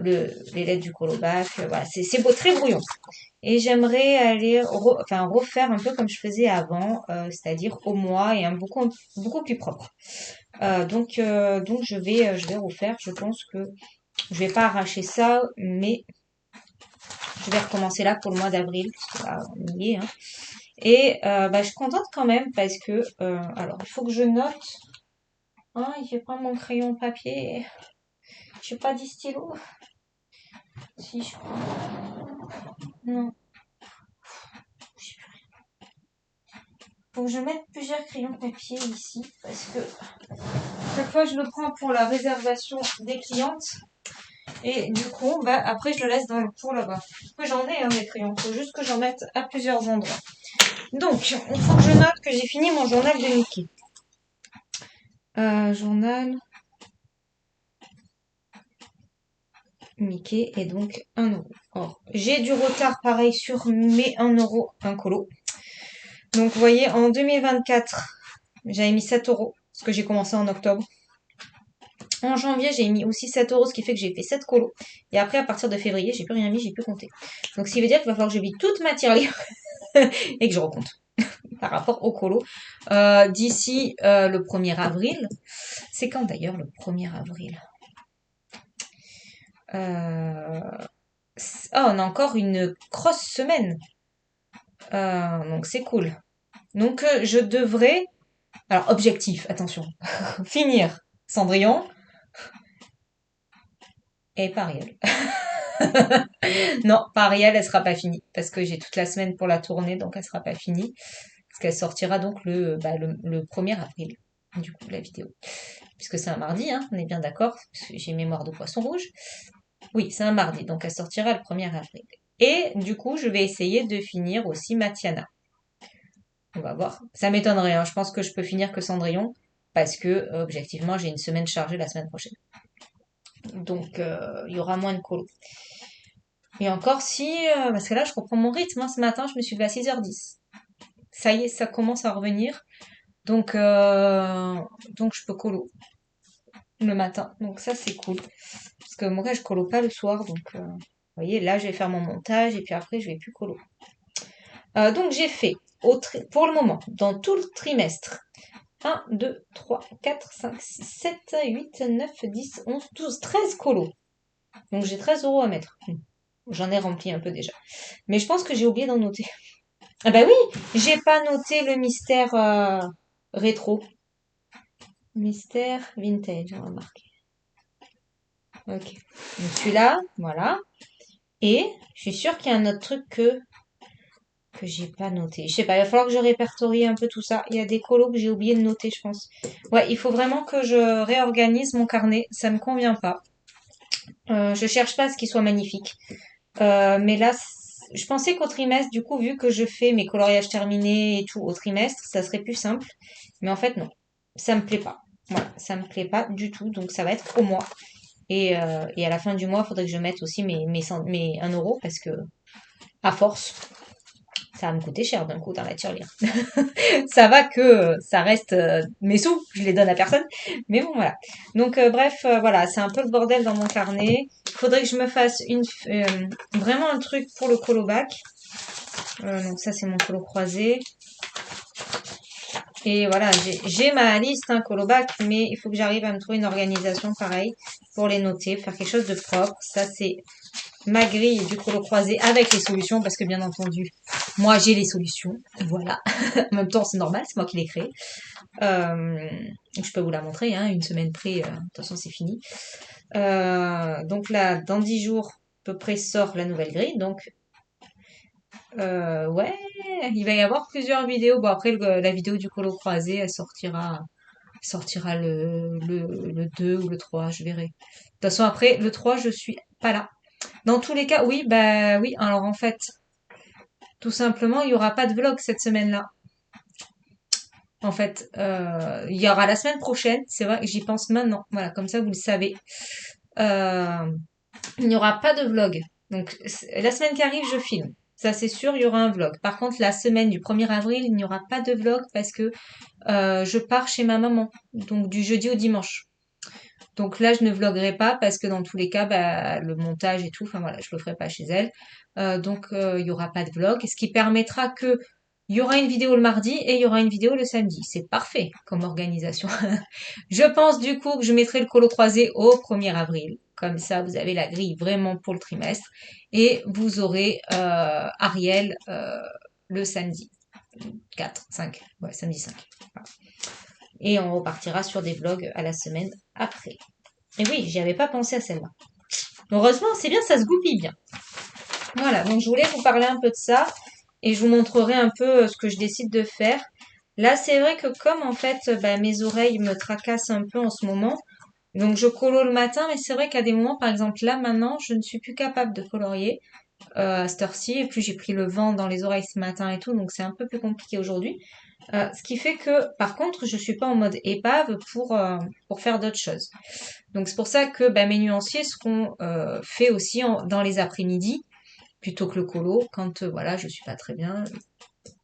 Speaker 1: les lettres du colobac, voilà, c'est beau, très brouillon. Et j'aimerais aller enfin, refaire un peu comme je faisais avant, c'est-à-dire au mois et un beaucoup, beaucoup plus propre. Donc je vais refaire, je pense que je vais pas arracher ça, mais je vais recommencer là pour le mois d'avril, parce que là, on y est, hein. Et bah, je suis contente quand même parce que, alors, il faut que je note. Ah, il fait pas mon crayon papier. J'ai pas dit stylo. Si je non, faut que je mette plusieurs crayons papier ici parce que chaque fois je le prends pour la réservation des clientes et du coup, bah, après je le laisse dans le pot là-bas. Après j'en ai des crayons, faut juste que j'en mette à plusieurs endroits. Donc, il faut que je note que j'ai fini mon journal de Mickey. Journal Mickey est donc 1 euro. Or, j'ai du retard pareil sur mes 1 euro, un colo. Donc, vous voyez, en 2024, j'avais mis 7 euros, parce que j'ai commencé en octobre. En janvier, j'ai mis aussi 7 euros, ce qui fait que j'ai fait 7 colos. Et après, à partir de février, j'ai plus rien mis, j'ai plus compté. Donc, ce qui veut dire qu'il va falloir que je vide toute ma tirelire et que je recompte par rapport au colo. D'ici le 1er avril. C'est quand d'ailleurs le 1er avril on a encore une grosse semaine. Donc c'est cool. Donc je devrais, alors objectif, attention, finir Cendrillon et Pariel. Non, pas Ariel, elle sera pas finie parce que j'ai toute la semaine pour la tourner, donc elle sera pas finie. Parce qu'elle sortira donc le 1er avril, du coup, la vidéo. Puisque c'est un mardi, hein, on est bien d'accord, parce que j'ai mémoire de poisson rouge. Oui, c'est un mardi, donc elle sortira le 1er avril. Et du coup, je vais essayer de finir aussi Matiana. On va voir. Ça m'étonnerait, hein. Je pense que je peux finir que Cendrillon, parce que, objectivement, j'ai une semaine chargée la semaine prochaine. Donc, il y aura moins de colos. Et encore si, parce que là, je reprends mon rythme, hein. Ce matin, je me suis levée à 6h10. Ça y est, ça commence à revenir. Donc, donc je peux colo le matin. Donc ça, c'est cool. Parce que moi, je colo pas le soir. Donc, vous voyez, là, je vais faire mon montage et puis après, je vais plus colo. Donc, j'ai fait, pour le moment, dans tout le trimestre, 1, 2, 3, 4, 5, 6, 7, 8, 9, 10, 11, 12, 13 colos. Donc, j'ai 13 € à mettre. J'en ai rempli un peu déjà. Mais je pense que j'ai oublié d'en noter. Ah bah oui, j'ai pas noté le mystère rétro. Mystère vintage, on va marquer. Ok. Donc celui-là, voilà. Et je suis sûre qu'il y a un autre truc que j'ai pas noté. Je sais pas, il va falloir que je répertorie un peu tout ça. Il y a des colos que j'ai oublié de noter, je pense. Ouais, il faut vraiment que je réorganise mon carnet. Ça me convient pas. Je cherche pas à ce qu'il soit magnifique. Mais là, je pensais qu'au trimestre, du coup, vu que je fais mes coloriages terminés et tout au trimestre, ça serait plus simple. Mais en fait, non. Ça me plaît pas. Voilà, ça me plaît pas du tout. Donc ça va être au mois. Et à la fin du mois, il faudrait que je mette aussi mes 1 € parce que, à force, ça va me coûter cher d'un coup dans la tirelire. Ça va que ça reste mes sous, je les donne à personne. Mais bon, voilà. Donc, bref, voilà, c'est un peu le bordel dans mon carnet. Il faudrait que je me fasse vraiment un truc pour le colobac. Donc ça, c'est mon colo croisé. Et voilà, j'ai ma liste, hein, colobac, mais il faut que j'arrive à me trouver une organisation pareille pour les noter, faire quelque chose de propre. Ça, c'est ma grille du colo croisé avec les solutions, parce que bien entendu, moi, j'ai les solutions. Voilà. En même temps, c'est normal, c'est moi qui les créé. Je peux vous la montrer, hein, une semaine près, de toute façon, c'est fini. Donc là, dans 10 jours, à peu près, sort la nouvelle grille. Donc, ouais, il va y avoir plusieurs vidéos. Bon, après, la vidéo du colo croisé, elle sortira le 2 ou le 3, je verrai. De toute façon, après, le 3, je suis pas là. Dans tous les cas, oui, bah oui. Alors en fait, tout simplement, il y aura pas de vlog cette semaine-là. En fait, il y aura la semaine prochaine. C'est vrai que j'y pense maintenant. Voilà, comme ça, vous le savez. Euh, il n'y aura pas de vlog. Donc, la semaine qui arrive, je filme. Ça, c'est sûr, il y aura un vlog. Par contre, la semaine du 1er avril, il n'y aura pas de vlog parce que je pars chez ma maman. Donc, du jeudi au dimanche. Donc là, je ne vloguerai pas parce que dans tous les cas, bah, le montage et tout, enfin voilà, je le ferai pas chez elle. Donc il y aura pas de vlog, ce qui permettra que il y aura une vidéo le mardi et il y aura une vidéo le samedi. C'est parfait comme organisation. Je pense du coup que je mettrai le colo croisé au 1er avril. Comme ça, vous avez la grille vraiment pour le trimestre. Et vous aurez Ariel le samedi 4, 5. Ouais, samedi 5. Voilà. Et on repartira sur des vlogs à la semaine après. Et oui, j'y avais pas pensé à celle-là. Heureusement, c'est bien, ça se goupille bien. Voilà, donc je voulais vous parler un peu de ça et je vous montrerai un peu ce que je décide de faire. Là, c'est vrai que comme en fait, bah, mes oreilles me tracassent un peu en ce moment, donc je colo le matin, mais c'est vrai qu'à des moments, par exemple là maintenant, je ne suis plus capable de colorier à cette heure-ci, et puis j'ai pris le vent dans les oreilles ce matin et tout, donc c'est un peu plus compliqué aujourd'hui. Ce qui fait que, par contre, je suis pas en mode épave pour faire d'autres choses. Donc c'est pour ça que bah, mes nuanciers seront faits aussi dans les après-midi plutôt que le colo quand voilà je suis pas très bien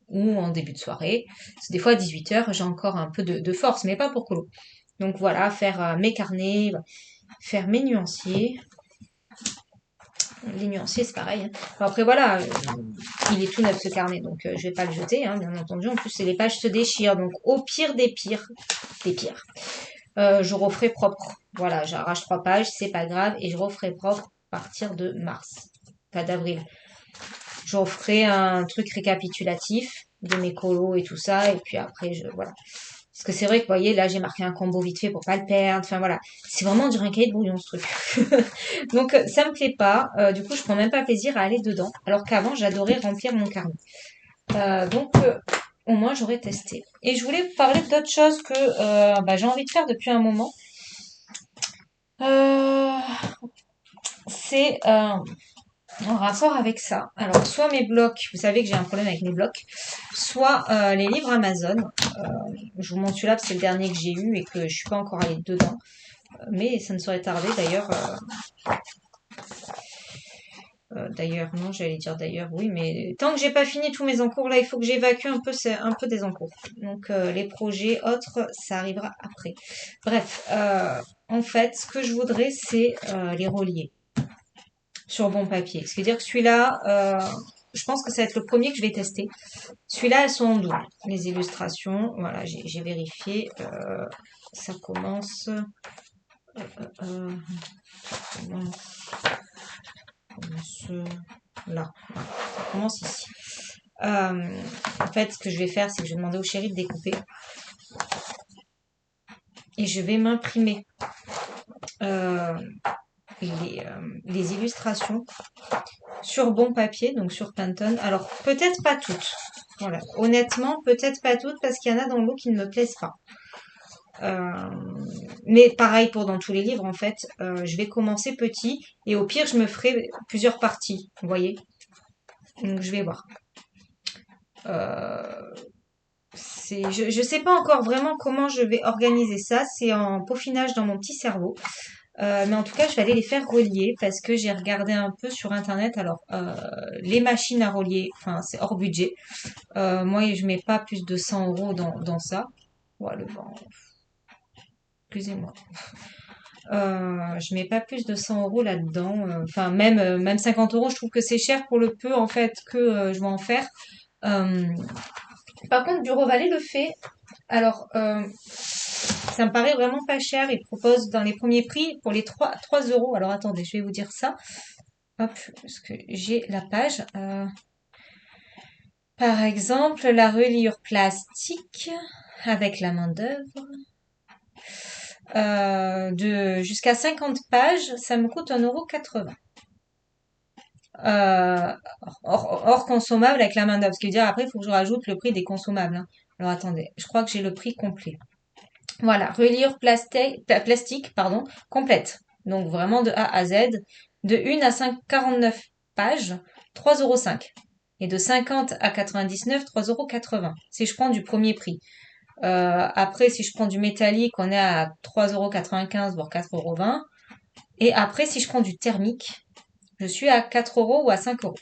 Speaker 1: ou en début de soirée. Parce que des fois à 18h j'ai encore un peu de force mais pas pour colo. Donc voilà, faire mes carnets, faire mes nuanciers. Les nuanciers c'est pareil. Hein. Bon, après voilà, il est tout neuf ce carnet donc je vais pas le jeter hein, bien entendu. En plus les pages se déchirent donc au pire des pires, je referai propre. Voilà, j'arrache 3 pages, c'est pas grave, et je referai propre à partir de mars, pas d'avril. Je referai un truc récapitulatif de mes colos et tout ça, et puis après, voilà. Parce que c'est vrai que, vous voyez, là, j'ai marqué un combo vite fait pour pas le perdre. Enfin, voilà. C'est vraiment du cahier de brouillon, ce truc. Donc, ça me plaît pas. Du coup, je prends même pas plaisir à aller dedans. Alors qu'avant, j'adorais remplir mon carnet. Au moins, j'aurais testé. Et je voulais vous parler d'autres choses que j'ai envie de faire depuis un moment. Euh, c'est en rapport avec ça. Alors, soit mes blocs, vous savez que j'ai un problème avec mes blocs, soit les livres Amazon. Je vous montre celui-là, parce que c'est le dernier que j'ai eu et que je suis pas encore allée dedans. Mais ça ne saurait tarder d'ailleurs. D'ailleurs, non, j'allais dire d'ailleurs, oui, mais tant que j'ai pas fini tous mes encours, là, il faut que j'évacue un peu des encours. Donc, les projets autres, ça arrivera après. Bref, en fait, ce que je voudrais, c'est les relier sur bon papier. Ce qui veut dire que celui-là, je pense que ça va être le premier que je vais tester. Celui-là, elles sont en double. Les illustrations, voilà, j'ai vérifié. Ça commence. Euh, commence là. Voilà, ça commence ici. En fait, ce que je vais faire, c'est que je vais demander au chéri de découper. Et je vais m'imprimer euh, les illustrations sur bon papier, donc sur Pantone. Alors, peut-être pas toutes. Voilà. Honnêtement, peut-être pas toutes, parce qu'il y en a dans le lot qui ne me plaisent pas. Mais pareil pour dans tous les livres, en fait, je vais commencer petit et au pire, je me ferai plusieurs parties, vous voyez. Donc, je vais voir. Euh, je sais pas encore vraiment comment je vais organiser ça. C'est en peaufinage dans mon petit cerveau. Mais en tout cas, je vais aller les faire relier parce que j'ai regardé un peu sur internet. Alors, les machines à relier, enfin, c'est hors budget. Moi, je mets pas plus de 100 euros dans ça. Ouais, le vent. Excusez-moi. Je mets pas plus de 100 euros là-dedans. Enfin, même 50 euros, je trouve que c'est cher pour le peu en fait que je vais en faire. Euh, Par contre, Bureau Vallée le fait. Alors, ça me paraît vraiment pas cher. Il propose dans les premiers prix pour les 3 euros. Alors, attendez, je vais vous dire ça. Hop, parce que j'ai la page. Par exemple, la reliure plastique avec la main-d'œuvre. De jusqu'à 50 pages, ça me coûte 1,80 €. Euh, hors consommable avec la main-d'œuvre. Ce qui veut dire après, il faut que je rajoute le prix des consommables, hein. Alors attendez, je crois que j'ai le prix complet. Voilà, reliure plastique, pardon, complète. Donc vraiment de A à Z, de 1 à 49 pages, 3,05 €. Et de 50 à 99, 3,80 €. Si je prends du premier prix. Après, si je prends du métallique, on est à 3,95 €, voire 4,20 €. Et après, si je prends du thermique, je suis à 4 euros ou à 5 euros.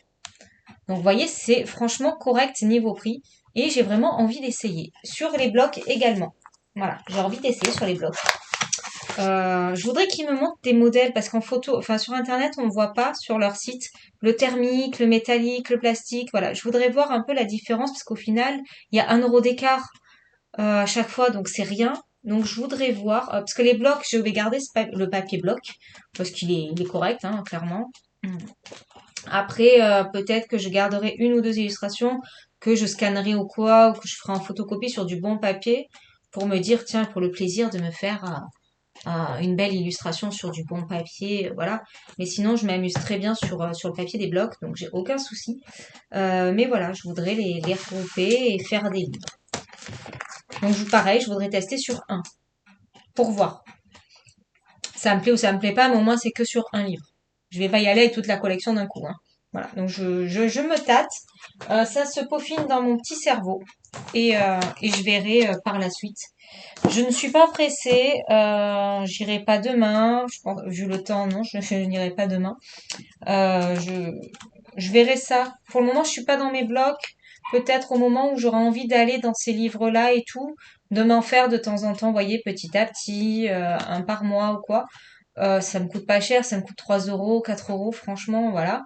Speaker 1: Donc, vous voyez, c'est franchement correct niveau prix. Et j'ai vraiment envie d'essayer. Sur les blocs également. Voilà, j'ai envie d'essayer sur les blocs. Je voudrais qu'ils me montrent des modèles parce qu'en photo, enfin sur internet, on ne voit pas sur leur site le thermique, le métallique, le plastique. Voilà, je voudrais voir un peu la différence parce qu'au final, il y a 1 € d'écart à chaque fois, donc c'est rien. Donc je voudrais voir, parce que les blocs, je vais garder le papier bloc parce il est correct, hein, clairement. Mm. Après, peut-être que je garderai une ou deux illustrations que je scannerai ou quoi, ou que je ferai en photocopie sur du bon papier pour me dire, tiens, pour le plaisir de me faire une belle illustration sur du bon papier, voilà. Mais sinon, je m'amuse très bien sur le papier des blocs, donc j'ai aucun souci. Mais voilà, je voudrais les regrouper et faire des livres. Donc pareil, je voudrais tester sur un, pour voir. Ça me plaît ou ça me plaît pas, mais au moins c'est que sur un livre. Je vais pas y aller avec toute la collection d'un coup, hein. Voilà, donc je me tâte. Ça se peaufine dans mon petit cerveau et je verrai par la suite. Je ne suis pas pressée, j'irai pas demain. Je pense, vu le temps, non, je n'irai pas demain. Euh, je, je verrai ça. Pour le moment, je suis pas dans mes blocs. Peut-être au moment où j'aurai envie d'aller dans ces livres-là et tout, de m'en faire de temps en temps, voyez, petit à petit, un par mois ou quoi. Ça me coûte pas cher, ça me coûte 3 euros, 4 euros, franchement, voilà.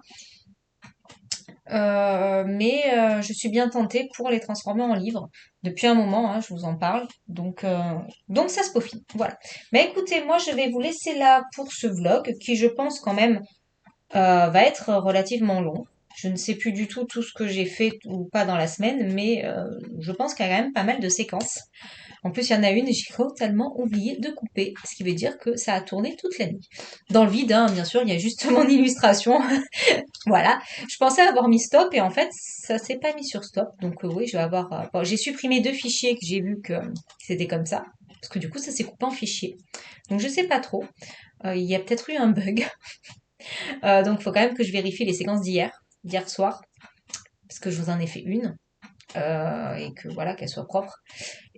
Speaker 1: Mais je suis bien tentée pour les transformer en livres. Depuis un moment, hein, je vous en parle. Donc ça se peaufine. Voilà. Mais écoutez, moi je vais vous laisser là pour ce vlog qui, je pense quand même, va être relativement long. Je ne sais plus du tout ce que j'ai fait ou pas dans la semaine, mais je pense qu'il y a quand même pas mal de séquences. En plus, il y en a une, j'ai totalement oublié de couper, ce qui veut dire que ça a tourné toute la nuit. Dans le vide, hein, bien sûr, il y a juste mon illustration. Voilà. Je pensais avoir mis stop et en fait, ça s'est pas mis sur stop. Donc oui, je vais avoir. Bon, j'ai supprimé deux fichiers que j'ai vu que c'était comme ça. Parce que du coup, ça s'est coupé en fichiers. Donc je sais pas trop. Il y a peut-être eu un bug. Donc il faut quand même que je vérifie les séquences d'hier soir. Parce que je vous en ai fait une. Et que voilà, qu'elle soit propre.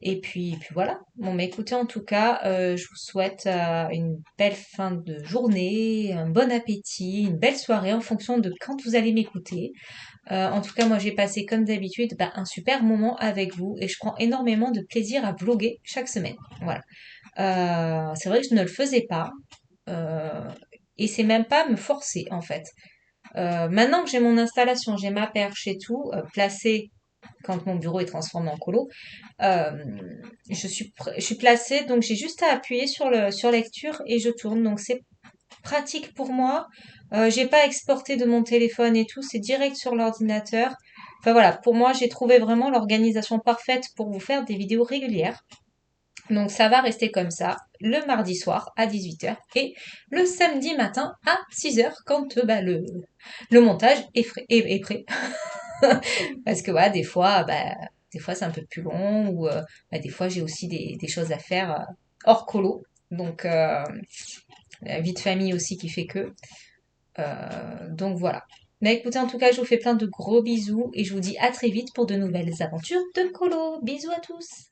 Speaker 1: Et puis voilà. Bon, mais écoutez, en tout cas, je vous souhaite une belle fin de journée, un bon appétit, une belle soirée en fonction de quand vous allez m'écouter. En tout cas, moi, j'ai passé comme d'habitude un super moment avec vous et je prends énormément de plaisir à vlogger chaque semaine. Voilà. C'est vrai que je ne le faisais pas. euh, et c'est même pas me forcer en fait. Maintenant que j'ai mon installation, j'ai ma perche et tout, placée quand mon bureau est transformé en colo, euh, je suis placée, donc j'ai juste à appuyer sur lecture et je tourne. Donc c'est pratique pour moi. J'ai pas exporté de mon téléphone et tout, c'est direct sur l'ordinateur. Enfin voilà, pour moi, j'ai trouvé vraiment l'organisation parfaite pour vous faire des vidéos régulières. Donc ça va rester comme ça le mardi soir à 18h et le samedi matin à 6h quand le montage est prêt. Parce que voilà, des fois c'est un peu plus long ou des fois j'ai aussi des choses à faire hors colo. Donc la vie de famille aussi qui fait que. Donc voilà. Mais écoutez, en tout cas, je vous fais plein de gros bisous et je vous dis à très vite pour de nouvelles aventures de colo. Bisous à tous!